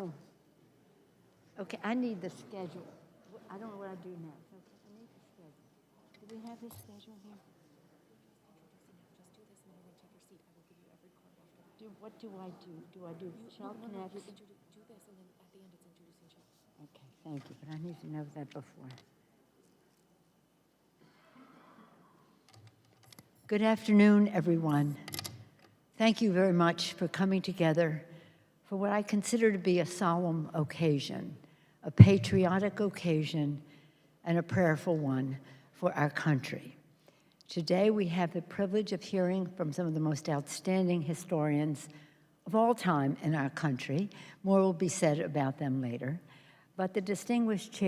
Oh. Okay, I need the schedule. I don't know what I do next. Okay, I need the schedule. Do we have his schedule here? What do I do? Do I do Chuck next? You do this, and then at the end it's introducing Chuck. Okay, thank you, but I need to know that before. Good afternoon, everyone. Thank you very much for coming together for what I consider to be a solemn occasion, a patriotic occasion, and a prayerful one for our country. Today, we have the privilege of hearing from some of the most outstanding historians of all time in our country. More will be said about them later. But the distinguished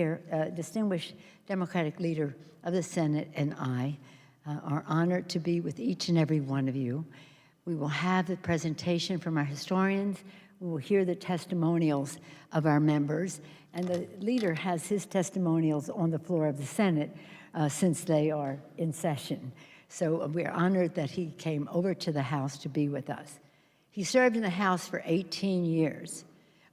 Democratic leader of the Senate and I are honored to be with each and every one of you. We will have the presentation from our historians. We will hear the testimonials of our members. And the leader has his testimonials on the floor of the Senate since they are in session. So we are honored that he came over to the House to be with us. He served in the House for 18 years.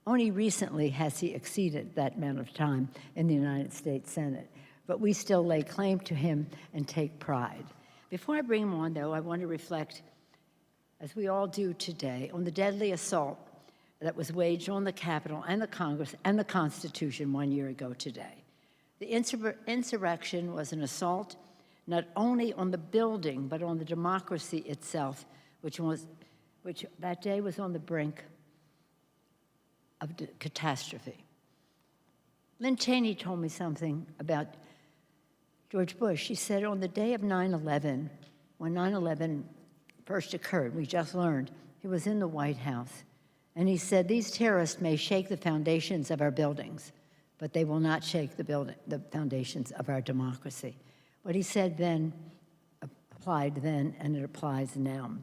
Only recently has he exceeded that amount of time in the United States Senate. But we still lay claim to him and take pride. Before I bring him on, though, I want to reflect, as we all do today, on the deadly assault that was waged on the Capitol and the Congress and the Constitution 1 year ago today. The insurrection was an assault not only on the building, but on the democracy itself, which that day was on the brink of catastrophe. Lynn Cheney told me something about George Bush. She said on the day of 9/11, when 9/11 first occurred, we just learned, he was in the White House, and he said, "These terrorists may shake the foundations of our buildings, but they will not shake the foundations of our democracy." What he said then applied then, and it applies now.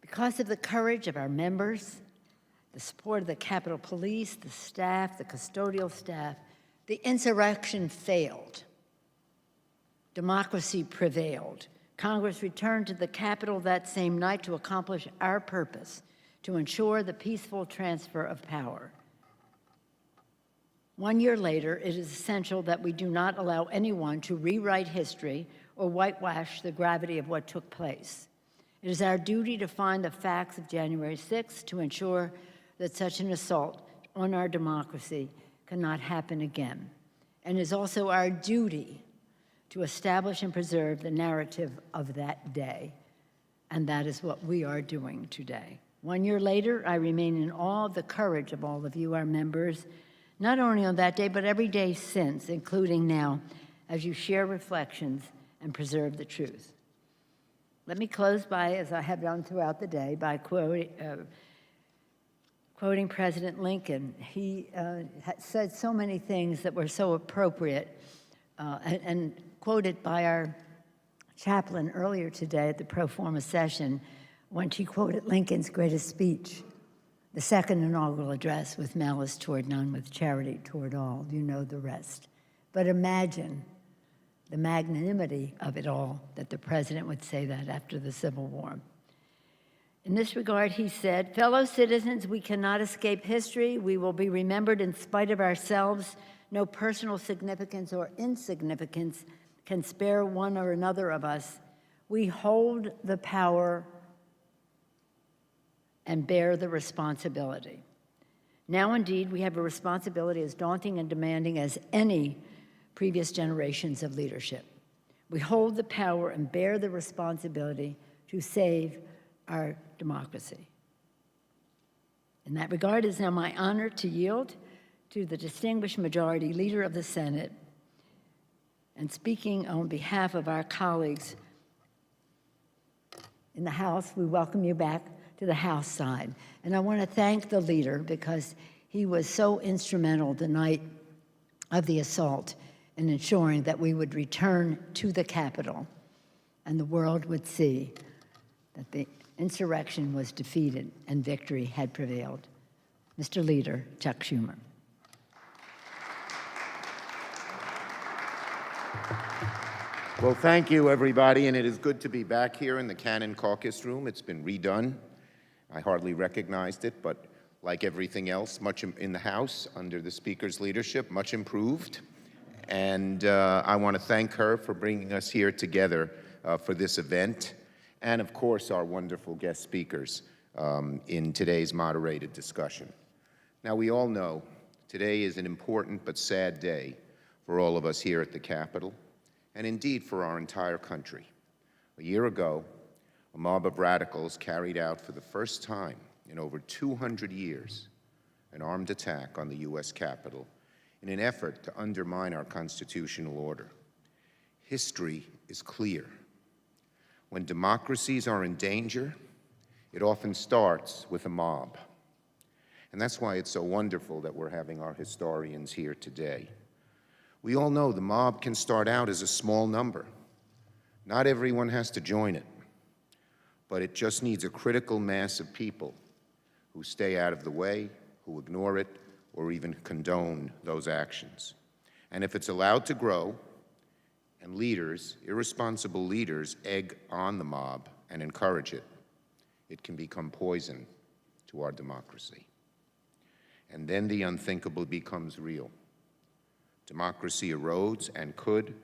Because of the courage of our members, the support of the Capitol Police, the staff, the custodial staff, the insurrection failed. Democracy prevailed. Congress returned to the Capitol that same night to accomplish our purpose, to ensure the peaceful transfer of power. 1 year later, it is essential that we do not allow anyone to rewrite history or whitewash the gravity of what took place. It is our duty to find the facts of January 6th to ensure that such an assault on our democracy cannot happen again. And it is also our duty to establish and preserve the narrative of that day. And that is what we are doing today. 1 year later, I remain in awe of the courage of all of you, our members, not only on that day, but every day since, including now, as you share reflections and preserve the truth. Let me close by, as I have done throughout the day, by quoting President Lincoln. He said so many things that were so appropriate and quoted by our chaplain earlier today at the pro forma session when she quoted Lincoln's greatest speech, the second inaugural address, "With malice toward none, with charity toward all." You know the rest. But imagine the magnanimity of it all, that the president would say that after the Civil War. In this regard, he said, "Fellow citizens, we cannot escape history. We will be remembered in spite of ourselves. No personal significance or insignificance can spare one or another of us. We hold the power and bear the responsibility. Now, indeed, we have a responsibility as daunting and demanding as any previous generations of leadership. We hold the power and bear the responsibility to save our democracy." In that regard, it is now my honor to yield to the distinguished Majority Leader of the Senate, and speaking on behalf of our colleagues in the House, we welcome you back to the House side. And I want to thank the leader because he was so instrumental the night of the assault in ensuring that we would return to the Capitol and the world would see that the insurrection was defeated and victory had prevailed. Mr. Leader, Chuck Schumer. Well, thank you, everybody, and it is good to be back here in the Cannon Caucus Room. It's been redone. I hardly recognized it, but like everything else, much in the House under the Speaker's leadership, much improved. And I want to thank her for bringing us here together for this event, and of course our wonderful guest speakers in today's moderated discussion. Now, we all know today is an important but sad day for all of us here at the Capitol, and indeed for our entire country. A year ago, a mob of radicals carried out for the first time in over 200 years an armed attack on the U.S. Capitol in an effort to undermine our constitutional order. History is clear. When democracies are in danger, it often starts with a mob. And that's why it's so wonderful that we're having our historians here today. We all know the mob can start out as a small number. Not everyone has to join it, but it just needs a critical mass of people who stay out of the way, who ignore it, or even condone those actions. And if it's allowed to grow, and leaders, irresponsible leaders, egg on the mob and encourage it, it can become poison to our democracy. And then the unthinkable becomes real. Democracy erodes and could,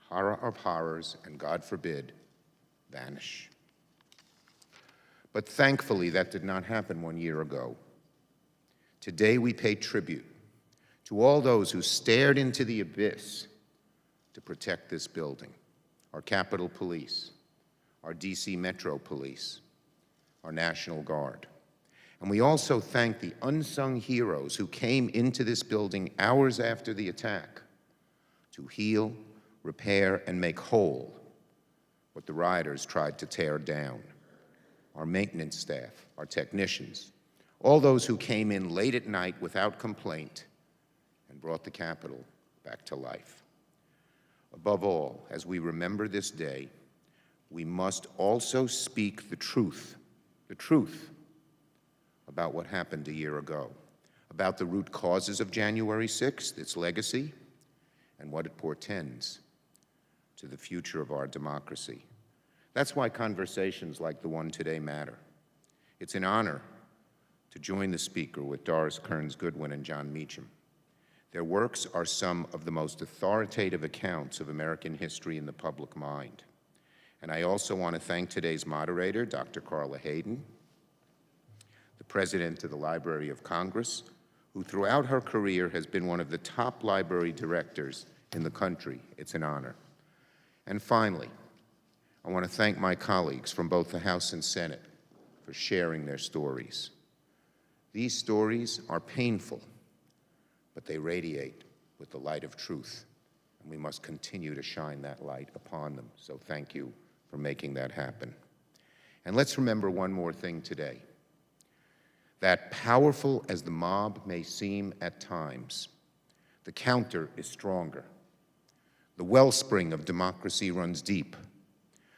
horror of horrors, and God forbid, vanish. But thankfully, that did not happen 1 year ago. Today, we pay tribute to all those who stared into the abyss to protect this building: our Capitol Police, our DC Metro Police, our National Guard. And we also thank the unsung heroes who came into this building hours after the attack to heal, repair, and make whole what the rioters tried to tear down. Our maintenance staff, our technicians, all those who came in late at night without complaint and brought the Capitol back to life. Above all, as we remember this day, we must also speak the truth about what happened a year ago, about the root causes of January 6th, its legacy, and what it portends to the future of our democracy. That's why conversations like the one today matter. It's an honor to join the speaker with Doris, Kearns, Goodwin, and John Meacham. Their works are some of the most authoritative accounts of American history in the public mind. And I also want to thank today's moderator, Dr. Carla Hayden, the president of the Library of Congress, who throughout her career has been one of the top library directors in the country. It's an honor. And finally, I want to thank my colleagues from both the House and Senate for sharing their stories. These stories are painful, but they radiate with the light of truth, and we must continue to shine that light upon them. So thank you for making that happen. And let's remember one more thing today. That powerful as the mob may seem at times, the counter is stronger. The wellspring of democracy runs deep.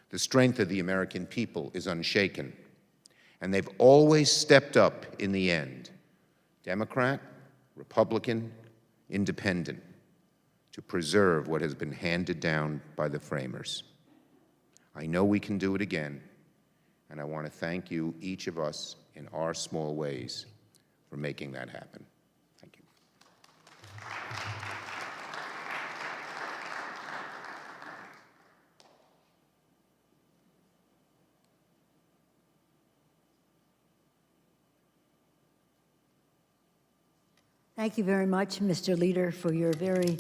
The strength of the American people is unshaken. And they've always stepped up in the end, Democrat, Republican, Independent, to preserve what has been handed down by the framers. I know we can do it again, and I want to thank you, each of us, in our small ways, for making that happen. Thank you. Thank you very much, Mr. Leader, for your very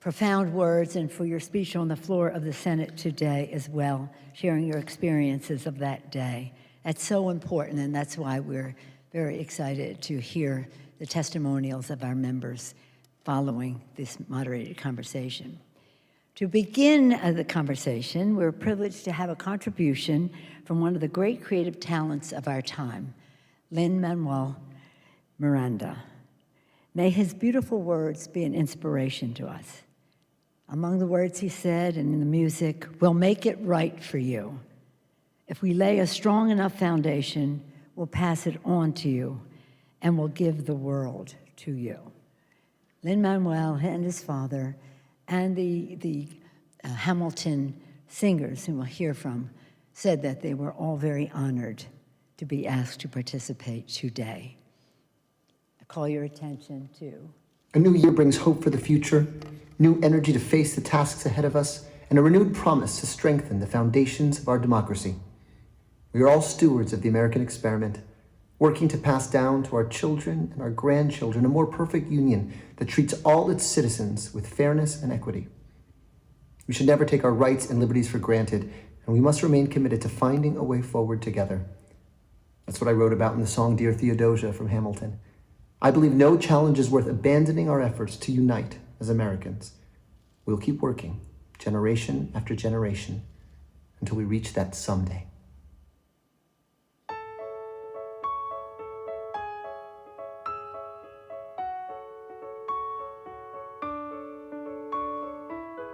profound words and for your speech on the floor of the Senate today as well, sharing your experiences of that day. That's so important, and that's why we're very excited to hear the testimonials of our members following this moderated conversation. To begin the conversation, we're privileged to have a contribution from one of the great creative talents of our time, Lin-Manuel Miranda. May his beautiful words be an inspiration to us. Among the words he said and in the music, "We'll make it right for you. If we lay a strong enough foundation, we'll pass it on to you, and we'll give the world to you." Lin-Manuel and his father and the Hamilton singers, whom we'll hear from, said that they were all very honored to be asked to participate today. call your attention to. A new year brings hope for the future, new energy to face the tasks ahead of us, and a renewed promise to strengthen the foundations of our democracy. We are all stewards of the American experiment, working to pass down to our children and our grandchildren a more perfect union that treats all its citizens with fairness and equity. We should never take our rights and liberties for granted, and we must remain committed to finding a way forward together. That's what I wrote about in the song Dear Theodosia from Hamilton. I believe no challenge is worth abandoning our efforts to unite as Americans. We'll keep working, generation after generation, until we reach that someday.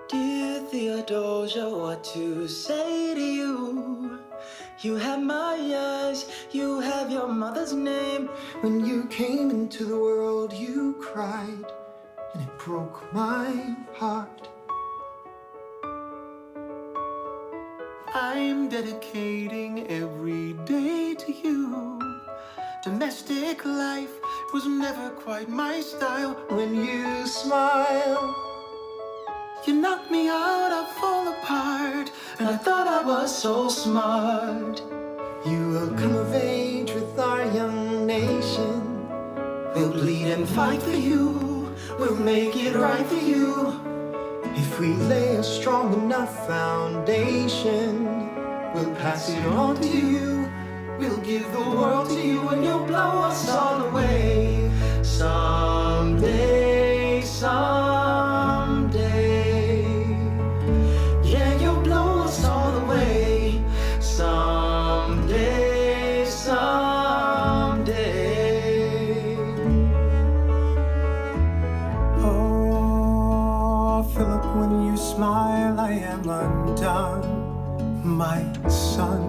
Dear Theodosia, what to say to you? You have my eyes, you have your mother's name. When you came into the world, you cried, and it broke my heart. I'm dedicating every day to you. Domestic life was never quite my style. When you smile, You knocked me out, I fall apart, and I thought I was so smart. you will come of age with our young nation. We'll bleed and fight for you, we'll make it right for you. If we lay a strong enough foundation, We'll pass it on to you, we'll give the world to you, and you'll blow us all away. Someday, someday. Yeah, you'll blow us all away. Someday, someday. Oh, Philip, when you smile, I am undone. My son,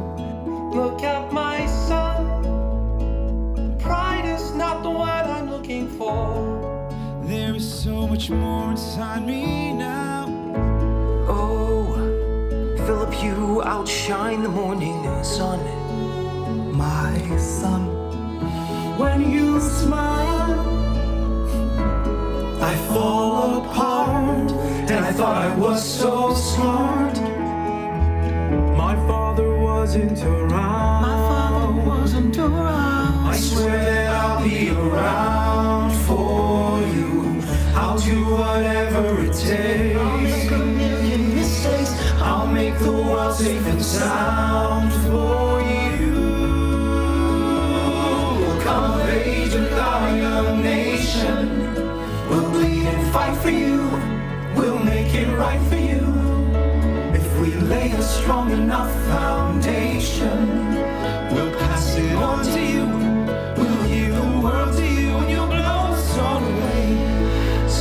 Look at my son. Pride is not the word I'm looking for. there is so much more inside me now. Oh, Philip, you outshine the morning sun. My son, When you smile, I fall apart, and I thought I was so smart. My father wasn't around. my father wasn't around. I swear that I'll be around for you. I'll do whatever it I'll make takes. a million mistakes. I'll make the world safe and sound for you. We'll come of age with our young nation. We'll bleed and fight for you. We'll make it right for you. If we lay a strong enough foundation, we'll pass it on to you. We'll give the world to you, and you'll blow us all away.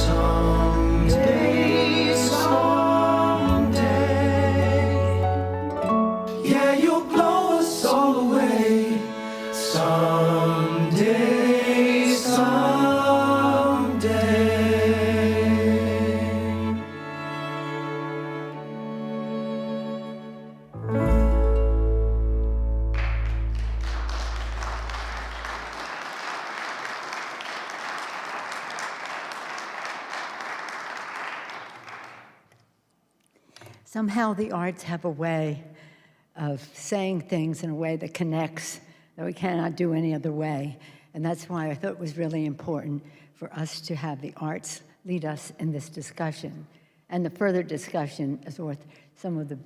Someday, someday. Yeah, you'll blow us all away. Someday, someday. Somehow the arts have a way of saying things in a way that connects, that we cannot do any other way. And that's why I thought it was really important for us to have the arts lead us in this discussion. And the further discussion is with some of the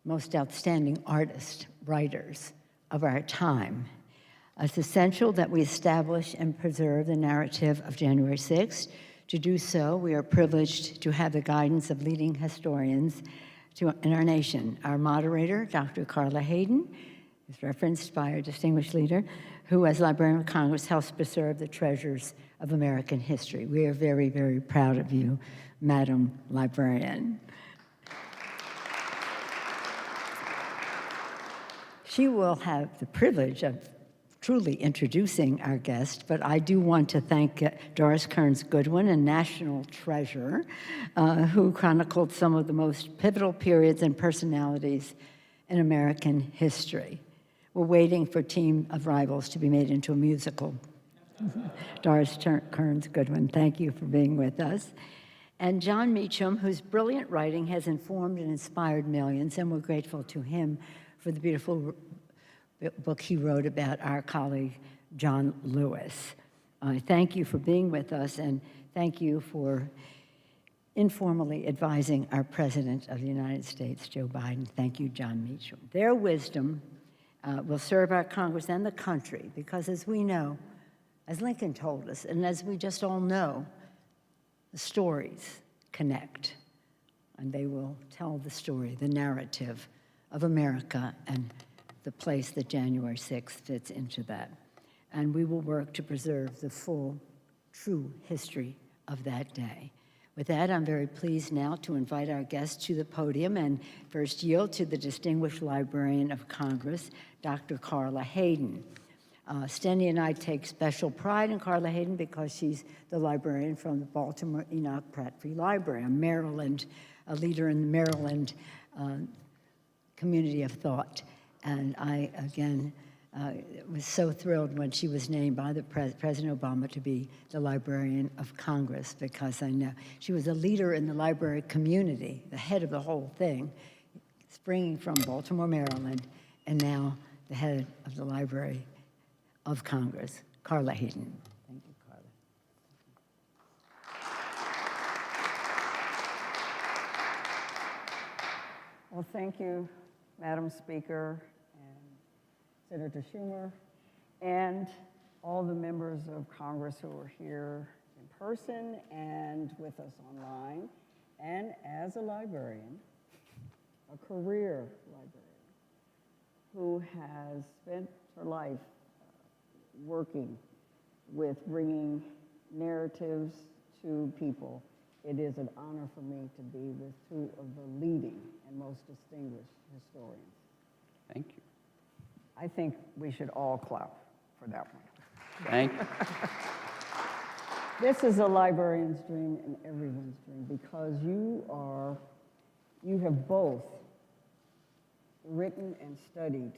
most outstanding artists, writers of our time. It's essential that we establish and preserve the narrative of January 6th. To do so, we are privileged to have the guidance of leading historians in our nation. Our moderator, Dr. Carla Hayden, is referenced by our distinguished leader, who as Librarian of Congress helps preserve the treasures of American history. We are very, very proud of you, Madam Librarian. She will have the privilege of truly introducing our guest, but I do want to thank Doris Kearns Goodwin, a national treasure, who chronicled some of the most pivotal periods and personalities in American history. We're waiting for Team of Rivals to be made into a musical. Doris Kearns Goodwin, thank you for being with us. And John Meacham, whose brilliant writing has informed and inspired millions, and we're grateful to him for the beautiful book he wrote about our colleague, John Lewis. Thank you for being with us, and thank you for informally advising our President of the United States, Joe Biden. Thank you, John Meacham. Their wisdom will serve our Congress and the country, because as we know, as Lincoln told us, and as we just all know, the stories connect, and they will tell the story, the narrative of America and the place that January 6th fits into that. And we will work to preserve the full, true history of that day. With that, I'm very pleased now to invite our guests to the podium and first yield to the distinguished Librarian of Congress, Dr. Carla Hayden. Stenny and I take special pride in Carla Hayden because she's the librarian from the Baltimore Enoch Pratt Free Library, a leader in the Maryland community of thought. And I, again, was so thrilled when she was named by the President Obama to be the Librarian of Congress, because I know she was a leader in the library community, the head of the whole thing, springing from Baltimore, Maryland, and now the head of the Library of Congress, Carla Hayden. Thank you, Carla. Well, thank you, Madam Speaker, and Senator Schumer, and all the members of Congress who are here in person and with us online, and as a librarian, a career librarian, who has spent her life working with bringing narratives to people. It is an honor for me to be with two of the leading and most distinguished historians. Thank you. I think we should all clap for that one. Thank you. This is a librarian's dream and everyone's dream, because you have both written and studied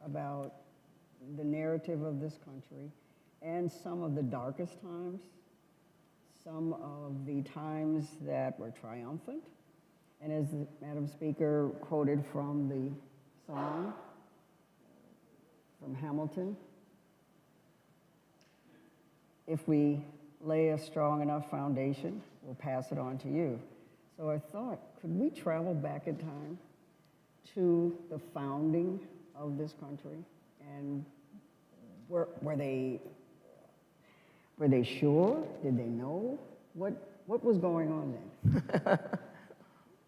about the narrative of this country and some of the darkest times, some of the times that were triumphant. And as the Madam Speaker quoted from the song from Hamilton, if we lay a strong enough foundation, we'll pass it on to you. So I thought, could we travel back in time to the founding of this country? And were they sure? Did they know? What was going on then?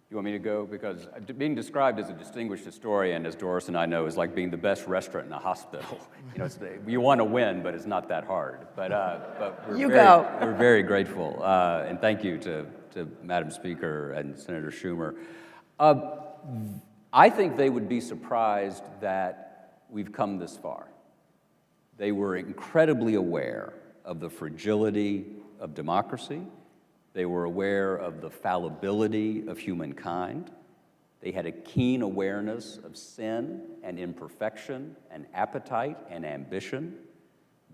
You want me to go? Because being described as a distinguished historian, as Doris and I know, is like being the best restaurant in a hospital. You know, you want to win, but it's not that hard. But we're very grateful, and thank you to Madam Speaker and Senator Schumer. I think they would be surprised that we've come this far. They were incredibly aware of the fragility of democracy. They were aware of the fallibility of humankind. They had a keen awareness of sin and imperfection and appetite and ambition.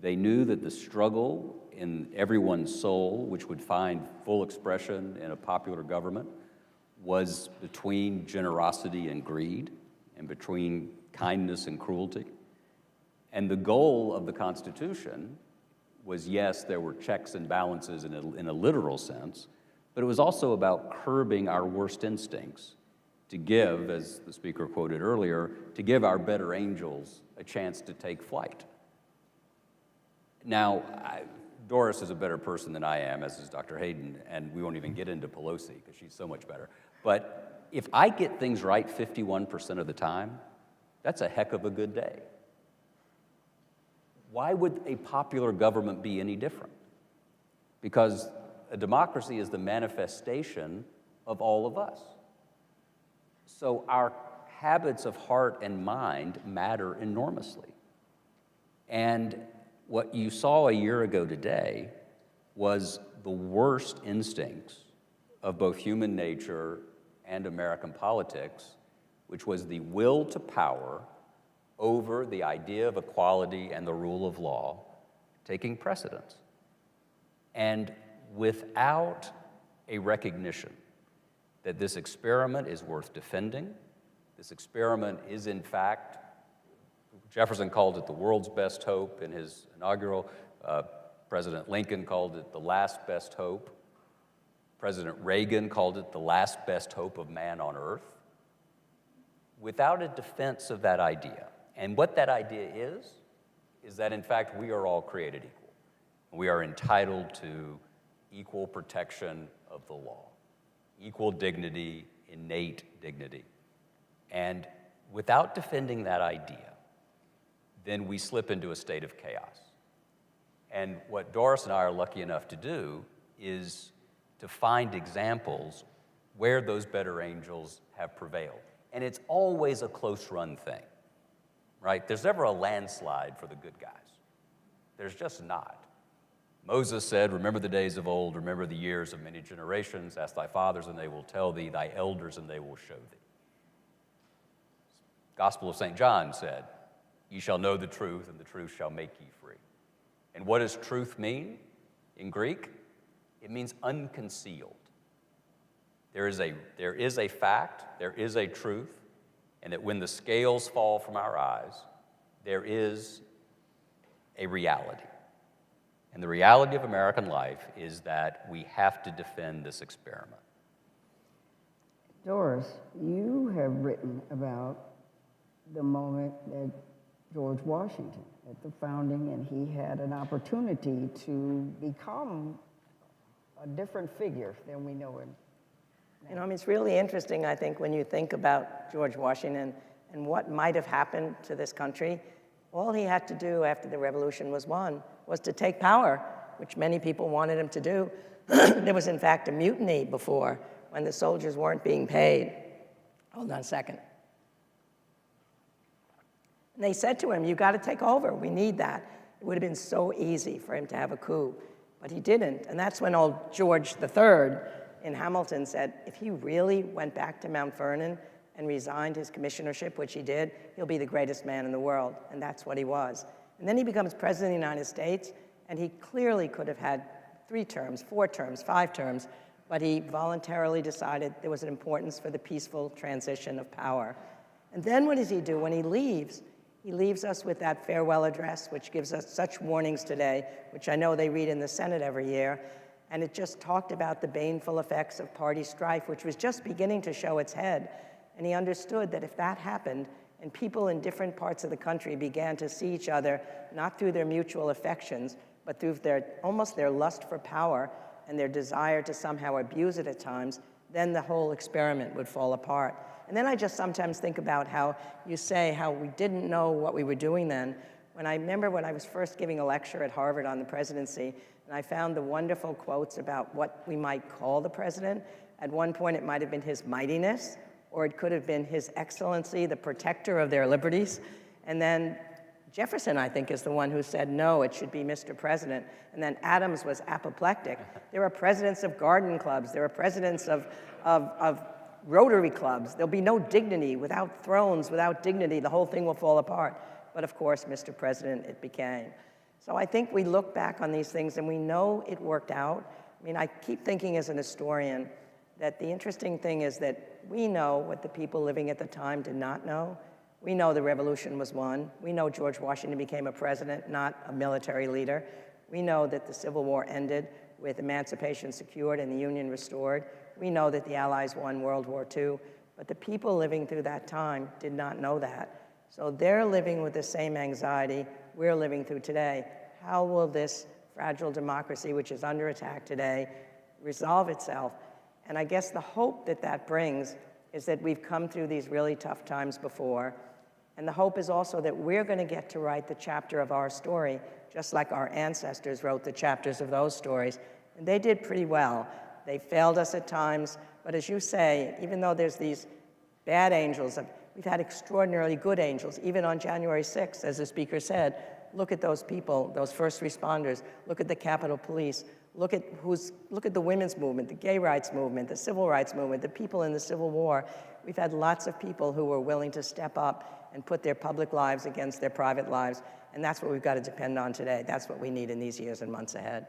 They knew that the struggle in everyone's soul, which would find full expression in a popular government, was between generosity and greed, and between kindness and cruelty. And the goal of the Constitution was, yes, there were checks and balances in a literal sense, but it was also about curbing our worst instincts, to give, as the speaker quoted earlier, to give our better angels a chance to take flight. Now, Doris is a better person than I am, as is Dr. Hayden, and we won't even get into Pelosi because she's so much better. But if I get things right 51% of the time, that's a heck of a good day. Why would a popular government be any different? Because a democracy is the manifestation of all of us. So our habits of heart and mind matter enormously. And what you saw a year ago today was the worst instincts of both human nature and American politics, which was the will to power over the idea of equality and the rule of law, taking precedence. And without a recognition that this experiment is worth defending, this experiment is in fact, Jefferson called it the world's best hope in his inaugural, President Lincoln called it the last best hope, President Reagan called it the last best hope of man on earth. Without a defense of that idea, and what that idea is that in fact we are all created equal. We are entitled to equal protection of the law, equal dignity, innate dignity. And without defending that idea, then we slip into a state of chaos. And what Doris and I are lucky enough to do is to find examples where those better angels have prevailed. And it's always a close-run thing, right? There's never a landslide for the good guys. There's just not. Moses said, remember the days of old, remember the years of many generations, ask thy fathers and they will tell thee, thy elders and they will show thee. Gospel of St. John said, ye shall know the truth and the truth shall make ye free. And what does truth mean in Greek? It means unconcealed. There is a fact, there is a truth, and that when the scales fall from our eyes, there is a reality. And the reality of American life is that we have to defend this experiment. Doris, you have written about the moment that George Washington at the founding, and he had an opportunity to become a different figure than we know him. You know, I mean, it's really interesting, I think, when you think about George Washington and what might have happened to this country. All he had to do after the revolution was won was to take power, which many people wanted him to do. There was, in fact, a mutiny before when the soldiers weren't being paid. Hold on a second. And they said to him, you got to take over. We need that. It would have been so easy for him to have a coup, but he didn't. And that's when old George III in Hamilton said, if he really went back to Mount Vernon and resigned his commissionership, which he did, he'll be the greatest man in the world. And that's what he was. And then he becomes president of the United States, and he clearly could have had 3 terms, 4 terms, 5 terms, but he voluntarily decided there was an importance for the peaceful transition of power. And then what does he do? When he leaves us with that farewell address, which gives us such warnings today, which I know they read in the Senate every year, and it just talked about the baneful effects of party strife, which was just beginning to show its head. And he understood that if that happened, and people in different parts of the country began to see each other, not through their mutual affections, but through almost their lust for power and their desire to somehow abuse it at times, then the whole experiment would fall apart. And then I just sometimes think about how you say how we didn't know what we were doing then. When I remember when I was first giving a lecture at Harvard on the presidency, and I found the wonderful quotes about what we might call the president. At one point, it might have been his mightiness, or it could have been his excellency, the protector of their liberties. And then Jefferson, I think, is the one who said, no, it should be Mr. President. And then Adams was apoplectic. There are presidents of garden clubs. There are presidents of Rotary clubs. There'll be no dignity. Without thrones, without dignity, the whole thing will fall apart. But of course, Mr. President, it became. So I think we look back on these things and we know it worked out. I mean, I keep thinking as an historian that the interesting thing is that we know what the people living at the time did not know. We know the revolution was won. We know George Washington became a president, not a military leader. We know that the Civil War ended with emancipation secured and the Union restored. We know that the Allies won World War II, but the people living through that time did not know that. So they're living with the same anxiety we're living through today. How will this fragile democracy, which is under attack today, resolve itself? And I guess the hope that that brings is that we've come through these really tough times before. And the hope is also that we're going to get to write the chapter of our story, just like our ancestors wrote the chapters of those stories. And they did pretty well. They failed us at times, but as you say, even though there's these bad angels, we've had extraordinarily good angels. Even on January 6th, as the speaker said, look at those people, those first responders. Look at the Capitol Police. Look at the women's movement, the gay rights movement, the civil rights movement, the people in the Civil War. We've had lots of people who were willing to step up and put their public lives against their private lives. And that's what we've got to depend on today. That's what we need in these years and months ahead.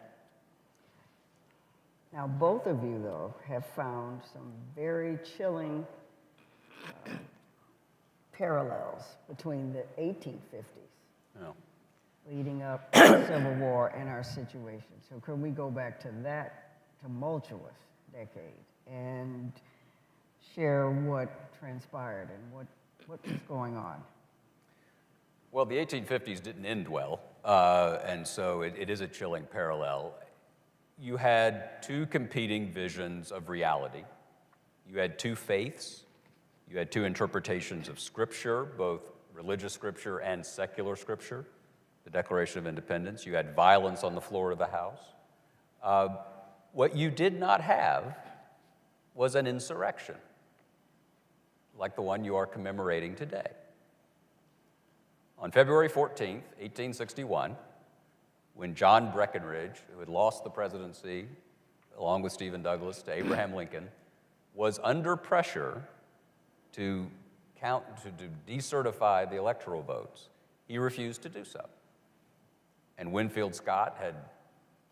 Now, both of you, though, have found some very chilling parallels between the 1850s No. leading up to the Civil War and our situation. So could we go back to that tumultuous decade and share what transpired and what was going on? Well, the 1850s didn't end well, and so it is a chilling parallel. You had two competing visions of reality. You had two faiths. You had two interpretations of Scripture, both religious Scripture and secular Scripture, the Declaration of Independence. You had violence on the floor of the House. What you did not have was an insurrection, like the one you are commemorating today. On February 14th, 1861, when John Breckinridge, who had lost the presidency along with Stephen Douglas to Abraham Lincoln, was under pressure to decertify the electoral votes, he refused to do so. And Winfield Scott had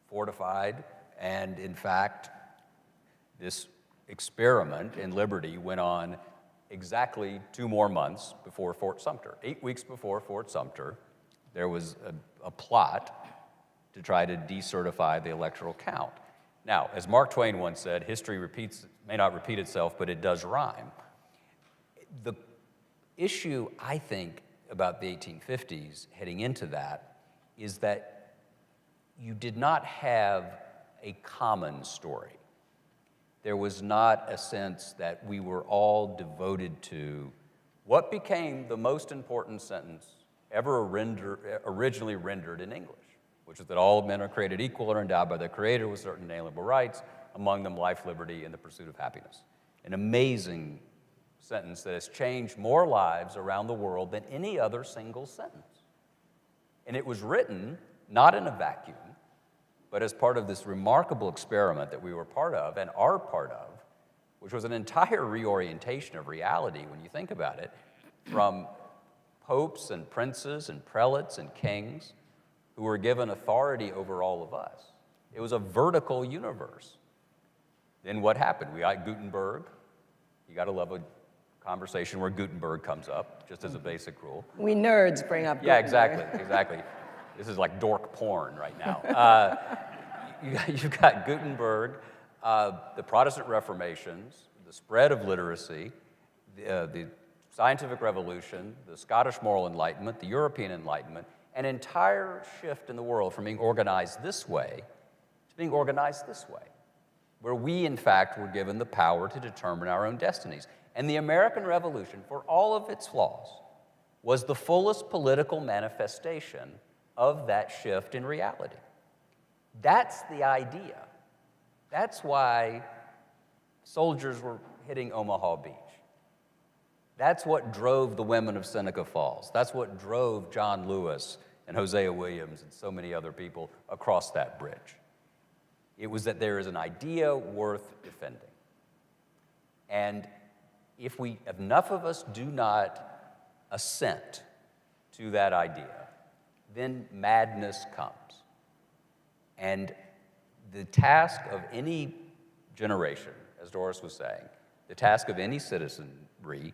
fortified, and in fact, this experiment in liberty went on exactly 2 more months before Fort Sumter. 8 weeks before Fort Sumter, there was a plot to try to decertify the electoral count. Now, as Mark Twain once said, history may not repeat itself, but it does rhyme. The issue, I think, about the 1850s heading into that is that you did not have a common story. There was not a sense that we were all devoted to what became the most important sentence ever originally rendered in English, which is that all men are created equal and are endowed by their Creator with certain inalienable rights, among them life, liberty, and the pursuit of happiness. An amazing sentence that has changed more lives around the world than any other single sentence. And it was written not in a vacuum, but as part of this remarkable experiment that we were part of and are part of, which was an entire reorientation of reality when you think about it, from popes and princes and prelates and kings who were given authority over all of us. It was a vertical universe. Then what happened? We got Gutenberg. You got to love a conversation where Gutenberg comes up, just as a basic rule. We nerds bring up Yeah, Gutenberg. exactly. This is like dork porn right now. You've got Gutenberg, the Protestant Reformations, the spread of literacy, the scientific revolution, the Scottish moral enlightenment, the European Enlightenment, an entire shift in the world from being organized this way to being organized this way, where we, in fact, were given the power to determine our own destinies. And the American Revolution, for all of its flaws, was the fullest political manifestation of that shift in reality. That's the idea. That's why soldiers were hitting Omaha Beach. That's what drove the women of Seneca Falls. That's what drove John Lewis and Hosea Williams and so many other people across that bridge. It was that there is an idea worth defending. And if enough of us do not assent to that idea, then madness comes. And the task of any generation, as Doris was saying, the task of any citizenry,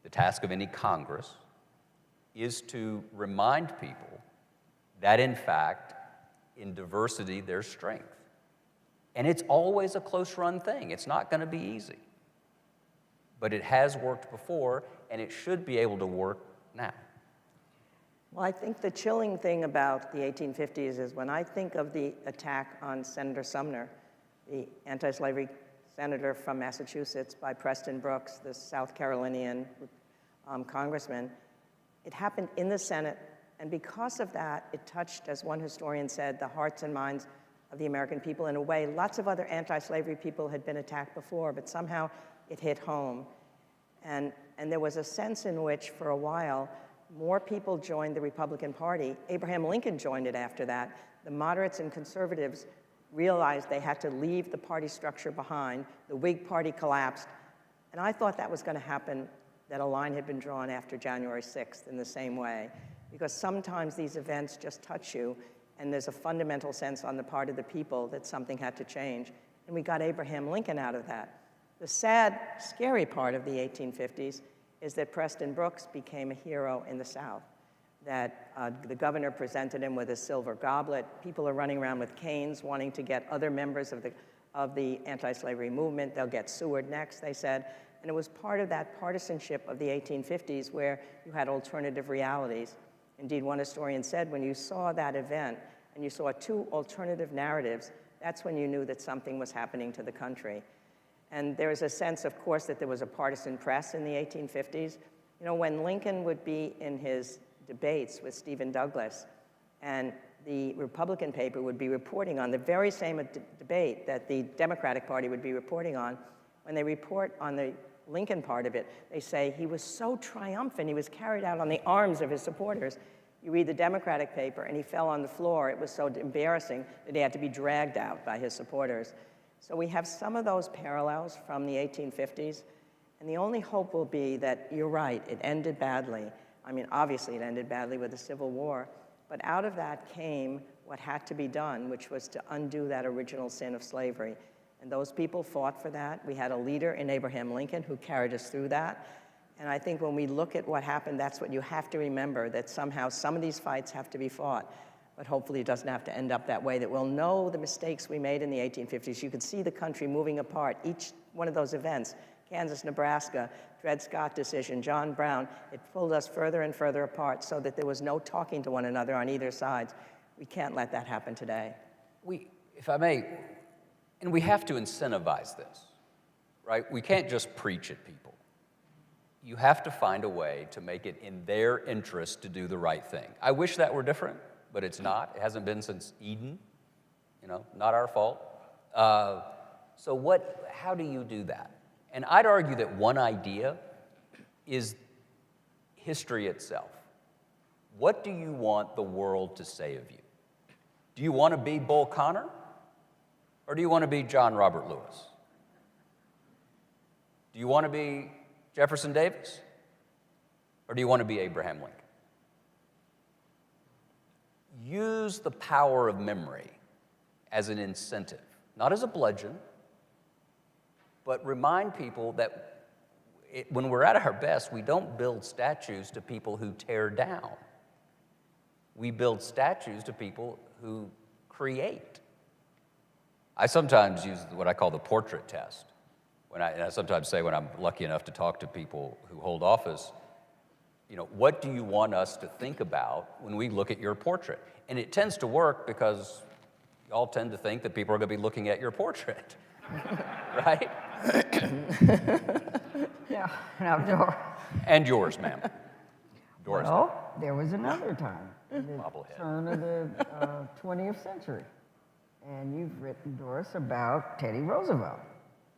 the task of any Congress, is to remind people that, in fact, in diversity, there's strength. And it's always a close-run thing. It's not going to be easy. But it has worked before, and it should be able to work now. Well, I think the chilling thing about the 1850s is when I think of the attack on Senator Sumner, the anti-slavery senator from Massachusetts, by Preston Brooks, the South Carolinian congressman, it happened in the Senate, and because of that, it touched, as one historian said, the hearts and minds of the American people in a way. Lots of other anti-slavery people had been attacked before, but somehow it hit home. And there was a sense in which, for a while, more people joined the Republican Party. Abraham Lincoln joined it after that. The moderates and conservatives realized they had to leave the party structure behind. The Whig Party collapsed. And I thought that was going to happen, that a line had been drawn after January 6th in the same way. because sometimes these events just touch you, and there's a fundamental sense on the part of the people that something had to change. And we got Abraham Lincoln out of that. The sad, scary part of the 1850s is that Preston Brooks became a hero in the South, that the governor presented him with a silver goblet. People are running around with canes wanting to get other members of the anti-slavery movement. They'll get Seward next, they said. And it was part of that partisanship of the 1850s where you had alternative realities. Indeed, one historian said when you saw that event and you saw two alternative narratives, that's when you knew that something was happening to the country. And there is a sense, of course, that there was a partisan press in the 1850s. You know, when Lincoln would be in his debates with Stephen Douglas, and the Republican paper would be reporting on the very same debate that the Democratic Party would be reporting on, when they report on the Lincoln part of it, they say he was so triumphant, he was carried out on the arms of his supporters. You read the Democratic paper, and he fell on the floor. It was so embarrassing that he had to be dragged out by his supporters. So we have some of those parallels from the 1850s, and the only hope will be that, you're right, it ended badly. I mean, obviously it ended badly with the Civil War, but out of that came what had to be done, which was to undo that original sin of slavery. And those people fought for that. We had a leader in Abraham Lincoln who carried us through that. And I think when we look at what happened, that's what you have to remember, that somehow some of these fights have to be fought. But hopefully it doesn't have to end up that way, that we'll know the mistakes we made in the 1850s. You could see the country moving apart. Each one of those events, Kansas, Nebraska, Dred Scott decision, John Brown, it pulled us further and further apart so that there was no talking to one another on either side. We can't let that happen today. If I may, and we have to incentivize this, right? We can't just preach at people. You have to find a way to make it in their interest to do the right thing. I wish that were different, but it's not. It hasn't been since Eden, you know, not our fault. So how do you do that? And I'd argue that one idea is history itself. What do you want the world to say of you? Do you want to be Bull Connor? Or do you want to be John Robert Lewis? Do you want to be Jefferson Davis? Or do you want to be Abraham Lincoln? Use the power of memory as an incentive, not as a bludgeon, but remind people that when we're at our best, we don't build statues to people who tear down. We build statues to people who create. I sometimes use what I call the portrait test. And I sometimes say when I'm lucky enough to talk to people who hold office, you know, what do you want us to think about when we look at your portrait? And it tends to work because y'all tend to think that people are going to be looking at your portrait, right? Yeah, now, Doris. And yours, ma'am. Doris. Well, there was another time in the Bobblehead. turn of the 20th century. And you've written, Doris, about Teddy Roosevelt.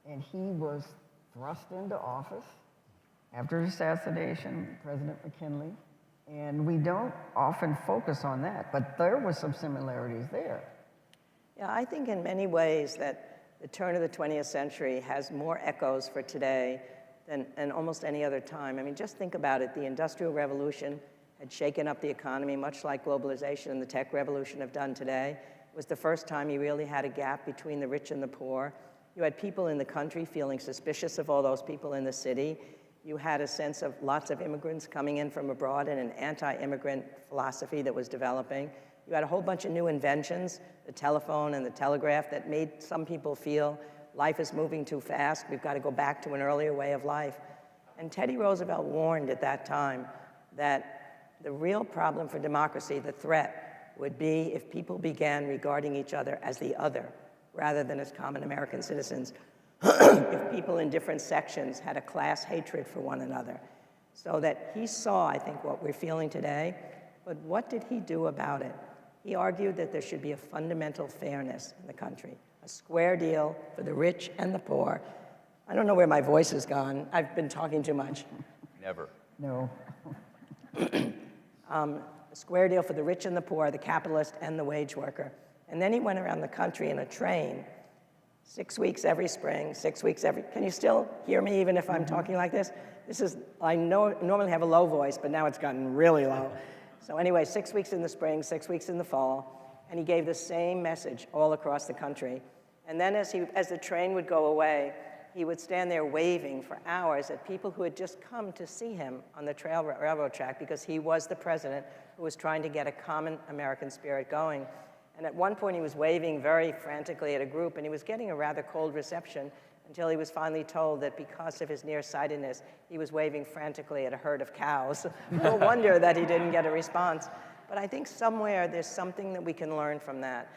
And he was thrust into office after his assassination, President McKinley. And we don't often focus on that, but there were some similarities there. Yeah, I think in many ways that the turn of the 20th century has more echoes for today than almost any other time. I mean, just think about it. The Industrial Revolution had shaken up the economy, much like globalization and the tech revolution have done today. It was the first time you really had a gap between the rich and the poor. You had people in the country feeling suspicious of all those people in the city. You had a sense of lots of immigrants coming in from abroad and an anti-immigrant philosophy that was developing. You had a whole bunch of new inventions, the telephone and the telegraph, that made some people feel life is moving too fast. We've got to go back to an earlier way of life. And Teddy Roosevelt warned at that time that the real problem for democracy, the threat, would be if people began regarding each other as the other rather than as common American citizens. If people in different sections had a class hatred for one another. So that he saw, I think, what we're feeling today, but what did he do about it? He argued that there should be a fundamental fairness in the country, a square deal for the rich and the poor. I don't know where my voice has gone. I've been talking too much. Never. No. A square deal for the rich and the poor, the capitalist and the wage worker. And then he went around the country in a train, 6 weeks every spring, 6 weeks every, can you still hear me even if I'm talking like this? I normally have a low voice, but now it's gotten really low. So anyway, 6 weeks in the spring, 6 weeks in the fall, and he gave the same message all across the country. And then as the train would go away, he would stand there waving for hours at people who had just come to see him on the railroad track because he was the president who was trying to get a common American spirit going. And at one point he was waving very frantically at a group, and he was getting a rather cold reception until he was finally told that because of his nearsightedness, he was waving frantically at a herd of cows. No wonder that he didn't get a response. But I think somewhere there's something that we can learn from that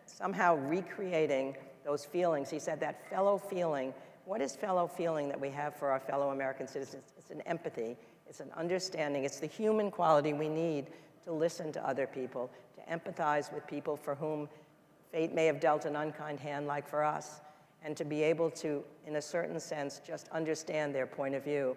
somehow recreating those feelings. He said that fellow feeling. What is fellow feeling that we have for our fellow American citizens? It's an empathy, it's an understanding, it's the human quality we need to listen to other people, to empathize with people for whom fate may have dealt an unkind hand like for us, and to be able to, in a certain sense, just understand their point of view.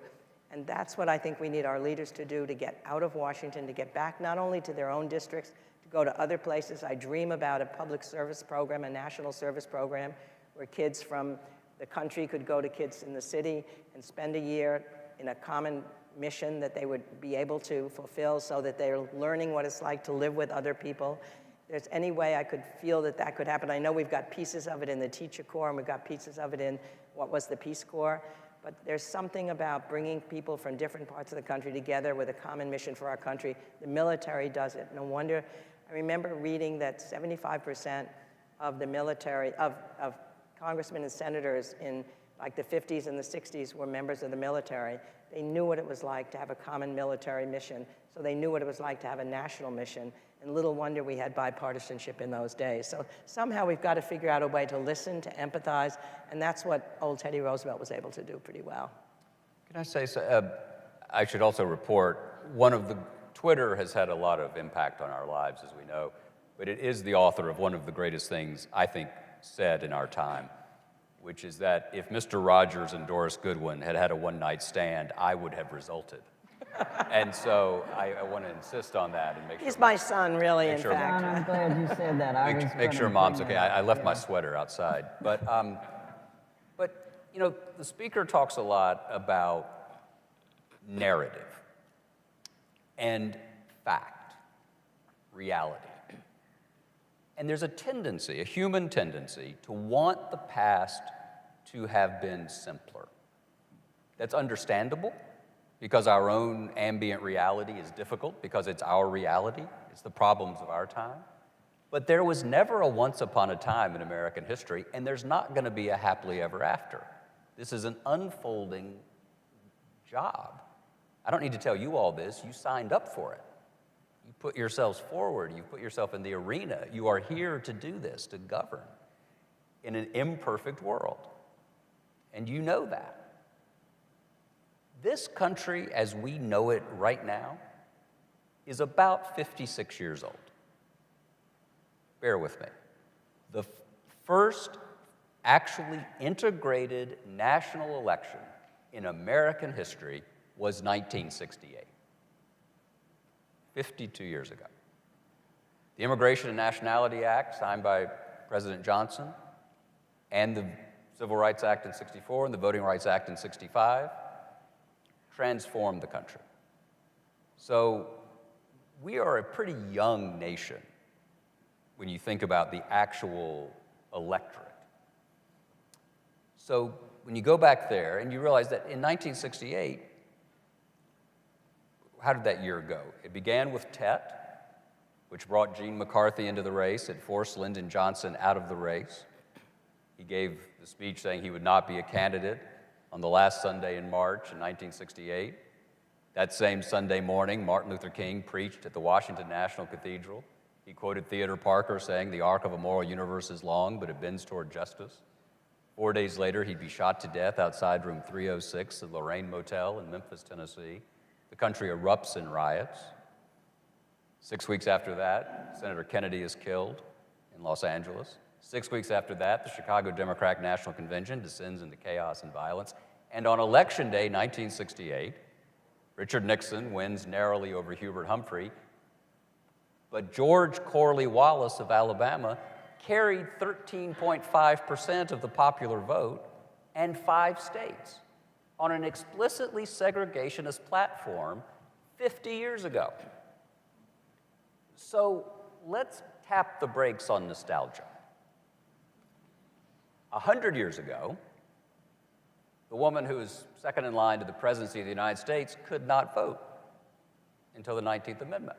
And that's what I think we need our leaders to do, to get out of Washington, to get back not only to their own districts, to go to other places. I dream about a public service program, a national service program, where kids from the country could go to kids in the city and spend a year in a common mission that they would be able to fulfill so that they're learning what it's like to live with other people. If there's any way I could feel that that could happen. I know we've got pieces of it in the Teacher Corps, and we've got pieces of it in what was the Peace Corps, but there's something about bringing people from different parts of the country together with a common mission for our country. The military does it. No wonder, I remember reading that 75% of the military, of congressmen and senators in like the 50s and the 60s were members of the military. They knew what it was like to have a common military mission, so they knew what it was like to have a national mission. And little wonder we had bipartisanship in those days. So somehow we've got to figure out a way to listen, to empathize, and that's what old Teddy Roosevelt was able to do pretty well. Can I say so? I should also report, Twitter has had a lot of impact on our lives, as we know, but it is the author of one of the greatest things, I think, said in our time, which is that if Mr. Rogers and Doris Goodwin had had a one-night stand, I would have resulted. And so I want to insist on that and make sure. He's my son, really, in fact. John, I'm glad you said that. Make sure Mom's okay. I left my sweater outside. But you know, the speaker talks a lot about narrative and fact, reality. And there's a tendency, a human tendency, to want the past to have been simpler. That's understandable, because our own ambient reality is difficult, because it's our reality, it's the problems of our time. But there was never a once upon a time in American history, and there's not going to be a happily ever after. This is an unfolding job. I don't need to tell you all this, you signed up for it. You put yourselves forward, you put yourself in the arena. You are here to do this, to govern in an imperfect world. And you know that. This country, as we know it right now, is about 56 years old. Bear with me. The first actually integrated national election in American history was 1968, 52 years ago. The Immigration and Nationality Act, signed by President Johnson, and the Civil Rights Act in '64 and the Voting Rights Act in '65, transformed the country. So we are a pretty young nation when you think about the actual electorate. So when you go back there and you realize that in 1968, how did that year go? It began with Tet, which brought Gene McCarthy into the race. It forced Lyndon Johnson out of the race. He gave the speech saying he would not be a candidate on the last Sunday in March in 1968. That same Sunday morning, Martin Luther King preached at the Washington National Cathedral. He quoted Theodore Parker saying, "The arc of a moral universe is long, but it bends toward justice." 4 days later, he'd be shot to death outside room 306 at Lorraine Motel in Memphis, Tennessee. The country erupts in riots. 6 weeks after that, Senator Kennedy is killed in Los Angeles. 6 weeks after that, the Chicago Democratic National Convention descends into chaos and violence. And on Election Day, 1968, Richard Nixon wins narrowly over Hubert Humphrey, but George Corley Wallace of Alabama carried 13.5% of the popular vote and 5 states on an explicitly segregationist platform 50 years ago. So let's tap the brakes on nostalgia. 100 years ago, the woman who was second in line to the presidency of the United States could not vote until the 19th Amendment.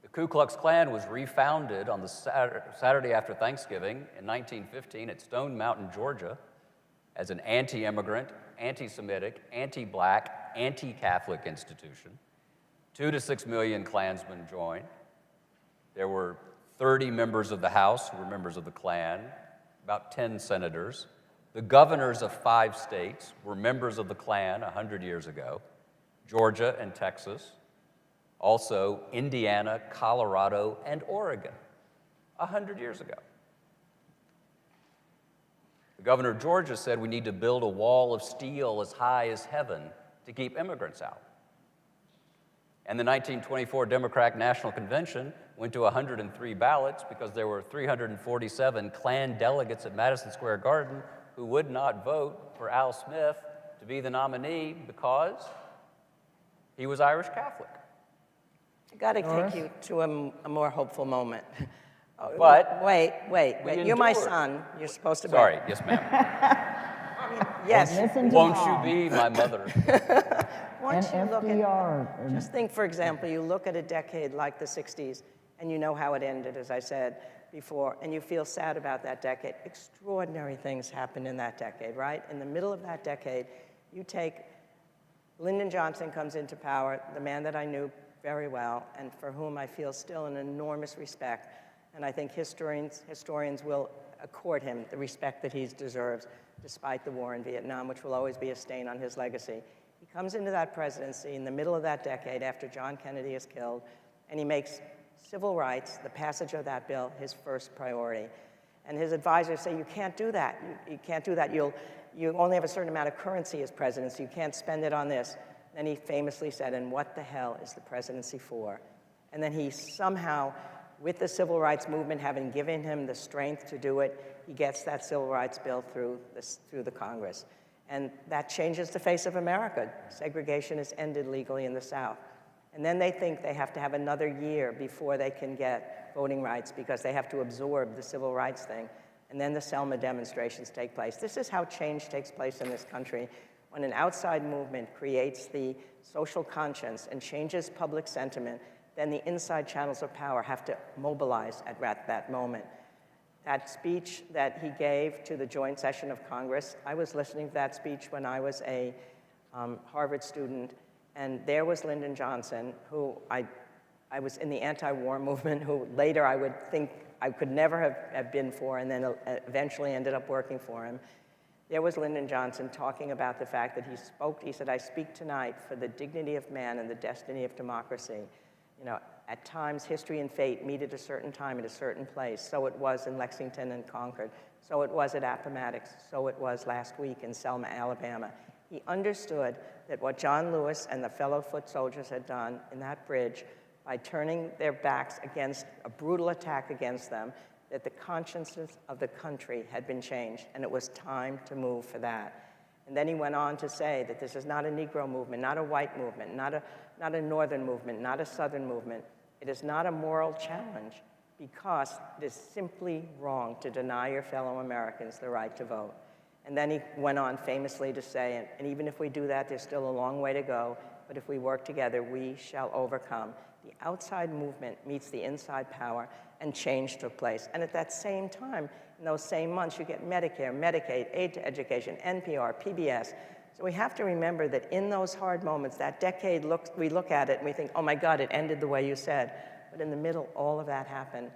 The Ku Klux Klan was refounded on the Saturday after Thanksgiving in 1915 at Stone Mountain, Georgia, as an anti-immigrant, anti-Semitic, anti-black, anti-Catholic institution. 2 to 6 million Klansmen joined. There were 30 members of the House who were members of the Klan, about 10 senators. The governors of 5 states were members of the Klan 100 years ago, Georgia and Texas, also Indiana, Colorado, and Oregon, 100 years ago. The governor of Georgia said we need to build a wall of steel as high as heaven to keep immigrants out. And the 1924 Democratic National Convention went to 103 ballots because there were 347 Klan delegates at Madison Square Garden who would not vote for Al Smith to be the nominee because he was Irish Catholic. I got to take you to a more hopeful moment. But wait. You're my endured. son. You're supposed to be. Sorry, yes, ma'am. Yes. Won't you be my mother? Once And you look FDR. at, just think, for example, you look at a decade like the 60s, and you know how it ended, as I said before, and you feel sad about that decade. Extraordinary things happened in that decade, right? In the middle of that decade, you take Lyndon Johnson comes into power, the man that I knew very well, and for whom I feel still an enormous respect. And I think historians will accord him the respect that he deserves, despite the war in Vietnam, which will always be a stain on his legacy. He comes into that presidency in the middle of that decade after John Kennedy is killed, and he makes civil rights, the passage of that bill, his first priority. And his advisors say, you can't do that. You can't do that. You only have a certain amount of currency as president, so you can't spend it on this. And he famously said, and what the hell is the presidency for? And then he somehow, with the civil rights movement having given him the strength to do it, he gets that civil rights bill through the Congress. And that changes the face of America. Segregation is ended legally in the South. And then they think they have to have another year before they can get voting rights because they have to absorb the civil rights thing. And then the Selma demonstrations take place. This is how change takes place in this country. When an outside movement creates the social conscience and changes public sentiment, then the inside channels of power have to mobilize at that moment. That speech that he gave to the joint session of Congress, I was listening to that speech when I was a Harvard student, and there was Lyndon Johnson, who I was in the anti-war movement, who later I would think I could never have been for, and then eventually ended up working for him. There was Lyndon Johnson talking about the fact that he said, I speak tonight for the dignity of man and the destiny of democracy. You know, at times, history and fate meet at a certain time at a certain place. So it was in Lexington and Concord. So it was at Appomattox. So it was last week in Selma, Alabama. He understood that what John Lewis and the fellow foot soldiers had done in that bridge by turning their backs against a brutal attack against them, that the consciousness of the country had been changed, and it was time to move for that. And then he went on to say that this is not a Negro movement, not a white movement, not a Northern movement, not a Southern movement. It is not a moral challenge because it is simply wrong to deny your fellow Americans the right to vote. And then he went on famously to say, and even if we do that, there's still a long way to go, but if we work together, we shall overcome. The outside movement meets the inside power, and change took place. And at that same time, in those same months, you get Medicare, Medicaid, aid to education, NPR, PBS. So we have to remember that in those hard moments, that decade, we look at it and we think, oh my God, it ended the way you said. But in the middle, all of that happened.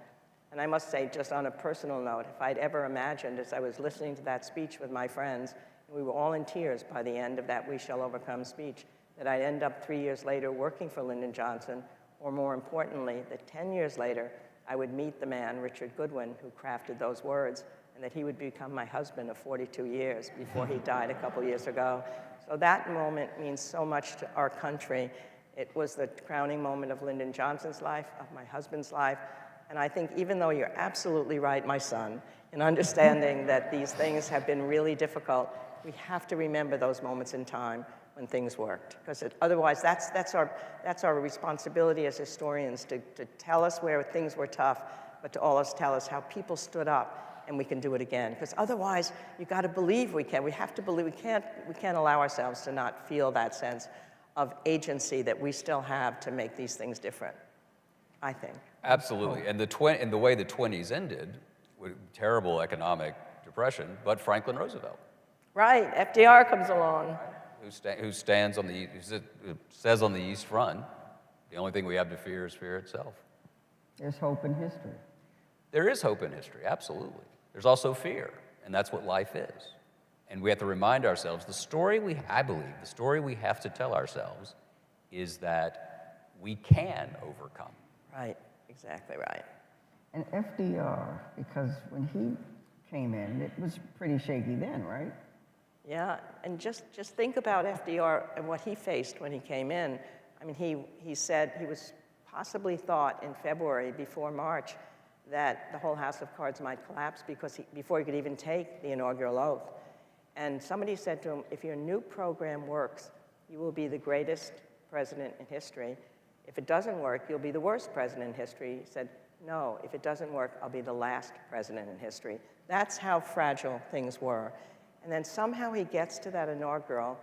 And I must say, just on a personal note, if I'd ever imagined, as I was listening to that speech with my friends, and we were all in tears by the end of that We Shall Overcome speech, that I'd end up 3 years later working for Lyndon Johnson, or more importantly, that 10 years later, I would meet the man, Richard Goodwin, who crafted those words, and that he would become my husband of 42 years before he died a couple years ago. So that moment means so much to our country. It was the crowning moment of Lyndon Johnson's life, of my husband's life, and I think even though you're absolutely right, my son, in understanding that these things have been really difficult, we have to remember those moments in time when things worked. Because otherwise, that's our responsibility as historians, to tell us where things were tough, but to always tell us how people stood up and we can do it again. Because otherwise, you got to believe we can. We have to believe. We can't allow ourselves to not feel that sense of agency that we still have to make these things different, I think. Absolutely. And the way the 20s ended, with terrible economic depression, but Franklin Roosevelt. Right. FDR comes along. Who stands on who says on the East Front, the only thing we have to fear is fear itself. There's hope in history. There is hope in history, absolutely. There's also fear, and that's what life is. And we have to remind ourselves, I believe, the story we have to tell ourselves is that we can overcome. Right, exactly right. And FDR, because when he came in, it was pretty shaky then, right? Yeah, and just think about FDR and what he faced when he came in. I mean, he said he was possibly thought in February before March that the whole house of cards might collapse before he could even take the inaugural oath. And somebody said to him, if your new program works, you will be the greatest president in history. If it doesn't work, you'll be the worst president in history. He said, no, if it doesn't work, I'll be the last president in history. That's how fragile things were. And then somehow he gets to that inaugural,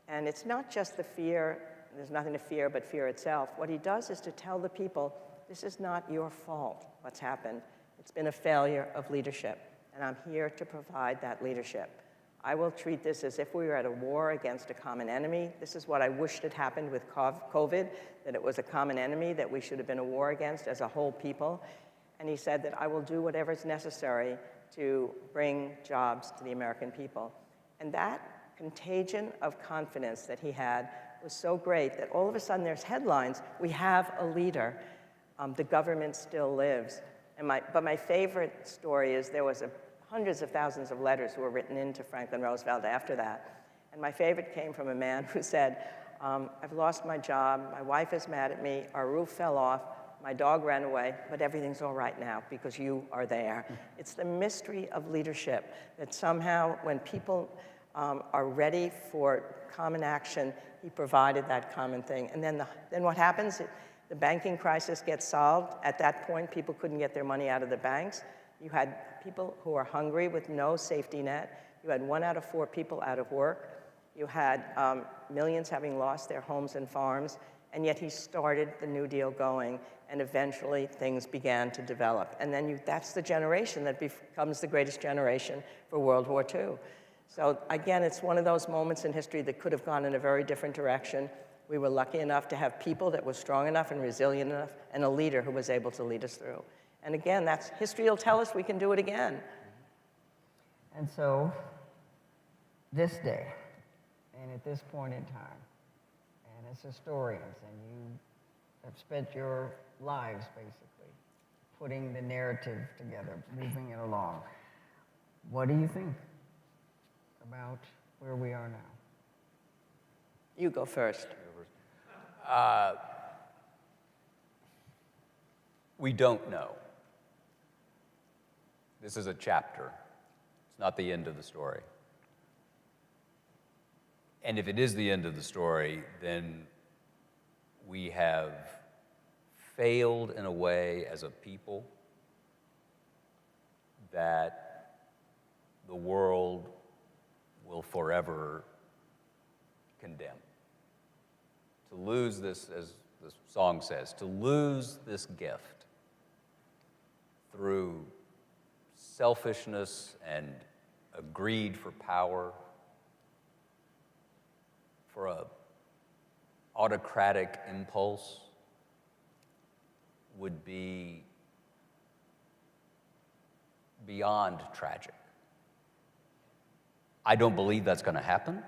and it's not just the fear, there's nothing to fear but fear itself. What he does is to tell the people, this is not your fault, what's happened. It's been a failure of leadership, and I'm here to provide that leadership. I will treat this as if we were at a war against a common enemy. This is what I wished had happened with COVID, that it was a common enemy that we should have been a war against as a whole people. And he said that I will do whatever is necessary to bring jobs to the American people. And that contagion of confidence that he had was so great that all of a sudden there's headlines, we have a leader, the government still lives. But my favorite story is there was hundreds of thousands of letters who were written into Franklin Roosevelt after that. And my favorite came from a man who said, I've lost my job, my wife is mad at me, our roof fell off, my dog ran away, but everything's all right now because you are there. It's the mystery of leadership that somehow when people are ready for common action, he provided that common thing. And then what happens? The banking crisis gets solved. At that point, people couldn't get their money out of the banks. You had people who are hungry with no safety net. You had 1 out of 4 people out of work. You had millions having lost their homes and farms. And yet he started the New Deal going, and eventually things began to develop. And then that's the generation that becomes the greatest generation for World War II. So again, it's one of those moments in history that could have gone in a very different direction. We were lucky enough to have people that were strong enough and resilient enough, and a leader who was able to lead us through. And again, history will tell us we can do it again. And so, this day, and at this point in time, and as historians, and you have spent your lives, basically, putting the narrative together, moving it along, what do you think about where we are now? You go first. We don't know. This is a chapter. It's not the end of the story. And if it is the end of the story, then we have failed in a way as a people that the world will forever condemn. To lose this, as the song says, to lose this gift through selfishness and a greed for power, for an autocratic impulse, would be beyond tragic. I don't believe that's going to happen,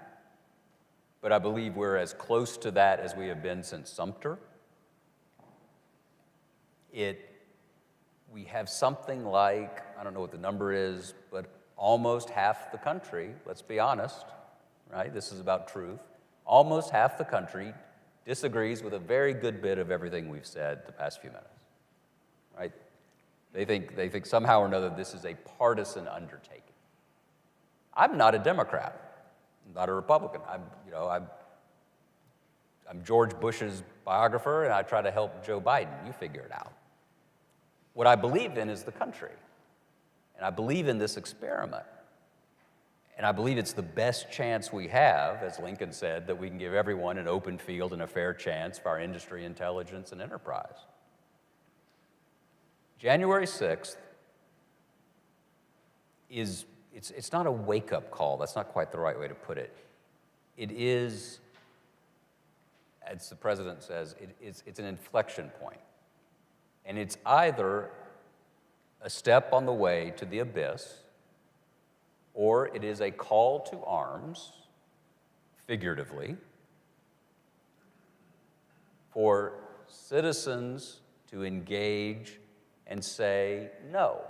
but I believe we're as close to that as we have been since Sumter. We have something like, I don't know what the number is, but almost half the country, let's be honest, right? This is about truth. Almost half the country disagrees with a very good bit of everything we've said the past few minutes, right? They think somehow or another this is a partisan undertaking. I'm not a Democrat. I'm not a Republican. I'm George Bush's biographer, and I try to help Joe Biden. You figure it out. What I believe in is the country, and I believe in this experiment. And I believe it's the best chance we have, as Lincoln said, that we can give everyone an open field and a fair chance for our industry, intelligence, and enterprise. January 6th it's not a wake-up call. That's not quite the right way to put it. It is, as the president says, it's an inflection point. And it's either a step on the way to the abyss, or it is a call to arms, figuratively, for citizens to engage and say no.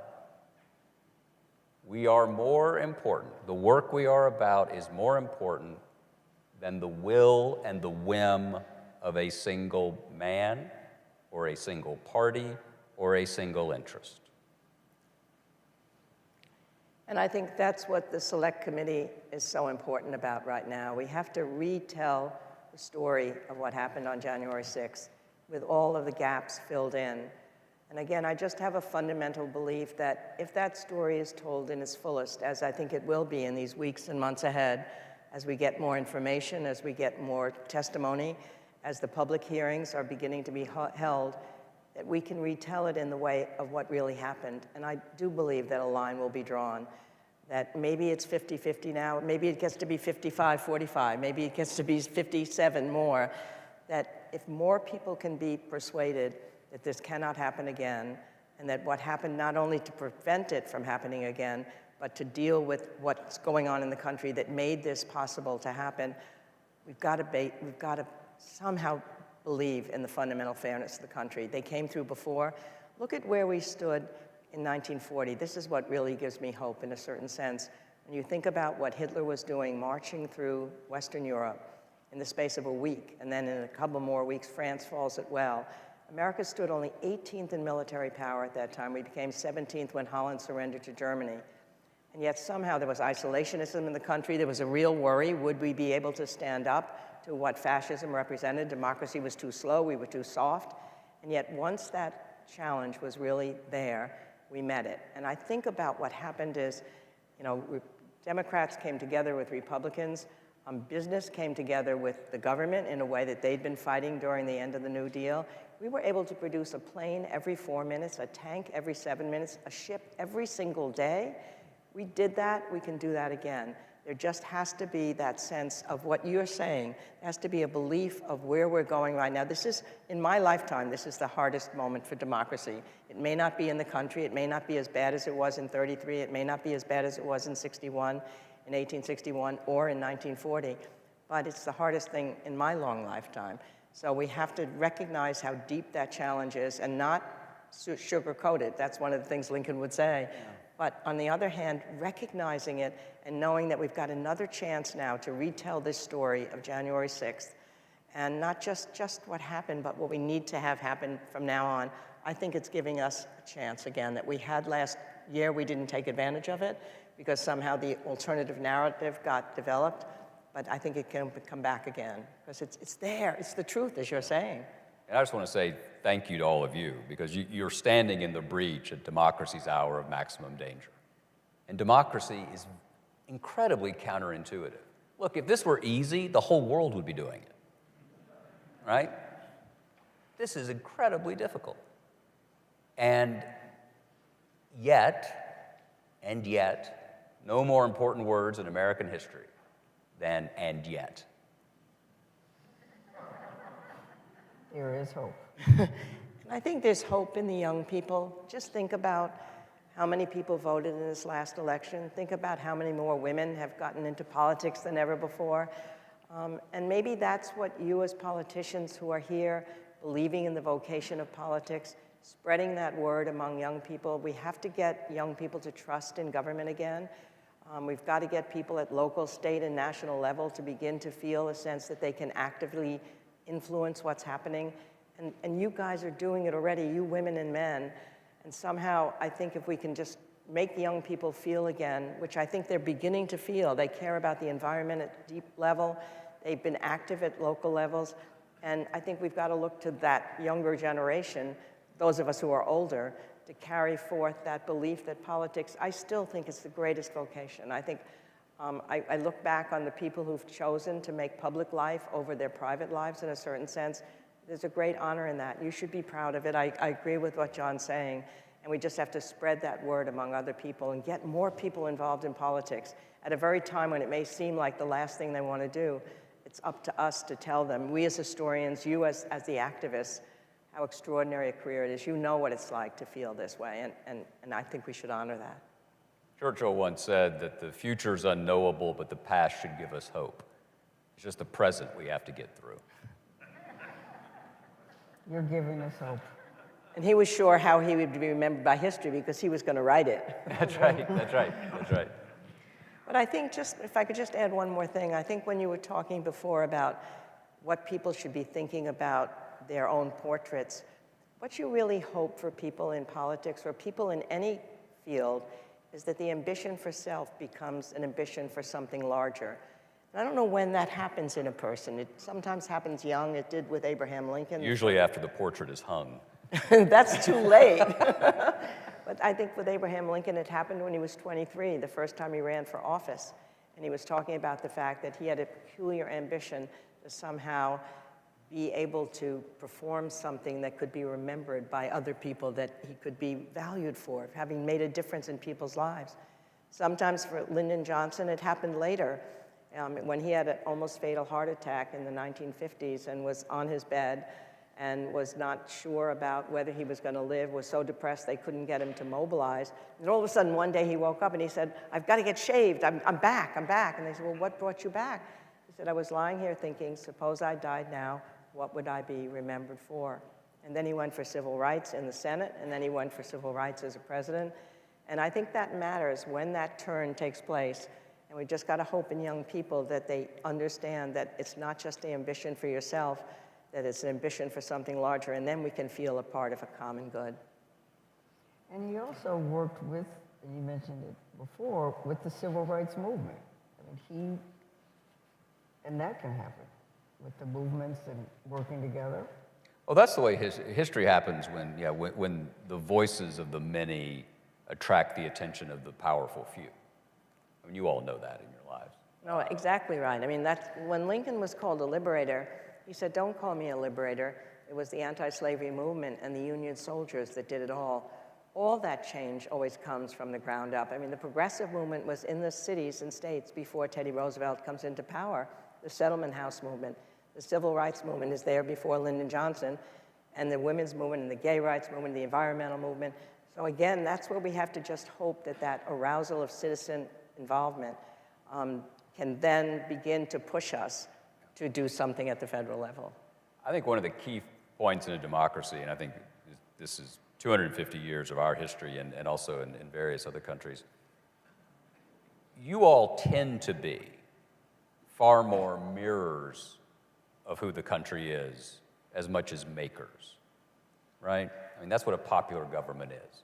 We are more important. The work we are about is more important than the will and the whim of a single man or a single party or a single interest. And I think that's what the Select Committee is so important about right now. We have to retell the story of what happened on January 6th with all of the gaps filled in. And again, I just have a fundamental belief that if that story is told in its fullest, as I think it will be in these weeks and months ahead, as we get more information, as we get more testimony, as the public hearings are beginning to be held, that we can retell it in the way of what really happened. And I do believe that a line will be drawn, that maybe it's 50-50 now, maybe it gets to be 55-45, maybe it gets to be 57 more, that if more people can be persuaded that this cannot happen again, and that what happened not only to prevent it from happening again, but to deal with what's going on in the country that made this possible to happen, we've got to somehow believe in the fundamental fairness of the country. They came through before. Look at where we stood in 1940. This is what really gives me hope in a certain sense. When you think about what Hitler was doing, marching through Western Europe in the space of a week, and then in a couple more weeks, France falls as well. America stood only 18th in military power at that time. We became 17th when Holland surrendered to Germany. And yet somehow there was isolationism in the country. There was a real worry. Would we be able to stand up to what fascism represented? Democracy was too slow. We were too soft. And yet once that challenge was really there, we met it. And I think about what happened is, Democrats came together with Republicans. Business came together with the government in a way that they'd been fighting during the end of the New Deal. We were able to produce a plane every 4 minutes, a tank every 7 minutes, a ship every single day. We did that, we can do that again. There just has to be that sense of what you're saying. There has to be a belief of where we're going right now. This is, in my lifetime, this is the hardest moment for democracy. It may not be in the country, it may not be as bad as it was in 33, it may not be as bad as it was in 1861, or in 1940, but it's the hardest thing in my long lifetime. So we have to recognize how deep that challenge is and not sugarcoat it. That's one of the things Lincoln would say. Yeah. But on the other hand, recognizing it and knowing that we've got another chance now to retell this story of January 6th, and not just what happened, but what we need to have happen from now on. I think it's giving us a chance again that we had last year. We didn't take advantage of it because somehow the alternative narrative got developed. But I think it can come back again, because it's there. It's the truth, as you're saying. And I just want to say thank you to all of you, because you're standing in the breach at democracy's hour of maximum danger. And democracy is incredibly counterintuitive. Look, if this were easy, the whole world would be doing it, right? This is incredibly difficult. And yet, no more important words in American history than "and yet." There is hope. I think there's hope in the young people. Just think about how many people voted in this last election. Think about how many more women have gotten into politics than ever before. And maybe that's what you as politicians who are here, believing in the vocation of politics, spreading that word among young people. We have to get young people to trust in government again. We've got to get people at local, state, and national level to begin to feel a sense that they can actively influence what's happening. And you guys are doing it already, you women and men. And somehow, I think if we can just make the young people feel again, which I think they're beginning to feel, they care about the environment at deep level, they've been active at local levels. And I think we've got to look to that younger generation, those of us who are older, to carry forth that belief that politics, I still think it's the greatest vocation. I think I look back on the people who've chosen to make public life over their private lives in a certain sense. There's a great honor in that. You should be proud of it. I agree with what John's saying. And we just have to spread that word among other people and get more people involved in politics at a very time when it may seem like the last thing they want to do. It's up to us to tell them, we as historians, you as the activists, how extraordinary a career it is. You know what it's like to feel this way, and I think we should honor that. Churchill once said that the future's unknowable, but the past should give us hope. It's just the present we have to get through. You're giving us hope. And he was sure how he would be remembered by history because he was going to write it. That's right, that's right, that's right. But I think if I could just add one more thing, I think when you were talking before about what people should be thinking about their own portraits, what you really hope for people in politics or people in any field is that the ambition for self becomes an ambition for something larger. And I don't know when that happens in a person. It sometimes happens young. It did with Abraham Lincoln. Usually after the portrait is hung. That's too late. But I think with Abraham Lincoln, it happened when he was 23, the first time he ran for office. And he was talking about the fact that he had a peculiar ambition to somehow be able to perform something that could be remembered by other people, that he could be valued for, having made a difference in people's lives. Sometimes for Lyndon Johnson, it happened later, when he had an almost fatal heart attack in the 1950s and was on his bed and was not sure about whether he was going to live, was so depressed they couldn't get him to mobilize. And all of a sudden, one day he woke up and he said, I've got to get shaved, I'm back. And they said, well, what brought you back? He said, I was lying here thinking, suppose I died now, what would I be remembered for? And then he went for civil rights in the Senate, and then he went for civil rights as a president. And I think that matters when that turn takes place. And we just got to hope in young people that they understand that it's not just the ambition for yourself, that it's an ambition for something larger, and then we can feel a part of a common good. And he also worked with, and you mentioned it before, with the civil rights movement. I mean, and that can happen with the movements and working together. Well, that's the way history happens when the voices of the many attract the attention of the powerful few. I mean, you all know that in your lives. No, exactly right. I mean, that's, when Lincoln was called a liberator, he said, don't call me a liberator. It was the anti-slavery movement and the Union soldiers that did it all. All that change always comes from the ground up. I mean, the progressive movement was in the cities and states before Teddy Roosevelt comes into power. The Settlement House movement, the civil rights movement is there before Lyndon Johnson, and the women's movement and the gay rights movement, the environmental movement. So again, that's where we have to just hope that that arousal of citizen involvement can then begin to push us to do something at the federal level. I think one of the key points in a democracy, and I think this is 250 years of our history and also in various other countries, you all tend to be far more mirrors of who the country is as much as makers, right? I mean, that's what a popular government is.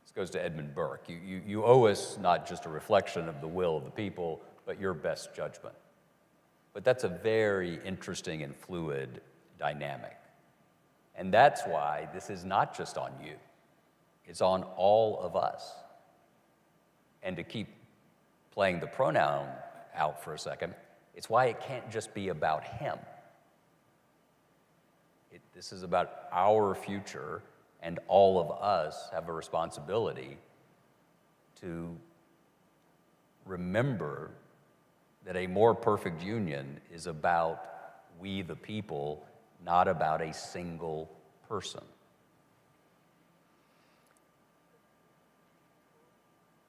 This goes to Edmund Burke. You owe us not just a reflection of the will of the people, but your best judgment. But that's a very interesting and fluid dynamic. And that's why this is not just on you. It's on all of us. And to keep playing the pronoun out for a second, it's why it can't just be about him. This is about our future, and all of us have a responsibility to remember that a more perfect union is about we the people, not about a single person.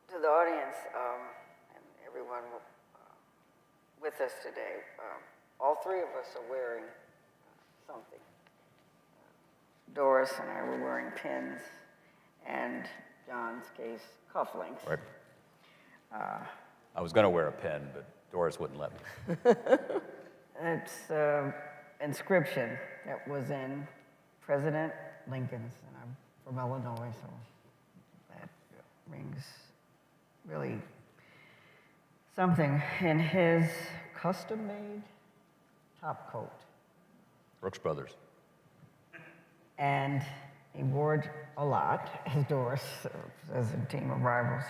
To the audience and everyone with us today, all three of us are wearing something. Doris and I were wearing pins, and John's case, cufflinks. Right. I was going to wear a pin, but Doris wouldn't let me. It's inscription that was in President Lincoln's, and I'm from Illinois, so that rings really something in his custom-made top coat. Brooks Brothers. And he wore it a lot, as Doris says in Team of Rivals.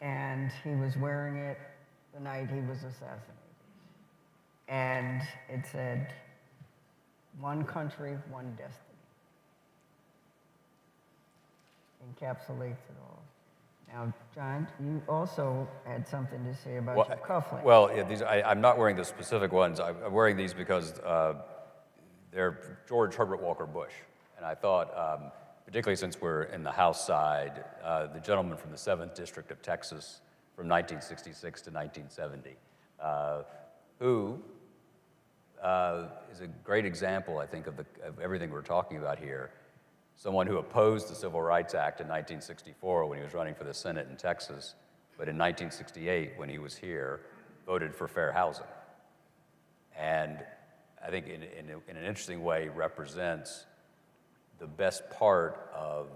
And he was wearing it the night he was assassinated. And it said, "One country, one destiny." Encapsulates it all. Now, John, you also had something to say about your cufflinks. Well, yeah, I'm not wearing the specific ones. I'm wearing these because they're George Herbert Walker Bush. And I thought, particularly since we're in the House side, the gentleman from the 7th District of Texas from 1966 to 1970, who is a great example, I think, of everything we're talking about here. Someone who opposed the Civil Rights Act in 1964 when he was running for the Senate in Texas, but in 1968, when he was here, voted for fair housing. And I think in an interesting way represents the best part of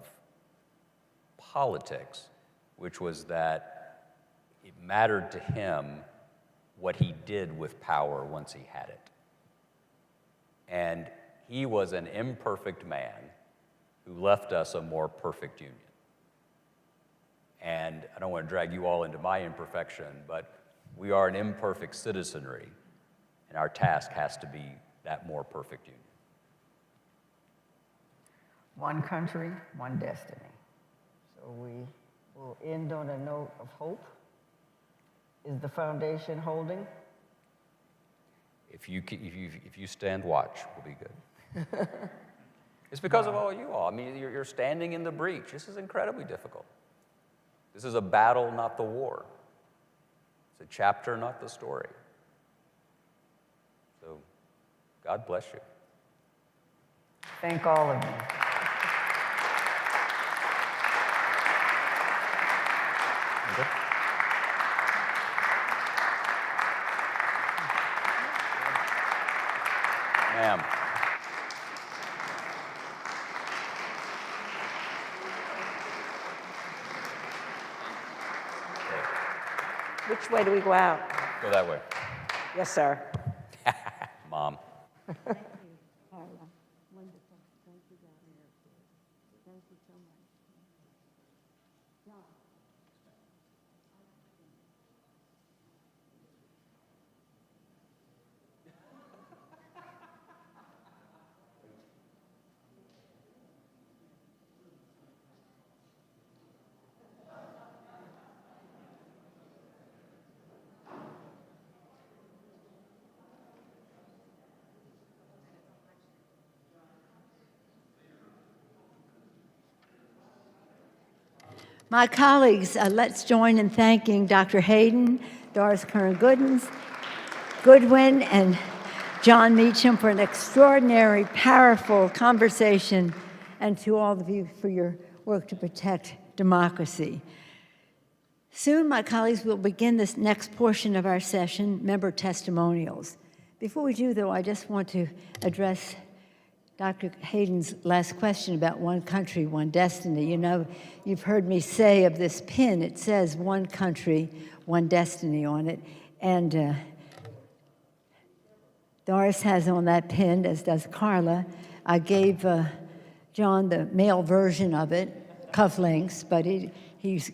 politics, which was that it mattered to him what he did with power once he had it. And he was an imperfect man who left us a more perfect union. And I don't want to drag you all into my imperfection, but we are an imperfect citizenry, and our task has to be that more perfect union. One country, one destiny. So we will end on a note of hope. Is the foundation holding? If you stand watch, we'll be good. It's because of all you all. I mean, you're standing in the breach. This is incredibly difficult. This is a battle, not the war. It's a chapter, not the story. So, God bless you. Thank all of you. Okay. Ma'am. Which way do we go out? Go that way. Yes, sir. Mom. Thank you, Carla. Wonderful. Thank you, Doctor. Thank you so much. John. My colleagues, let's join in thanking Dr. Hayden, Doris Goodwin, and John Meacham for an extraordinary, powerful conversation, and to all of you for your work to protect democracy. Soon, my colleagues will begin this next portion of our session, member testimonials. Before we do, though, I just want to address Dr. Hayden's last question about one country, one destiny. You know, you've heard me say of this pin, it says one country, one destiny on it. And Doris has on that pin, as does Carla. I gave John the male version of it, cufflinks, but he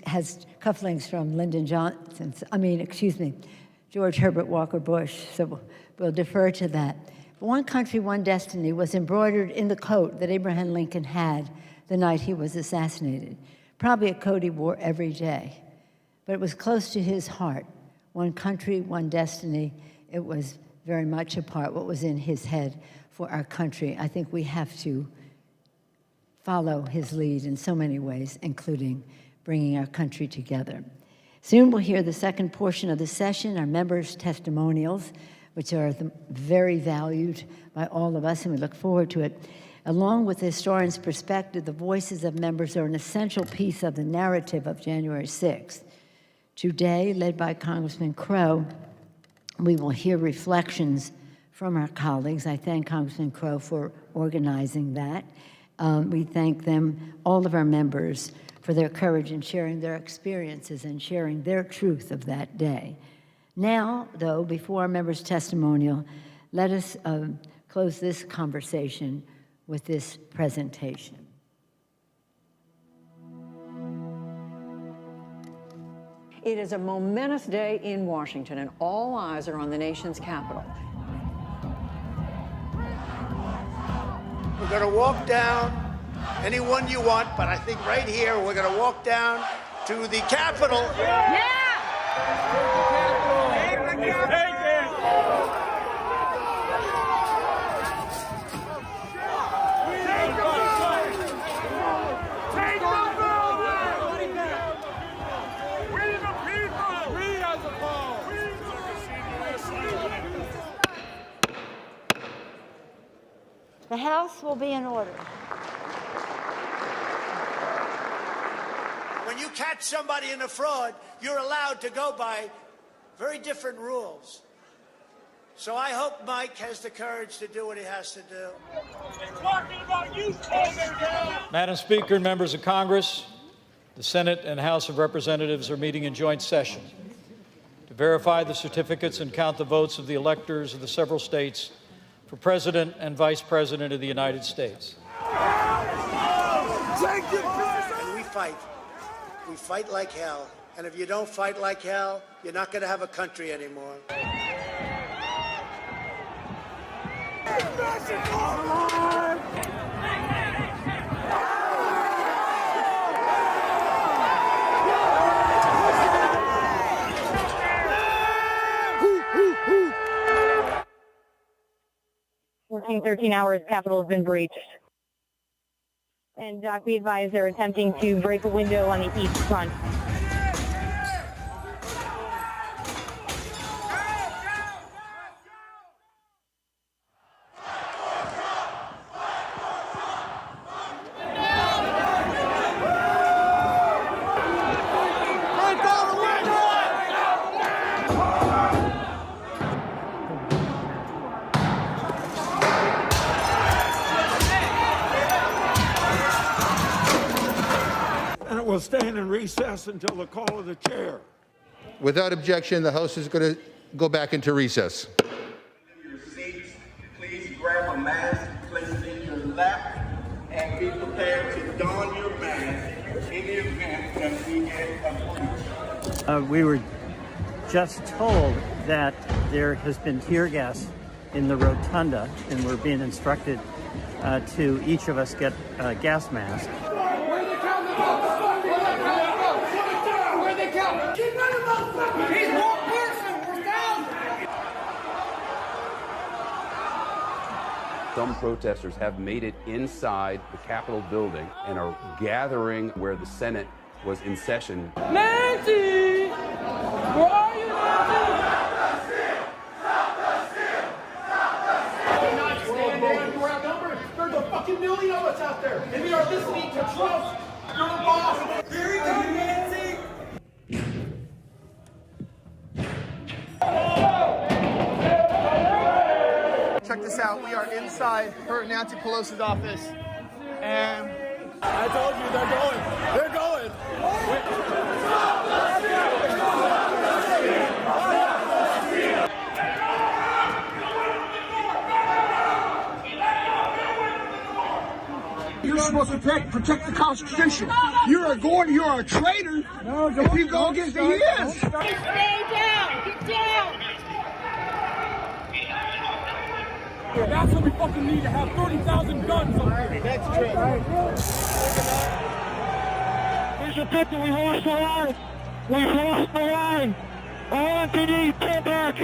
has cufflinks from George Herbert Walker Bush, so we'll defer to that. One Country, One Destiny was embroidered in the coat that Abraham Lincoln had the night he was assassinated. Probably a coat he wore every day, but it was close to his heart. One country, one destiny. It was very much a part what was in his head for our country. I think we have to follow his lead in so many ways, including bringing our country together. Soon we'll hear the second portion of the session, our members' testimonials, which are very valued by all of us, and we look forward to it. Along with the historian's perspective, the voices of members are an essential piece of the narrative of January 6th. Today, led by Congressman Crow, we will hear reflections from our colleagues. I thank Congressman Crow for organizing that. We thank them, all of our members, for their courage in sharing their experiences and sharing their truth of that day. Now, though, before our members' testimonial, let us close this conversation with this presentation. It is a momentous day in Washington, and all eyes are on the nation's capital. We're going to walk down anyone you want, but I think right here we're going to walk down to the Capitol. Yeah! The House will be in order. When you catch somebody in a fraud, you're allowed to go by very different rules. So I hope Mike has the courage to do what he has to do. Madam Speaker and members of Congress, the Senate and House of Representatives are meeting in joint session to verify the certificates and count the votes of the electors of the several states for President and Vice President of the United States. And we fight. We fight like hell. And if you don't fight like hell, you're not going to have a country anymore. Working 13 hours, Capitol has been breached. And be advised they're attempting to break a window on the east front. We'll stand in recess until the call of the chair. Without objection, the House is going to go back into recess. Your seats, please grab a mask, place it in your lap, and be prepared to don your mask in the event that we get a breach. We were just told that there has been tear gas in the rotunda, and we're being instructed to each of us get a gas mask. Some protesters have made it inside the Capitol building and are gathering where the Senate was in session. Nancy! Where are you, Nancy? Stop the steal! Stop the steal! We're not standing. We're outnumbered. There's a fucking million of us out there, and we are listening to Trump. You're the boss. Here he comes, Nancy! Check this out. We are inside her Nancy Pelosi's office, and I told you they're going. They're going. you're supposed to protect the Constitution. You are a traitor if you go against the yes. Stay down. Get down. That's what we fucking need to have 30,000 guns already. That's true. There's a picture. We lost the line. We lost the line. LMPD, get back.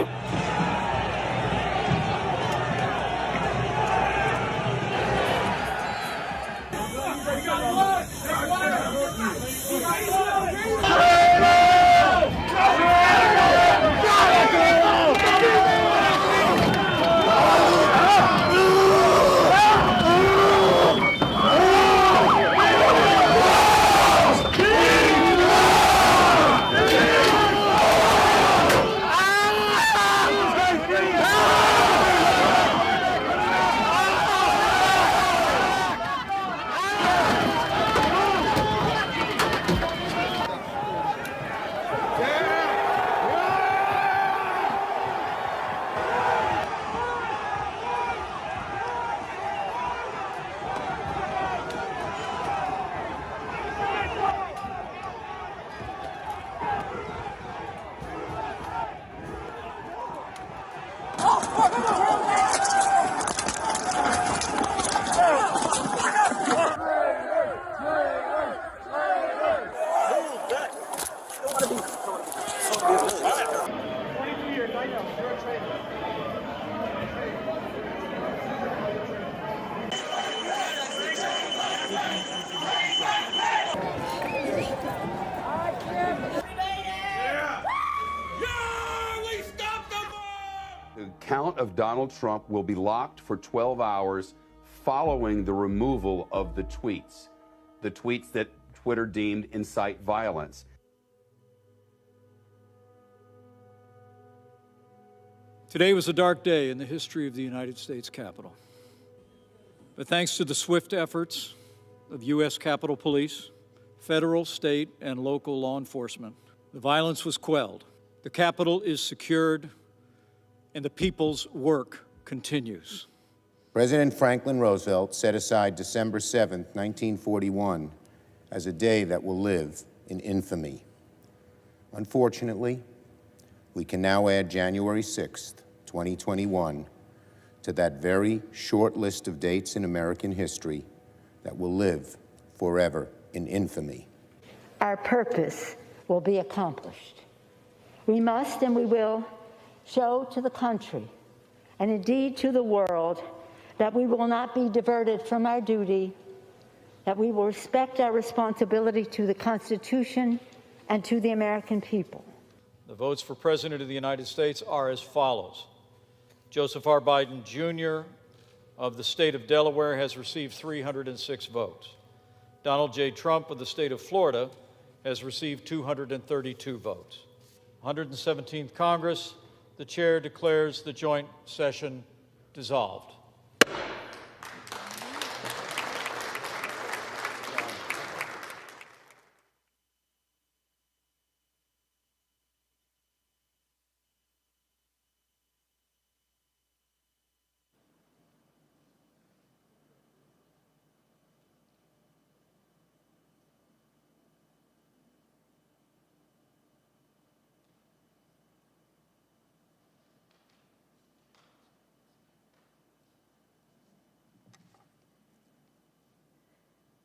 account of Donald Trump will be locked for 12 hours following the removal of the tweets that Twitter deemed incite violence. Today was a dark day in the history of the United States Capitol. But thanks to the swift efforts of U.S. Capitol Police, federal, state, and local law enforcement, the violence was quelled. The Capitol is secured, and the people's work continues. President Franklin Roosevelt set aside December 7, 1941, as a day that will live in infamy. Unfortunately, we can now add January 6, 2021, to that very short list of dates in American history that will live forever in infamy. Our purpose will be accomplished. We must and we will show to the country, and indeed to the world, that we will not be diverted from our duty, that we will respect our responsibility to the Constitution and to the American people. The votes for President of the United States are as follows. Joseph R. Biden, Jr. of the state of Delaware has received 306 votes. Donald J. Trump of the state of Florida has received 232 votes. 117th Congress, the chair declares the joint session dissolved.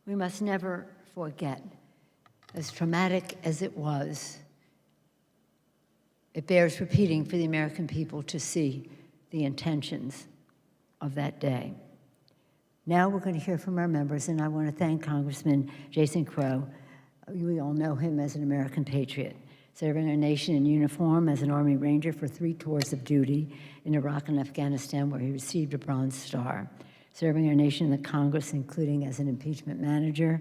We must never forget, as traumatic as it was, it bears repeating for the American people to see the intentions of that day. Now we're going to hear from our members, and I want to thank Congressman Jason Crow. We all know him as an American patriot, serving our nation in uniform as an Army Ranger for 3 tours of duty in Iraq and Afghanistan, where he received a Bronze Star, serving our nation in the Congress, including as an impeachment manager,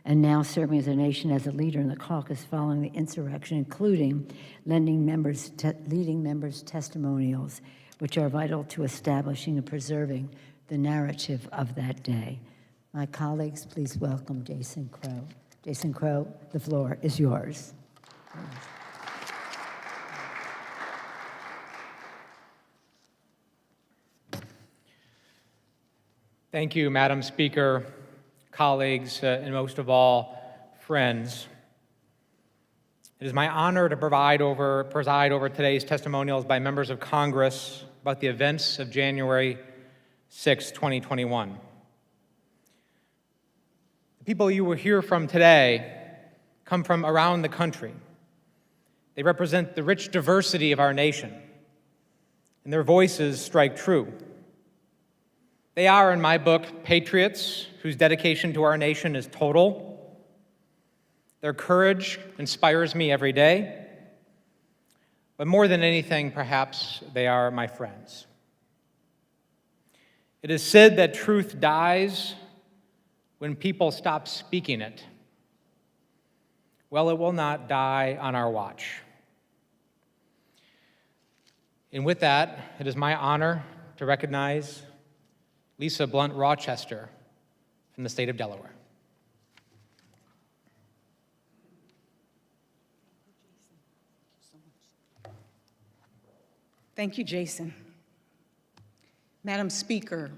and now serving as a nation as a leader in the caucus following the insurrection, including leading members' testimonials, which are vital to establishing and preserving the narrative of that day. My colleagues, please welcome Jason Crow. Jason Crow, the floor is yours. Thank you, Madam Speaker, colleagues, and most of all, friends. It is my honor to preside over today's testimonials by members of Congress about the events of January 6, 2021. The people you will hear from today come from around the country. They represent the rich diversity of our nation, and their voices strike true. They are, in my book, patriots whose dedication to our nation is total. Their courage inspires me every day. But more than anything, perhaps, they are my friends. It is said that truth dies when people stop speaking it. Well, it will not die on our watch. And with that, it is my honor to recognize Lisa Blunt Rochester from the state of Delaware. Thank you, Jason. Madam Speaker,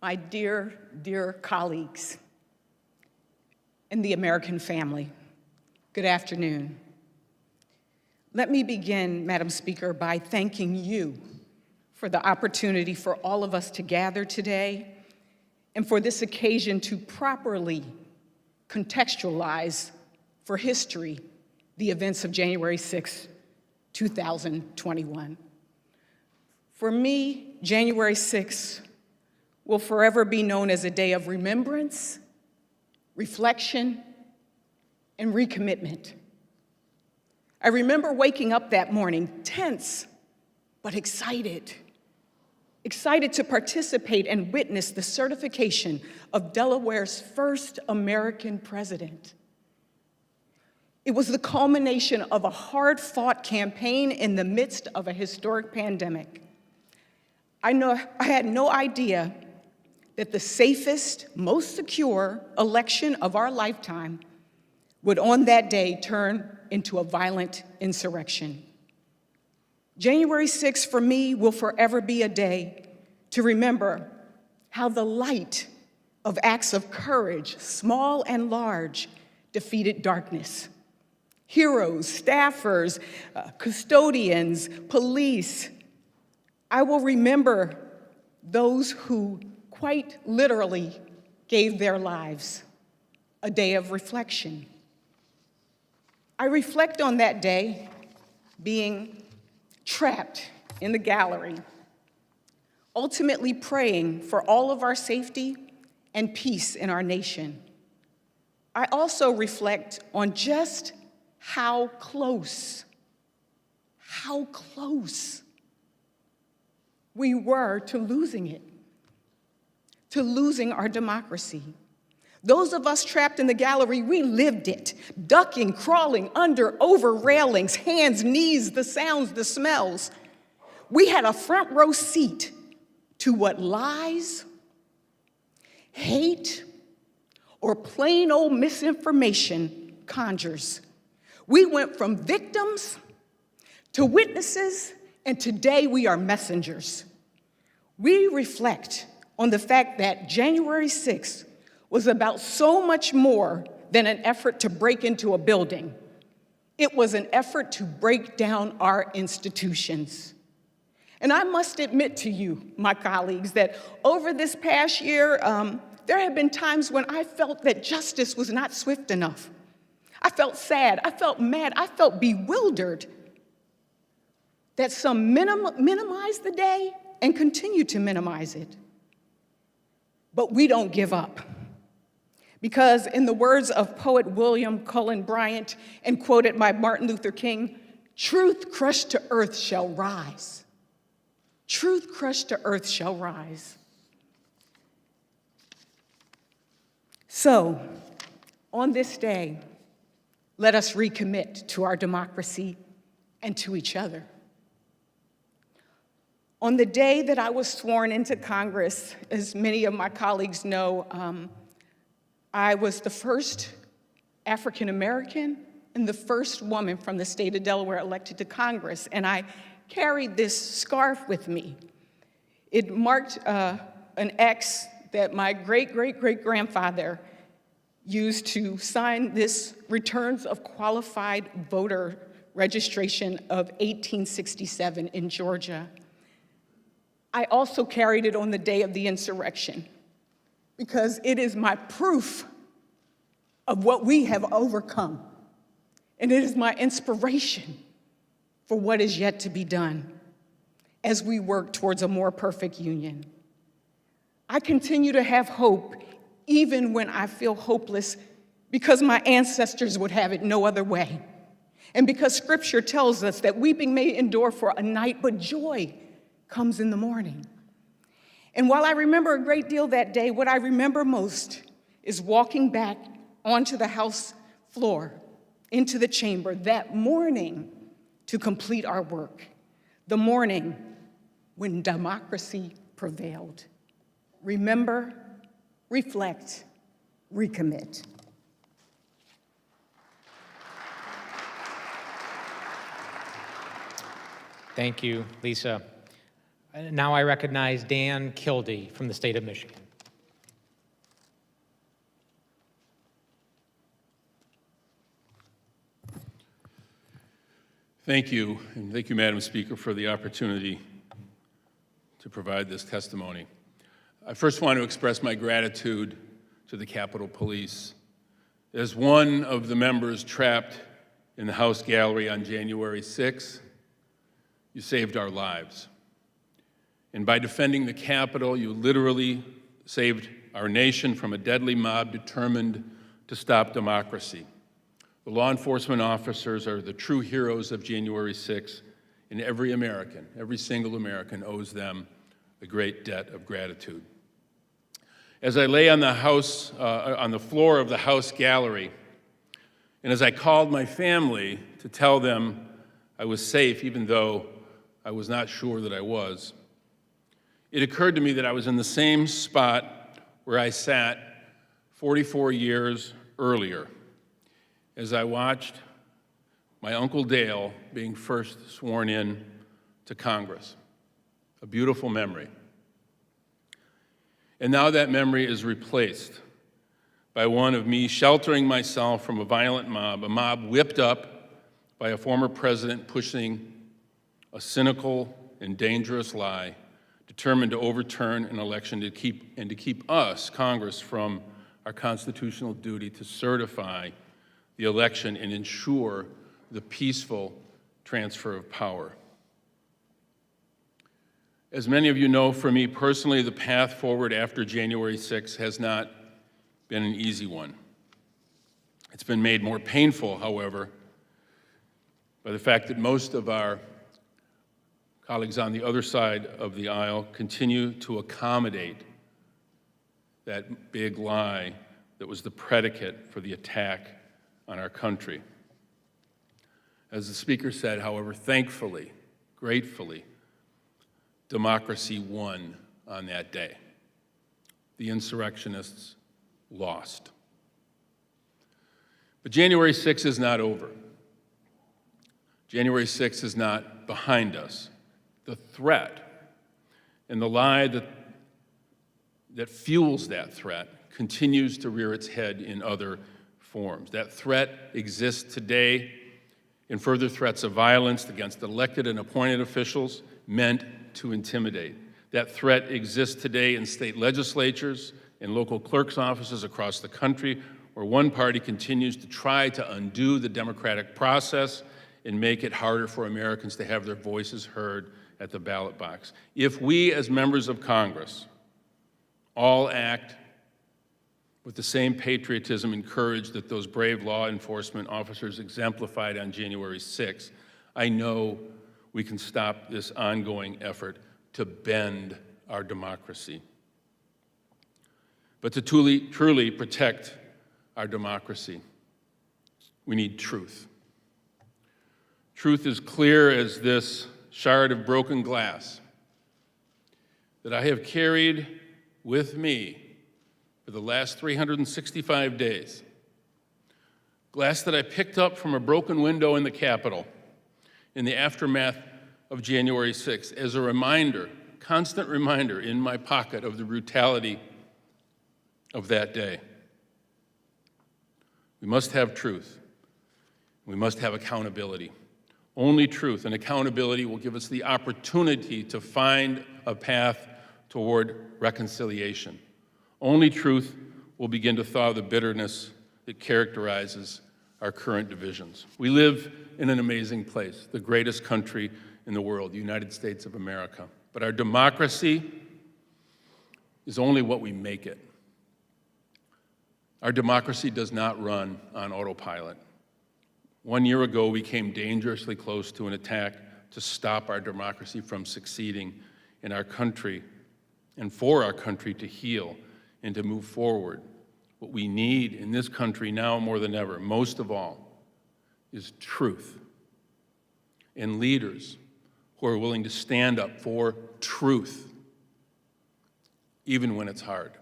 my dear, dear colleagues, and the American family, good afternoon. Let me begin, Madam Speaker, by thanking you for the opportunity for all of us to gather today and for this occasion to properly contextualize for history the events of January 6, 2021. For me, January 6 will forever be known as a day of remembrance, reflection, and recommitment. I remember waking up that morning tense but excited excited to participate and witness the certification of Delaware's first American president. It was the culmination of a hard-fought campaign in the midst of a historic pandemic. I had no idea that the safest, most secure election of our lifetime would on that day turn into a violent insurrection. January 6th for me will forever be a day to remember how the light of acts of courage, small and large, defeated darkness. Heroes, staffers, custodians, police. I will remember those who quite literally gave their lives, a day of reflection. I reflect on that day being trapped in the gallery, ultimately praying for all of our safety and peace in our nation. I also reflect on just how close we were to losing it, to losing our democracy. Those of us trapped in the gallery, we lived it, ducking, crawling under, over railings, hands, knees, the sounds, the smells. We had a front row seat to what lies, hate, or plain old misinformation conjures. We went from victims to witnesses, and today we are messengers. We reflect on the fact that January 6th was about so much more than an effort to break into a building. It was an effort to break down our institutions. And I must admit to you, my colleagues, that over this past year, there have been times when I felt that justice was not swift enough. I felt sad, I felt mad, I felt bewildered that some minimize the day and continue to minimize it. But we don't give up. Because in the words of poet William Cullen Bryant, and quoted by Martin Luther King, truth crushed to earth shall rise. Truth crushed to earth shall rise. So, on this day, let us recommit to our democracy and to each other. On the day that I was sworn into Congress, as many of my colleagues know, I was the first African American and the first woman from the state of Delaware elected to Congress, and I carried this scarf with me. It marked an X that my great-great-great-grandfather used to sign this returns of qualified voter registration of 1867 in Georgia. I also carried it on the day of the insurrection because it is my proof of what we have overcome. And it is my inspiration for what is yet to be done as we work towards a more perfect union. I continue to have hope even when I feel hopeless because my ancestors would have it no other way. And because Scripture tells us that weeping may endure for a night, but joy comes in the morning. And while I remember a great deal that day, what I remember most is walking back onto the House floor, into the chamber that morning to complete our work, the morning when democracy prevailed. Remember, reflect, recommit. Thank you, Lisa. Now I recognize Dan Kildee from the state of Michigan. Thank you, and thank you, Madam Speaker, for the opportunity to provide this testimony. I first want to express my gratitude to the Capitol Police. As one of the members trapped in the House gallery on January 6th, you saved our lives. And by defending the Capitol, you literally saved our nation from a deadly mob determined to stop democracy. The law enforcement officers are the true heroes of January 6th, and every American, every single American owes them a great debt of gratitude. As I lay on the floor of the House gallery, and as I called my family to tell them I was safe, even though I was not sure that I was, it occurred to me that I was in the same spot where I sat 44 years earlier, as I watched my Uncle Dale being first sworn in to Congress. A beautiful memory. And now that memory is replaced by one of me sheltering myself from a violent mob, a mob whipped up by a former president pushing a cynical and dangerous lie, determined to overturn an election to keep us, Congress, from our constitutional duty to certify the election and ensure the peaceful transfer of power. As many of you know, for me personally, the path forward after January 6th has not been an easy one. It's been made more painful, however, by the fact that most of our colleagues on the other side of the aisle continue to accommodate that big lie that was the predicate for the attack on our country. As the speaker said, however, thankfully, gratefully, democracy won on that day. The insurrectionists lost. But January 6th is not over. January 6th is not behind us. The threat and the lie that fuels that threat continues to rear its head in other forms. That threat exists today in further threats of violence against elected and appointed officials meant to intimidate. That threat exists today in state legislatures and local clerks' offices across the country, where one party continues to try to undo the democratic process and make it harder for Americans to have their voices heard at the ballot box. If we, as members of Congress, all act with the same patriotism and courage that those brave law enforcement officers exemplified on January 6th, I know we can stop this ongoing effort to bend our democracy. But to truly protect our democracy, we need truth. Truth is clear as this shard of broken glass that I have carried with me for the last 365 days. Glass that I picked up from a broken window in the Capitol in the aftermath of January 6th as a reminder, constant reminder in my pocket of the brutality of that day. We must have truth. We must have accountability. Only truth and accountability will give us the opportunity to find a path toward reconciliation. Only truth will begin to thaw the bitterness that characterizes our current divisions. We live in an amazing place, the greatest country in the world, the United States of America. But our democracy is only what we make it. Our democracy does not run on autopilot. 1 year ago, we came dangerously close to an attack to stop our democracy from succeeding in our country and for our country to heal and to move forward. What we need in this country now more than ever, most of all, is truth and leaders who are willing to stand up for truth, even when it's hard.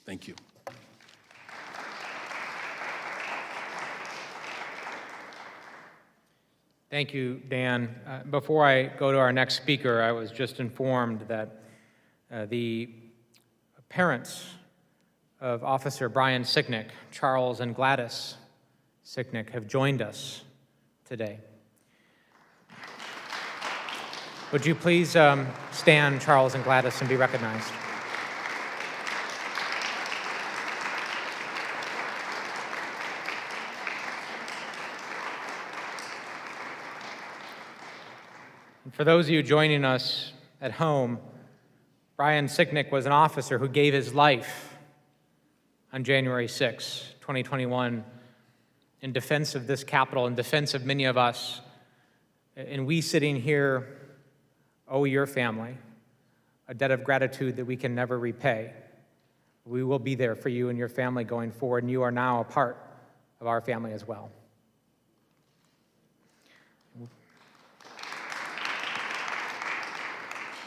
Thank you. Thank you, Dan. Before I go to our next speaker, I was just informed that the parents of Officer Brian Sicknick, Charles and Gladys Sicknick, have joined us today. Would you please stand, Charles and Gladys, and be recognized? And for those of you joining us at home, Brian Sicknick was an officer who gave his life on January 6, 2021, in defense of this Capitol, in defense of many of us. And we sitting here owe your family a debt of gratitude that we can never repay. We will be there for you and your family going forward, and you are now a part of our family as well.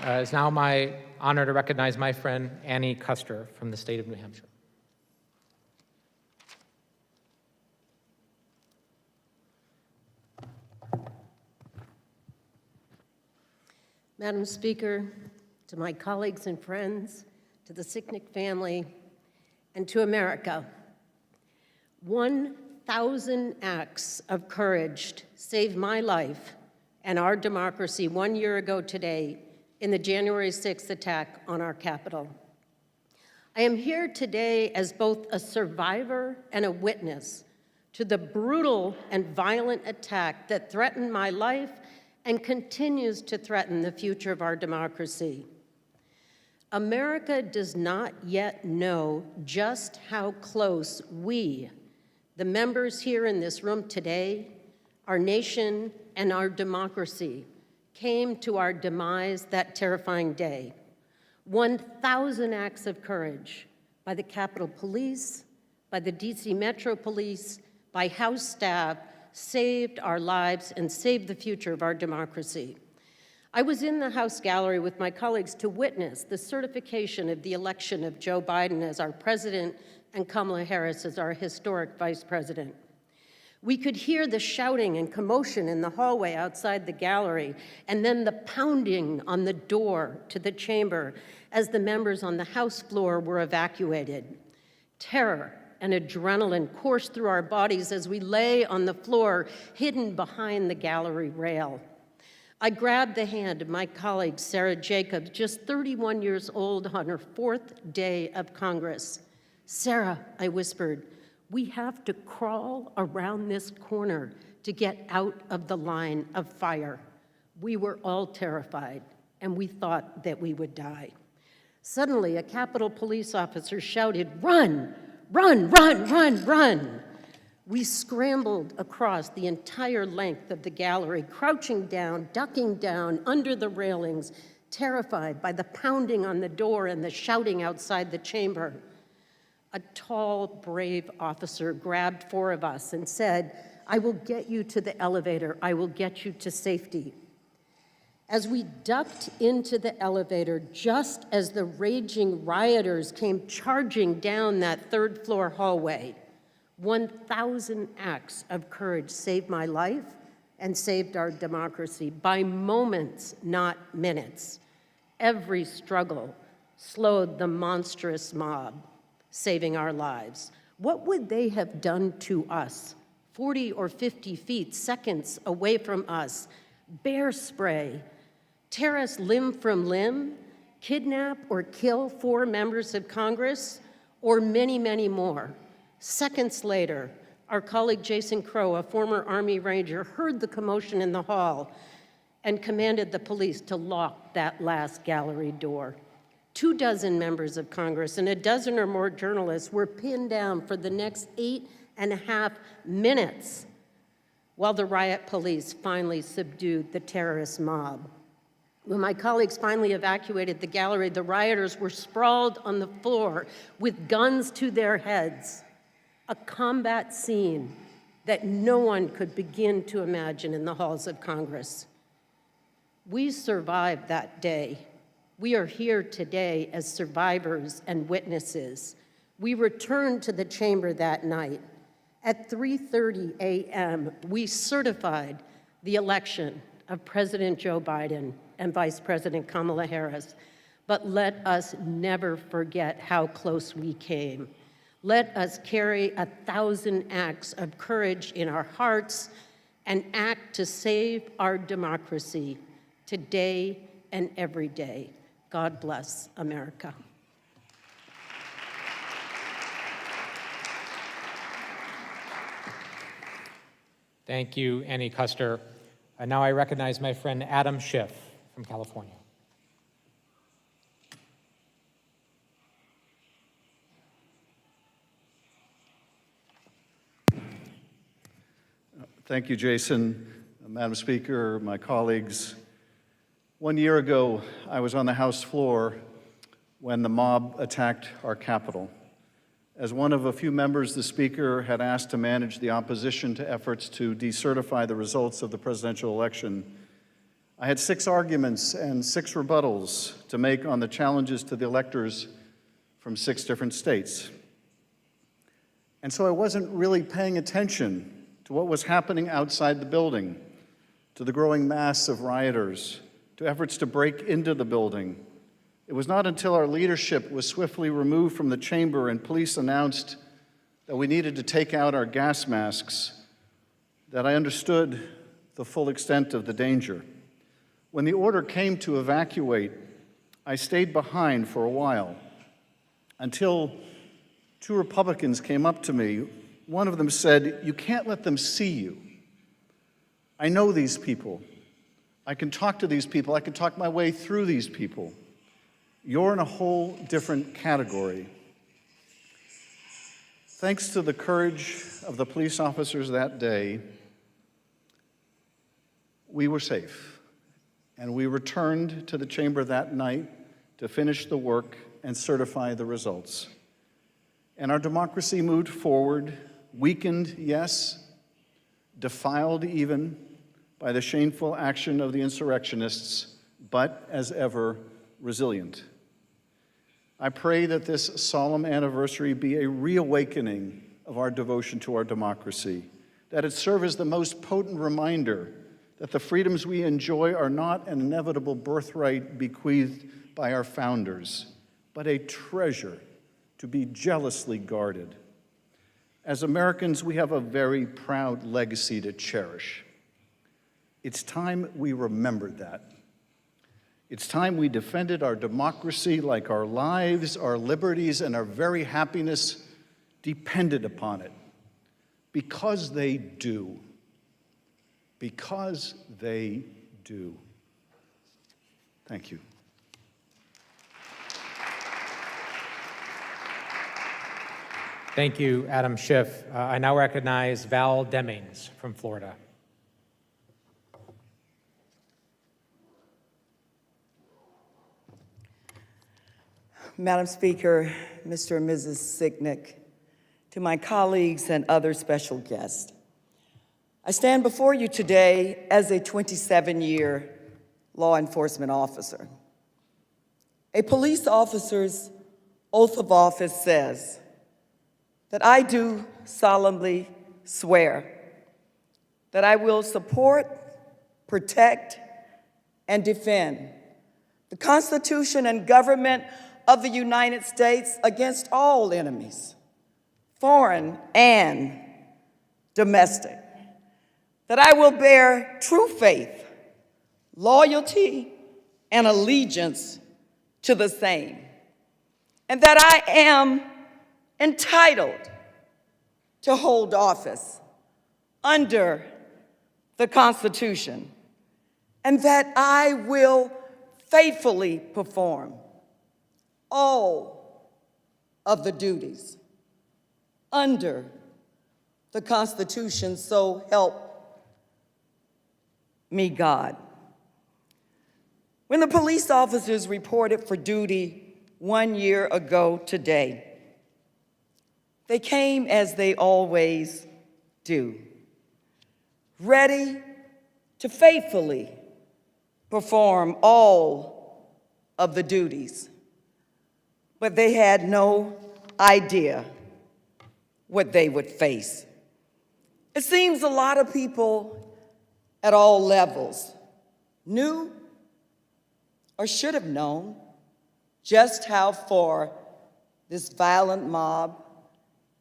It's now my honor to recognize my friend Annie Custer from the state of New Hampshire. Madam Speaker, to my colleagues and friends, to the Sicknick family, and to America, 1,000 acts of courage saved my life and our democracy 1 year ago today in the January 6th attack on our Capitol. I am here today as both a survivor and a witness to the brutal and violent attack that threatened my life and continues to threaten the future of our democracy. America does not yet know just how close we, the members here in this room today, our nation, and our democracy, came to our demise that terrifying day. 1,000 acts of courage by the Capitol Police, by the DC Metro Police, by House staff, saved our lives and saved the future of our democracy. I was in the House gallery with my colleagues to witness the certification of the election of Joe Biden as our president and Kamala Harris as our historic vice president. We could hear the shouting and commotion in the hallway outside the gallery, and then the pounding on the door to the chamber as the members on the House floor were evacuated. Terror and adrenaline coursed through our bodies as we lay on the floor, hidden behind the gallery rail. I grabbed the hand of my colleague, Sarah Jacobs, just 31 years old on her 4th day of Congress. "Sarah," I whispered, "we have to crawl around this corner to get out of the line of fire." We were all terrified, and we thought that we would die. Suddenly, a Capitol Police officer shouted, "Run, run, run, run, run." We scrambled across the entire length of the gallery, crouching down, ducking down under the railings, terrified by the pounding on the door and the shouting outside the chamber. A tall, brave officer grabbed 4 of us and said, "I will get you to the elevator. I will get you to safety." As we ducked into the elevator, just as the raging rioters came charging down that 3rd-floor hallway, 1,000 acts of courage saved my life and saved our democracy by moments, not minutes. Every struggle slowed the monstrous mob, saving our lives. What would they have done to us? 40 or 50 feet, seconds away from us, bear spray, tear us limb from limb, kidnap or kill 4 members of Congress, or many, many more. Seconds later, our colleague Jason Crow, a former Army Ranger, heard the commotion in the hall and commanded the police to lock that last gallery door. 24 members of Congress and a dozen or more journalists were pinned down for the next 8.5 minutes while the riot police finally subdued the terrorist mob. When my colleagues finally evacuated the gallery, the rioters were sprawled on the floor with guns to their heads, a combat scene that no one could begin to imagine in the halls of Congress. We survived that day. We are here today as survivors and witnesses. We returned to the chamber that night. At 3:30 a.m., we certified the election of President Joe Biden and Vice President Kamala Harris. But let us never forget how close we came. Let us carry 1,000 acts of courage in our hearts and act to save our democracy today and every day. God bless America. Thank you, Annie Custer. Now I recognize my friend Adam Schiff from California. Thank you, Jason. Madam Speaker, my colleagues, 1 year ago, I was on the House floor when the mob attacked our Capitol. As one of a few members the Speaker had asked to manage the opposition to efforts to decertify the results of the presidential election, I had 6 arguments and 6 rebuttals to make on the challenges to the electors from 6 different states. And so I wasn't really paying attention to what was happening outside the building, to the growing mass of rioters, to efforts to break into the building. It was not until our leadership was swiftly removed from the chamber and police announced that we needed to take out our gas masks that I understood the full extent of the danger. When the order came to evacuate, I stayed behind for a while until 2 Republicans came up to me. One of them said, "You can't let them see you. I know these people. I can talk to these people. I can talk my way through these people. You're in a whole different category." Thanks to the courage of the police officers that day, we were safe, and we returned to the chamber that night to finish the work and certify the results. And our democracy moved forward, weakened, yes, defiled even by the shameful action of the insurrectionists, but as ever, resilient. I pray that this solemn anniversary be a reawakening of our devotion to our democracy, that it serve as the most potent reminder that the freedoms we enjoy are not an inevitable birthright bequeathed by our founders, but a treasure to be jealously guarded. As Americans, we have a very proud legacy to cherish. It's time we remembered that. It's time we defended our democracy like our lives, our liberties, and our very happiness depended upon it. Because they do. Because they do. Thank you. Thank you, Adam Schiff. I now recognize Val Demings from Florida. Madam Speaker, Mr. and Mrs. Sicknick, to my colleagues and other special guests, I stand before you today as a 27-year law enforcement officer. A police officer's oath of office says that I do solemnly swear that I will support, protect, and defend the Constitution and government of the United States against all enemies, foreign and domestic, that I will bear true faith, loyalty, and allegiance to the same, and that I am entitled to hold office under the Constitution, and that I will faithfully perform all of the duties under the Constitution, so help me God. When the police officers reported for duty 1 year ago today, they came as they always do, ready to faithfully perform all of the duties. But they had no idea what they would face. It seems a lot of people at all levels knew or should have known just how far this violent mob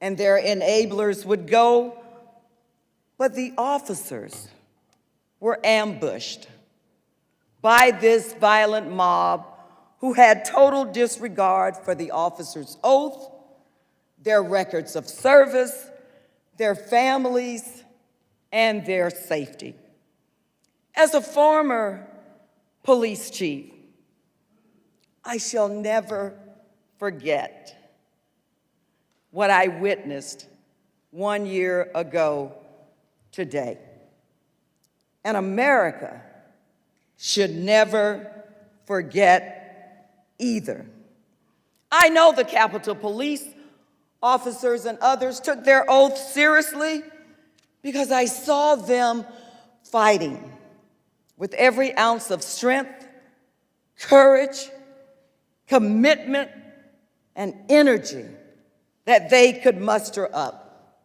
and their enablers would go, but the officers were ambushed by this violent mob who had total disregard for the officers' oath, their records of service, their families, and their safety. As a former police chief, I shall never forget what I witnessed 1 year ago today. An America should never forget either. I know the Capitol Police officers and others took their oath seriously because I saw them fighting with every ounce of strength, courage, commitment, and energy that they could muster up.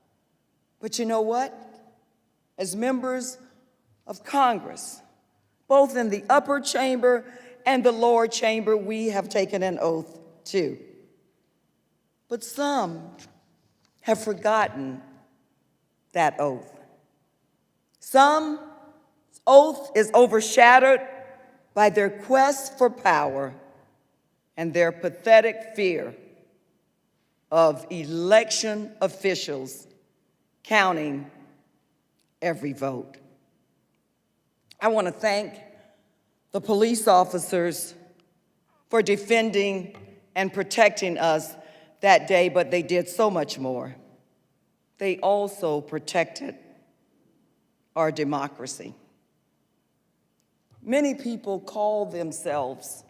But you know what? As members of Congress, both in the upper chamber and the lower chamber, we have taken an oath too. But some have forgotten that oath. Some oath is overshadowed by their quest for power and their pathetic fear of election officials counting every vote. I want to thank the police officers for defending and protecting us that day, but they did so much more. They also protected our democracy. Many people call themselves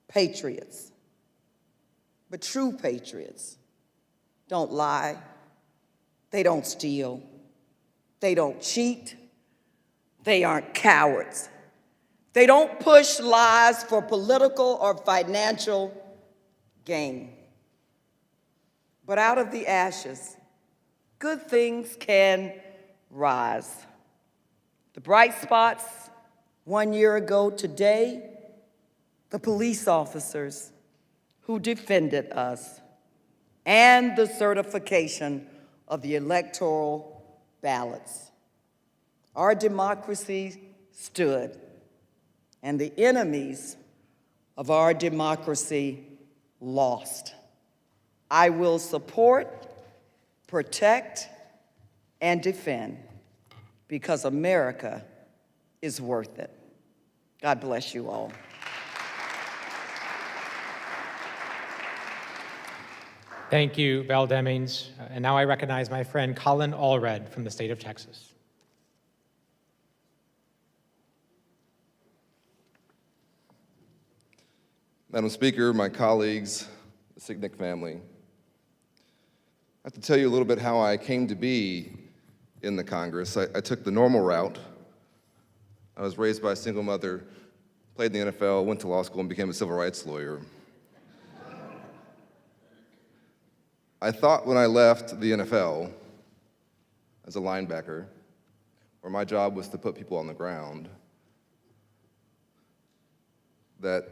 patriots, but true patriots don't lie, they don't steal, they don't cheat, they aren't cowards. They don't push lies for political or financial gain. But out of the ashes, good things can rise. The bright spots 1 year ago today, the police officers who defended us, and the certification of the electoral ballots. Our democracy stood, and the enemies of our democracy lost. I will support, protect, and defend because America is worth it. God bless you all. Thank you, Val Demings. And now I recognize my friend Colin Allred from the state of Texas. Madam Speaker, my colleagues, the Sicknick family, I have to tell you a little bit how I came to be in the Congress. I took the normal route. I was raised by a single mother, played in the NFL, went to law school, and became a civil rights lawyer. I thought when I left the NFL as a linebacker, where my job was to put people on the ground, that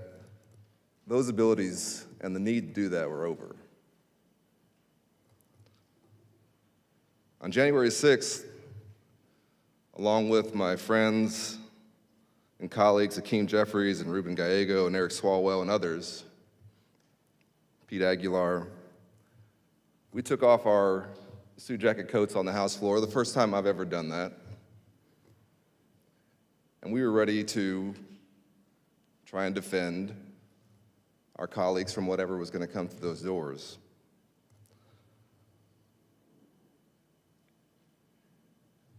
those abilities and the need to do that were over. On January 6th, along with my friends and colleagues, Akeem Jeffries and Ruben Gallego and Eric Swalwell and others, Pete Aguilar, we took off our suit jacket coats on the House floor, the first time I've ever done that. And we were ready to try and defend our colleagues from whatever was going to come through those doors.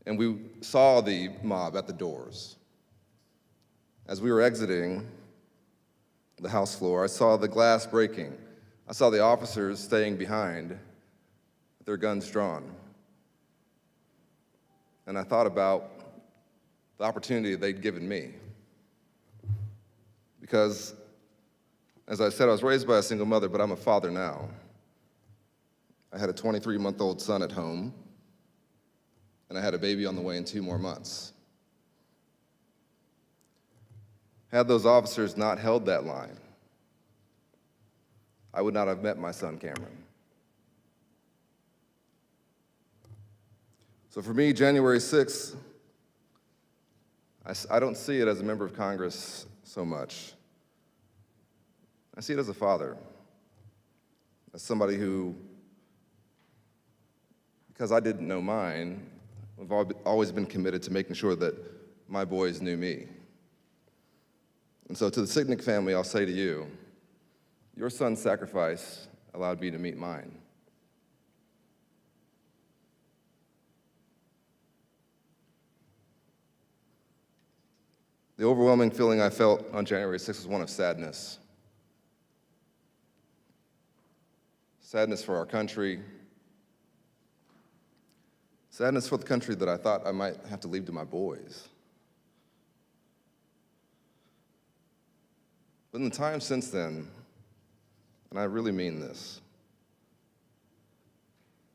And we saw the mob at the doors. As we were exiting the House floor, I saw the glass breaking. I saw the officers staying behind with their guns drawn. And I thought about the opportunity they'd given me. Because, as I said, I was raised by a single mother, but I'm a father now. I had a 23-month-old son at home, and I had a baby on the way in 2 more months. Had those officers not held that line, I would not have met my son, Cameron. So for me, January 6th, I don't see it as a member of Congress so much. I see it as a father, as somebody who, because I didn't know mine, I've always been committed to making sure that my boys knew me. And so to the Sicknick family, I'll say to you, your son's sacrifice allowed me to meet mine. The overwhelming feeling I felt on January 6th was one of sadness. Sadness for our country. Sadness for the country that I thought I might have to leave to my boys. But in the time since then, and I really mean this,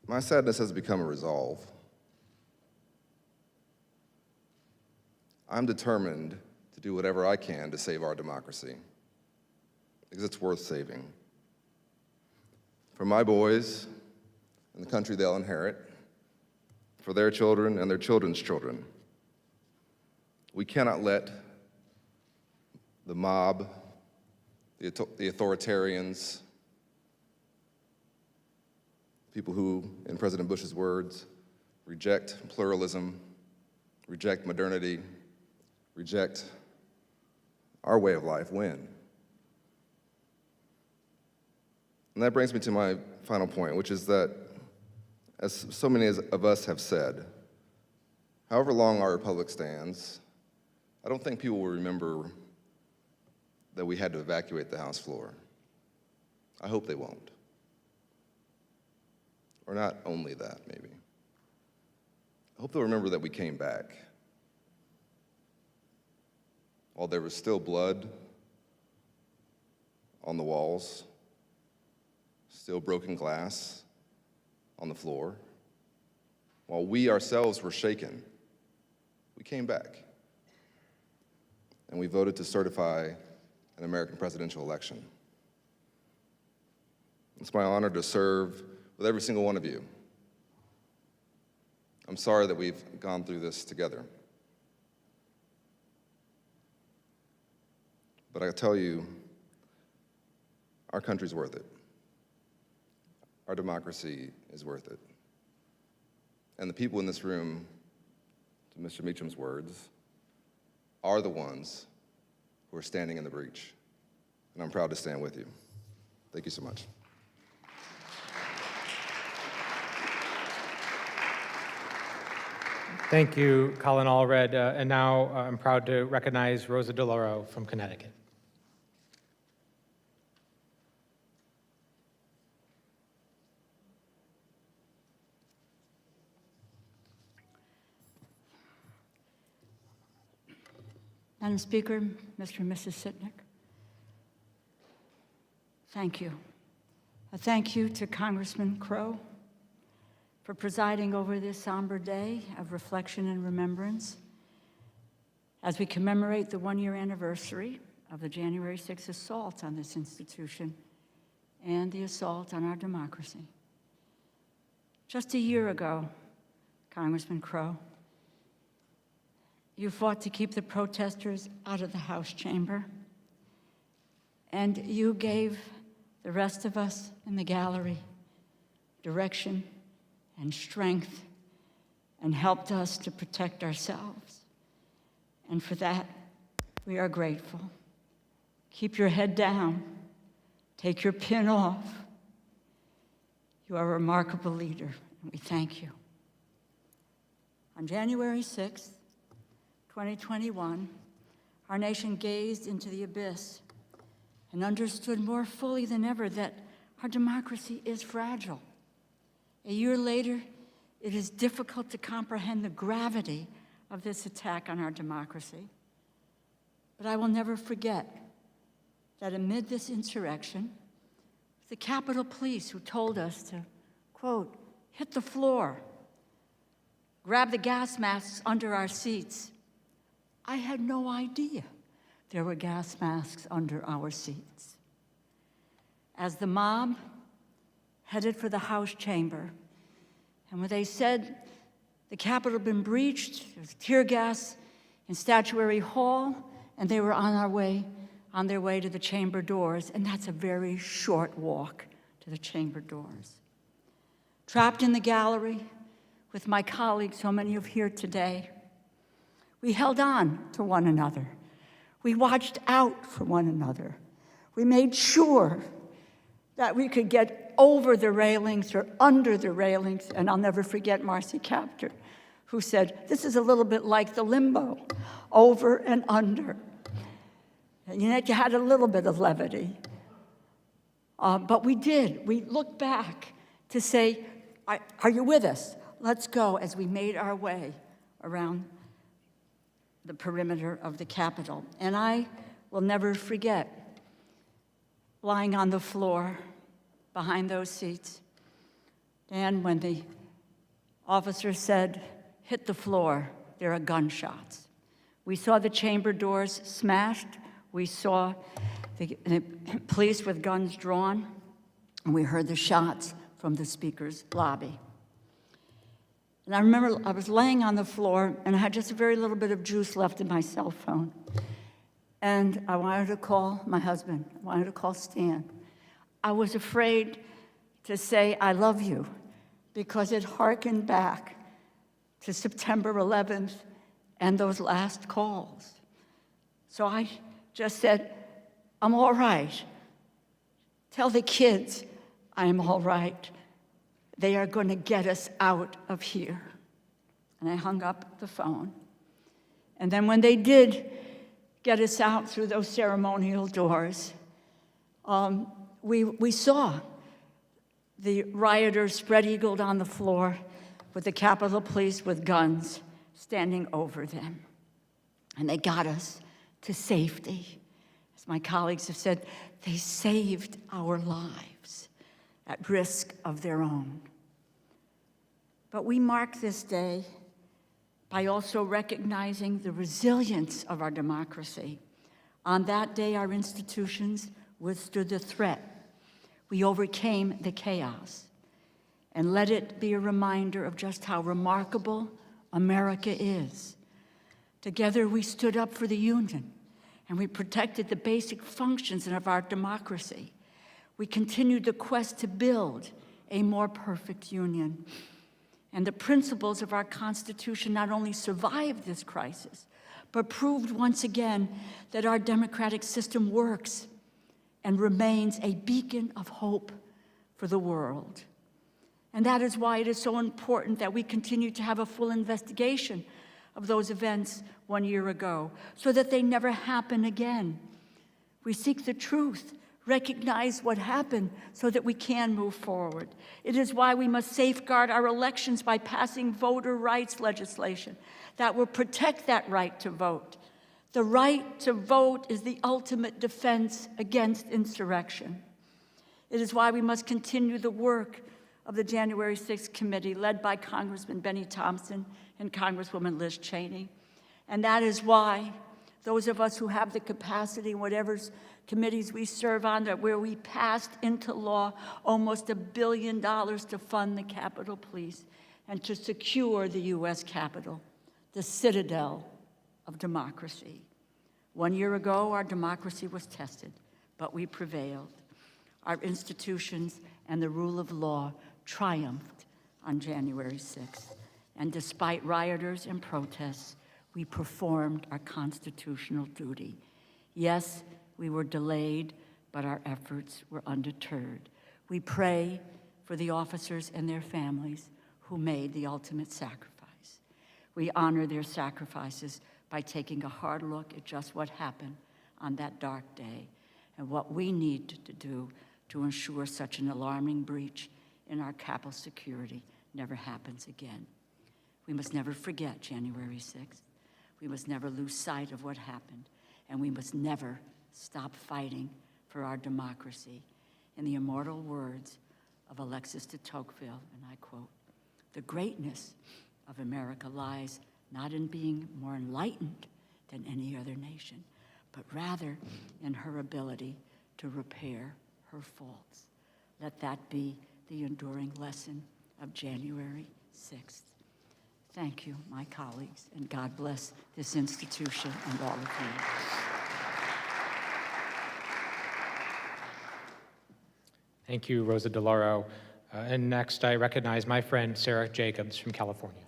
my sadness has become a resolve. I'm determined to do whatever I can to save our democracy, because it's worth saving. For my boys and the country they'll inherit, for their children and their children's children. We cannot let the mob, the authoritarians, people who, in President Bush's words, reject pluralism, reject modernity, reject our way of life, win. And that brings me to my final point, which is that, as so many of us have said, however long our republic stands, I don't think people will remember that we had to evacuate the House floor. I hope they won't. Or not only that, maybe. I hope they'll remember that we came back. While there was still blood on the walls, still broken glass on the floor, while we ourselves were shaken, we came back. And we voted to certify an American presidential election. It's my honor to serve with every single one of you. I'm sorry that we've gone through this together. But I tell you, our country's worth it. Our democracy is worth it. And the people in this room, to Mr. Meacham's words, are the ones who are standing in the breach. And I'm proud to stand with you. Thank you so much. Thank you, Colin Allred. And now I'm proud to recognize Rosa DeLauro from Connecticut. Madam Speaker, Mr. and Mrs. Sitnick, thank you. A thank you to Congressman Crow for presiding over this somber day of reflection and remembrance as we commemorate the one-year anniversary of the January 6th assault on this institution and the assault on our democracy. Just a year ago, Congressman Crow, you fought to keep the protesters out of the House chamber, and you gave the rest of us in the gallery direction and strength and helped us to protect ourselves. And for that, we are grateful. Keep your head down. Take your pin off. You are a remarkable leader, and we thank you. On January 6th, 2021, our nation gazed into the abyss and understood more fully than ever that our democracy is fragile. A year later, it is difficult to comprehend the gravity of this attack on our democracy. But I will never forget that amid this insurrection, the Capitol Police who told us to, quote, hit the floor, grab the gas masks under our seats. I had no idea there were gas masks under our seats. As the mob headed for the House chamber, and when they said the Capitol had been breached, there was tear gas in Statuary Hall, and they were on their way to the chamber doors, and that's a very short walk to the chamber doors. Trapped in the gallery with my colleagues, so many of you here today, we held on to one another. We watched out for one another. We made sure that we could get over the railings or under the railings, and I'll never forget Marcy Kaptur, who said, this is a little bit like the limbo, over and under. And yet you had a little bit of levity. But we did. We looked back to say, are you with us? Let's go, as we made our way around the perimeter of the Capitol. And I will never forget lying on the floor behind those seats. And when the officer said, hit the floor, there are gunshots. We saw the chamber doors smashed. We saw the police with guns drawn, and we heard the shots from the Speaker's lobby. And I remember I was laying on the floor, and I had just a very little bit of juice left in my cell phone. And I wanted to call my husband. I wanted to call Stan. I was afraid to say, I love you, because it harkened back to September 11th and those last calls. So I just said, I'm all right. Tell the kids I'm all right. They are going to get us out of here. And I hung up the phone. And then when they did get us out through those ceremonial doors, we saw the rioters spread-eagled on the floor with the Capitol Police with guns standing over them. And they got us to safety. As my colleagues have said, they saved our lives at risk of their own. But we mark this day by also recognizing the resilience of our democracy. On that day, our institutions withstood the threat. We overcame the chaos. And let it be a reminder of just how remarkable America is. Together, we stood up for the Union, and we protected the basic functions of our democracy. We continued the quest to build a more perfect union. And the principles of our Constitution not only survived this crisis, but proved once again that our democratic system works and remains a beacon of hope for the world. And that is why it is so important that we continue to have a full investigation of those events 1 year ago, so that they never happen again. We seek the truth, recognize what happened, so that we can move forward. It is why we must safeguard our elections by passing voter rights legislation that will protect that right to vote. The right to vote is the ultimate defense against insurrection. It is why we must continue the work of the January 6th committee, led by Congressman Benny Thompson and Congresswoman Liz Cheney. And that is why those of us who have the capacity, whatever committees we serve on, that where we passed into law almost $1 billion to fund the Capitol Police and to secure the U.S. Capitol, the citadel of democracy. 1 year ago, our democracy was tested, but we prevailed. Our institutions and the rule of law triumphed on January 6th. And despite rioters and protests, we performed our constitutional duty. Yes, we were delayed, but our efforts were undeterred. We pray for the officers and their families who made the ultimate sacrifice. We honor their sacrifices by taking a hard look at just what happened on that dark day and what we need to do to ensure such an alarming breach in our Capitol security never happens again. We must never forget January 6th. We must never lose sight of what happened, and we must never stop fighting for our democracy. In the immortal words of Alexis de Tocqueville, and I quote, "The greatness of America lies not in being more enlightened than any other nation, but rather in her ability to repair her faults." Let that be the enduring lesson of January 6th. Thank you, my colleagues, and God bless this institution and all of you. Thank you, Rosa DeLauro. And next, I recognize my friend, Sarah Jacobs from California.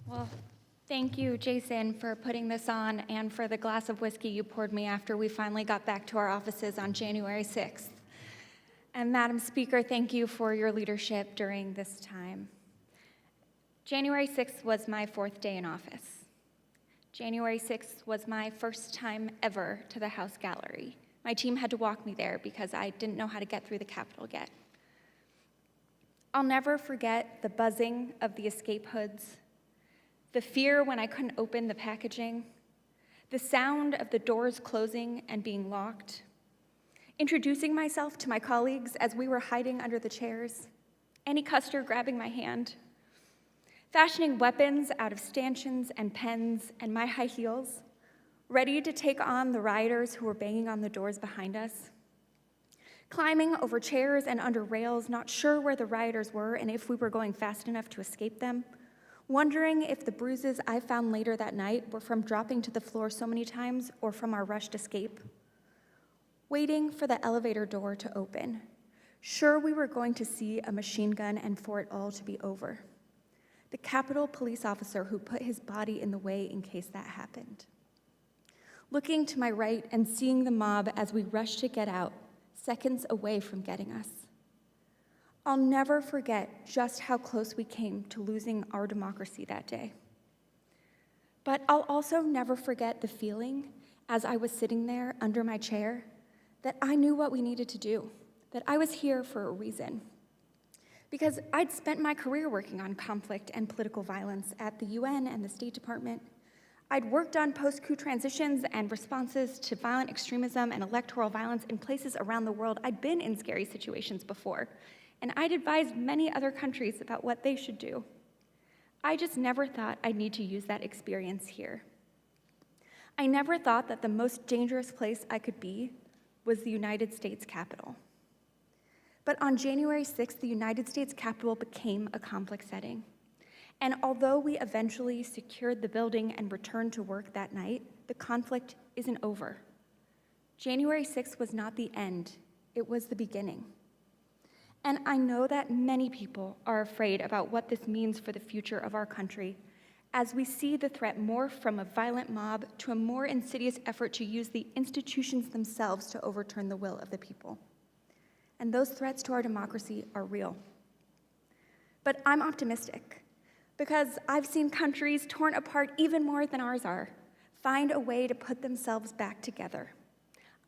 Well, thank you, Jason, for putting this on and for the glass of whiskey you poured me after we finally got back to our offices on January 6th. And Madam Speaker, thank you for your leadership during this time. January 6th was my 4th day in office. January 6th was my first time ever to the House Gallery. My team had to walk me there because I didn't know how to get through the Capitol yet. I'll never forget the buzzing of the escape hoods, the fear when I couldn't open the packaging, the sound of the doors closing and being locked, introducing myself to my colleagues as we were hiding under the chairs, Annie Custer grabbing my hand, fashioning weapons out of stanchions and pens and my high heels, ready to take on the rioters who were banging on the doors behind us, climbing over chairs and under rails, not sure where the rioters were and if we were going fast enough to escape them, wondering if the bruises I found later that night were from dropping to the floor so many times or from our rushed escape, waiting for the elevator door to open, sure we were going to see a machine gun and for it all to be over. The Capitol police officer who put his body in the way in case that happened. Looking to my right and seeing the mob as we rushed to get out, seconds away from getting us. I'll never forget just how close we came to losing our democracy that day. But I'll also never forget the feeling as I was sitting there under my chair that I knew what we needed to do, that I was here for a reason. Because I'd spent my career working on conflict and political violence at the UN and the State Department. I'd worked on post-coup transitions and responses to violent extremism and electoral violence in places around the world. I'd been in scary situations before, and I'd advised many other countries about what they should do. I just never thought I'd need to use that experience here. I never thought that the most dangerous place I could be was the United States Capitol. But on January 6th, the United States Capitol became a conflict setting. And although we eventually secured the building and returned to work that night, the conflict isn't over. January 6th was not the end, it was the beginning. And I know that many people are afraid about what this means for the future of our country as we see the threat morph from a violent mob to a more insidious effort to use the institutions themselves to overturn the will of the people. And those threats to our democracy are real. But I'm optimistic because I've seen countries torn apart even more than ours are find a way to put themselves back together.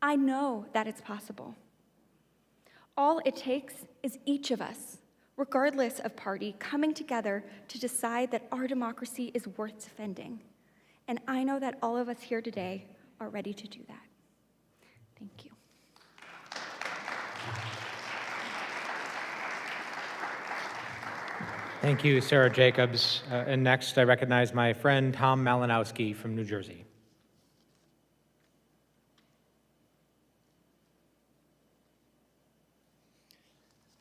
I know that it's possible. All it takes is each of us, regardless of party, coming together to decide that our democracy is worth defending. And I know that all of us here today are ready to do that. Thank you. Thank you, Sarah Jacobs. And next, I recognize my friend Tom Malinowski from New Jersey.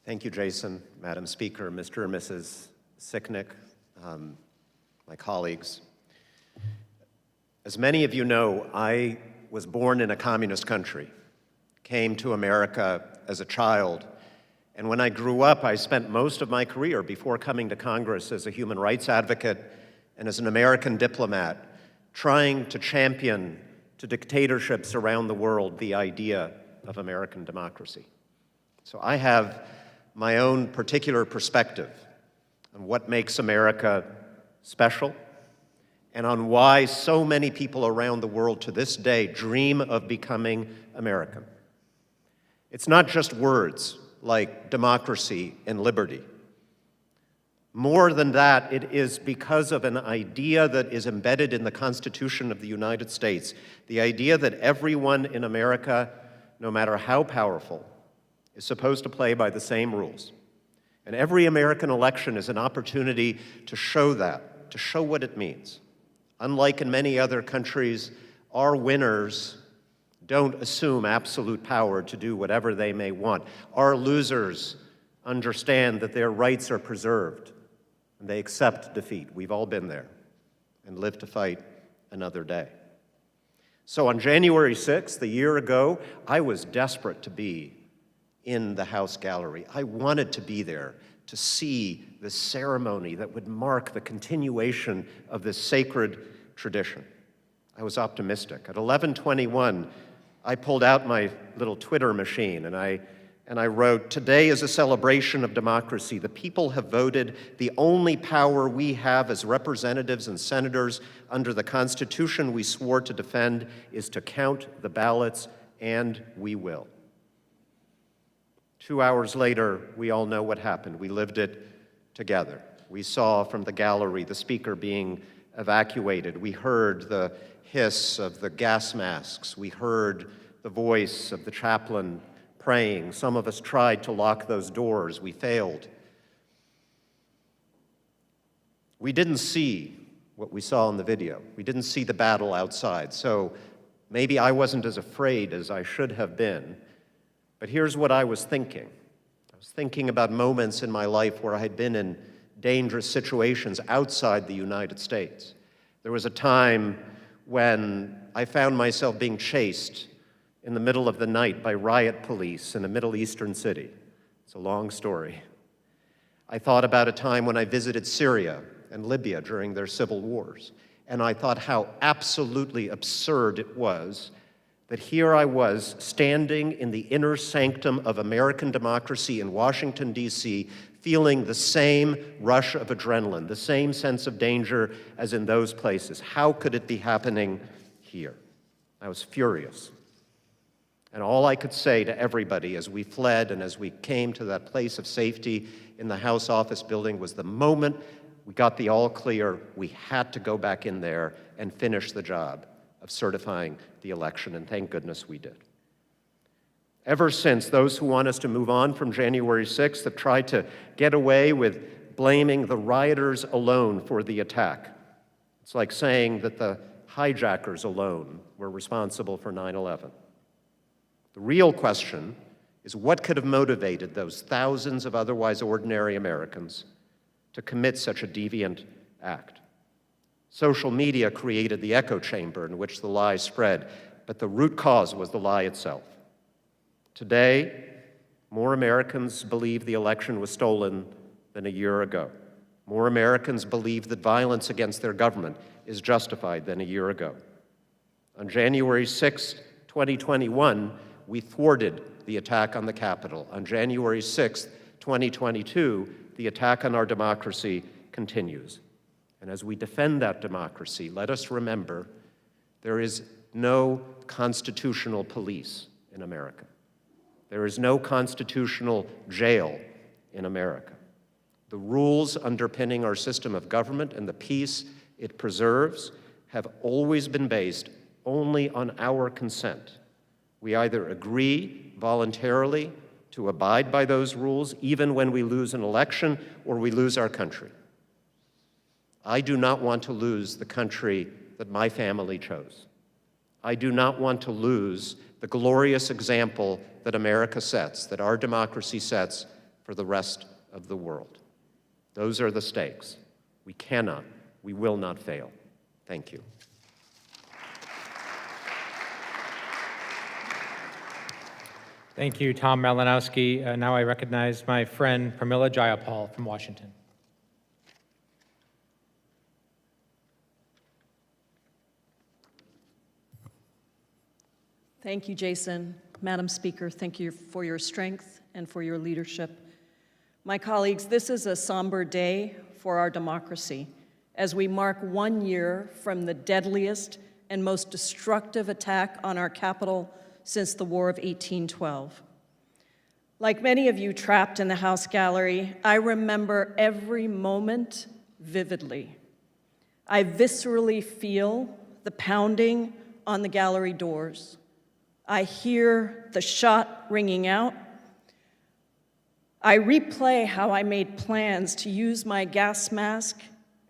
Thank you, Jason, Madam Speaker, Mr. and Mrs. Sicknick, my colleagues. As many of you know, I was born in a communist country, came to America as a child, and when I grew up, I spent most of my career before coming to Congress as a human rights advocate and as an American diplomat, trying to champion to dictatorships around the world the idea of American democracy. So I have my own particular perspective on what makes America special and on why so many people around the world to this day dream of becoming American. It's not just words like democracy and liberty. More than that, it is because of an idea that is embedded in the Constitution of the United States, the idea that everyone in America, no matter how powerful, is supposed to play by the same rules. And every American election is an opportunity to show that, to show what it means. Unlike in many other countries, our winners don't assume absolute power to do whatever they may want. Our losers understand that their rights are preserved, and they accept defeat. We've all been there and live to fight another day. So on January 6th, a year ago, I was desperate to be in the House Gallery. I wanted to be there to see the ceremony that would mark the continuation of this sacred tradition. I was optimistic. At 11:21, I pulled out my little Twitter machine and I and I wrote, "Today is a celebration of democracy. The people have voted. The only power we have as representatives and senators under the Constitution we swore to defend is to count the ballots, and we will." 2 hours later, we all know what happened. We lived it together. We saw from the gallery the speaker being evacuated. We heard the hiss of the gas masks. We heard the voice of the chaplain praying. Some of us tried to lock those doors. We failed. We didn't see what we saw in the video. We didn't see the battle outside. So maybe I wasn't as afraid as I should have been. But here's what I was thinking. I was thinking about moments in my life where I had been in dangerous situations outside the United States. There was a time when I found myself being chased in the middle of the night by riot police in a Middle Eastern city. It's a long story. I thought about a time when I visited Syria and Libya during their civil wars, and I thought how absolutely absurd it was that here I was standing in the inner sanctum of American democracy in Washington, D.C., feeling the same rush of adrenaline, the same sense of danger as in those places. How could it be happening here? I was furious. And all I could say to everybody as we fled and as we came to that place of safety in the House office building was the moment we got the all clear, we had to go back in there and finish the job of certifying the election, and thank goodness we did. Ever since, those who want us to move on from January 6th have tried to get away with blaming the rioters alone for the attack. It's like saying that the hijackers alone were responsible for 9/11. The real question is what could have motivated those thousands of otherwise ordinary Americans to commit such a deviant act? Social media created the echo chamber in which the lie spread, but the root cause was the lie itself. Today, more Americans believe the election was stolen than a year ago. More Americans believe that violence against their government is justified than a year ago. On January 6, 2021, we thwarted the attack on the Capitol. On January 6, 2022, the attack on our democracy continues. And as we defend that democracy, let us remember there is no constitutional police in America. There is no constitutional jail in America. The rules underpinning our system of government and the peace it preserves have always been based only on our consent. We either agree voluntarily to abide by those rules, even when we lose an election or we lose our country. I do not want to lose the country that my family chose. I do not want to lose the glorious example that America sets, that our democracy sets for the rest of the world. Those are the stakes. We cannot, we will not fail. Thank you. Thank you, Tom Malinowski. Now I recognize my friend Pramila Jayapal from Washington. Thank you, Jason. Madam Speaker, thank you for your strength and for your leadership. My colleagues, this is a somber day for our democracy as we mark 1 year from the deadliest and most destructive attack on our Capitol since the War of 1812. Like many of you trapped in the House gallery, I remember every moment vividly. I viscerally feel the pounding on the gallery doors. I hear the shot ringing out. I replay how I made plans to use my gas mask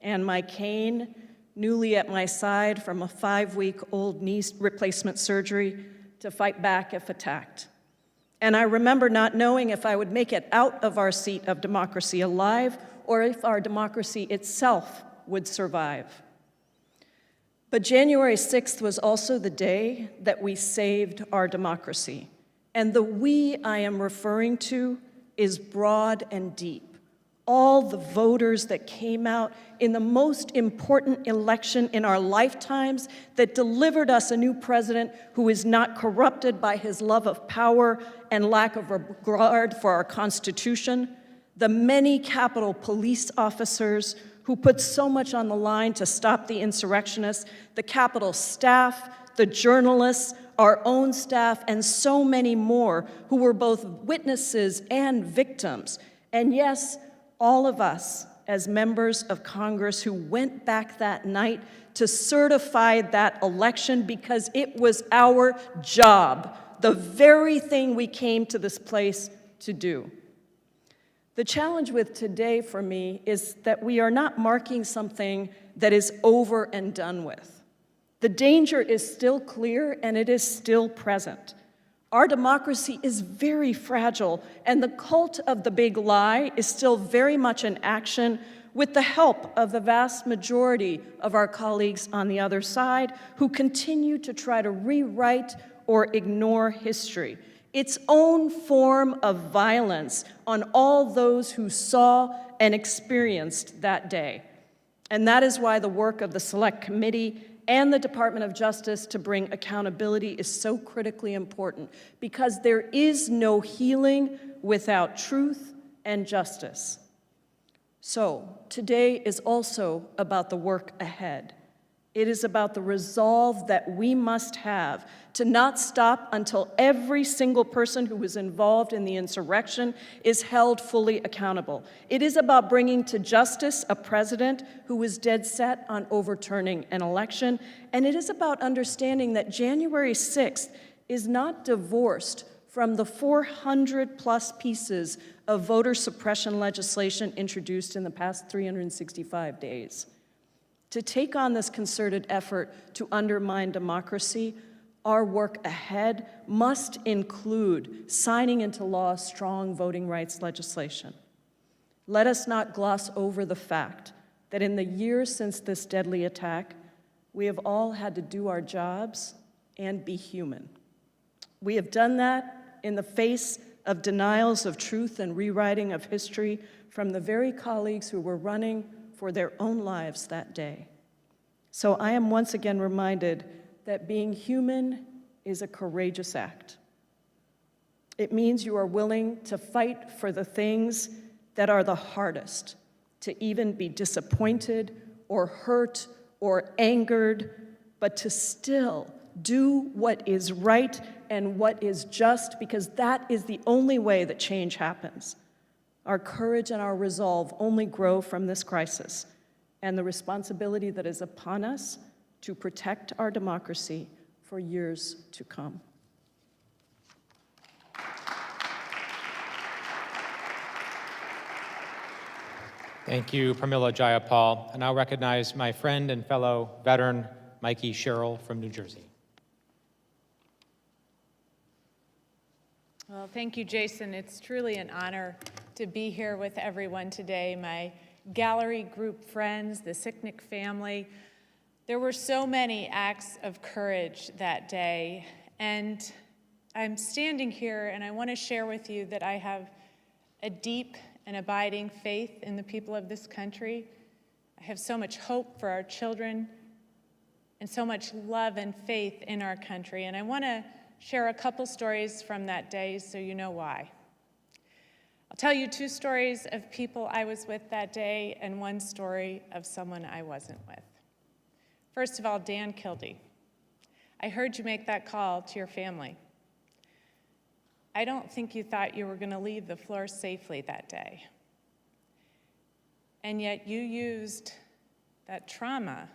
and my cane, newly at my side from a 5-week-old knee replacement surgery, to fight back if attacked. And I remember not knowing if I would make it out of our seat of democracy alive or if our democracy itself would survive. But January 6th was also the day that we saved our democracy. And the we I am referring to is broad and deep. all the voters that came out in the most important election in our lifetimes that delivered us a new president who is not corrupted by his love of power and lack of regard for our Constitution, the many Capitol Police officers who put so much on the line to stop the insurrectionists, the Capitol staff, the journalists, our own staff, and so many more who were both witnesses and victims. And yes, all of us as members of Congress who went back that night to certify that election because it was our job, the very thing we came to this place to do. The challenge with today for me is that we are not marking something that is over and done with. The danger is still clear and it is still present. Our democracy is very fragile, and the cult of the big lie is still very much in action with the help of the vast majority of our colleagues on the other side who continue to try to rewrite or ignore history, its own form of violence on all those who saw and experienced that day. And that is why the work of the Select Committee and the Department of Justice to bring accountability is so critically important, because there is no healing without truth and justice. So today is also about the work ahead. It is about the resolve that we must have to not stop until every single person who was involved in the insurrection is held fully accountable. It is about bringing to justice a president who was dead set on overturning an election. And it is about understanding that January 6th is not divorced from the 400+ pieces of voter suppression legislation introduced in the past 365 days. To take on this concerted effort to undermine democracy, our work ahead must include signing into law strong voting rights legislation. Let us not gloss over the fact that in the years since this deadly attack, we have all had to do our jobs and be human. We have done that in the face of denials of truth and rewriting of history from the very colleagues who were running for their own lives that day. So I am once again reminded that being human is a courageous act. It means you are willing to fight for the things that are the hardest, to even be disappointed or hurt or angered, but to still do what is right and what is just, because that is the only way that change happens. Our courage and our resolve only grow from this crisis, and the responsibility that is upon us to protect our democracy for years to come. Thank you, Pramila Jayapal. I now recognize my friend and fellow veteran, Mikey Sherrill from New Jersey. Well, thank you, Jason. It's truly an honor to be here with everyone today, my gallery group friends, the Sicknick family. There were so many acts of courage that day, and I'm standing here and I want to share with you that I have a deep and abiding faith in the people of this country. I have so much hope for our children and so much love and faith in our country, and I want to share a couple stories from that day so you know why. I'll tell you 2 stories of people I was with that day and 1 story of someone I wasn't with. First of all, Dan Kildee. I heard you make that call to your family. I don't think you thought you were going to leave the floor safely that day. And yet you used that trauma,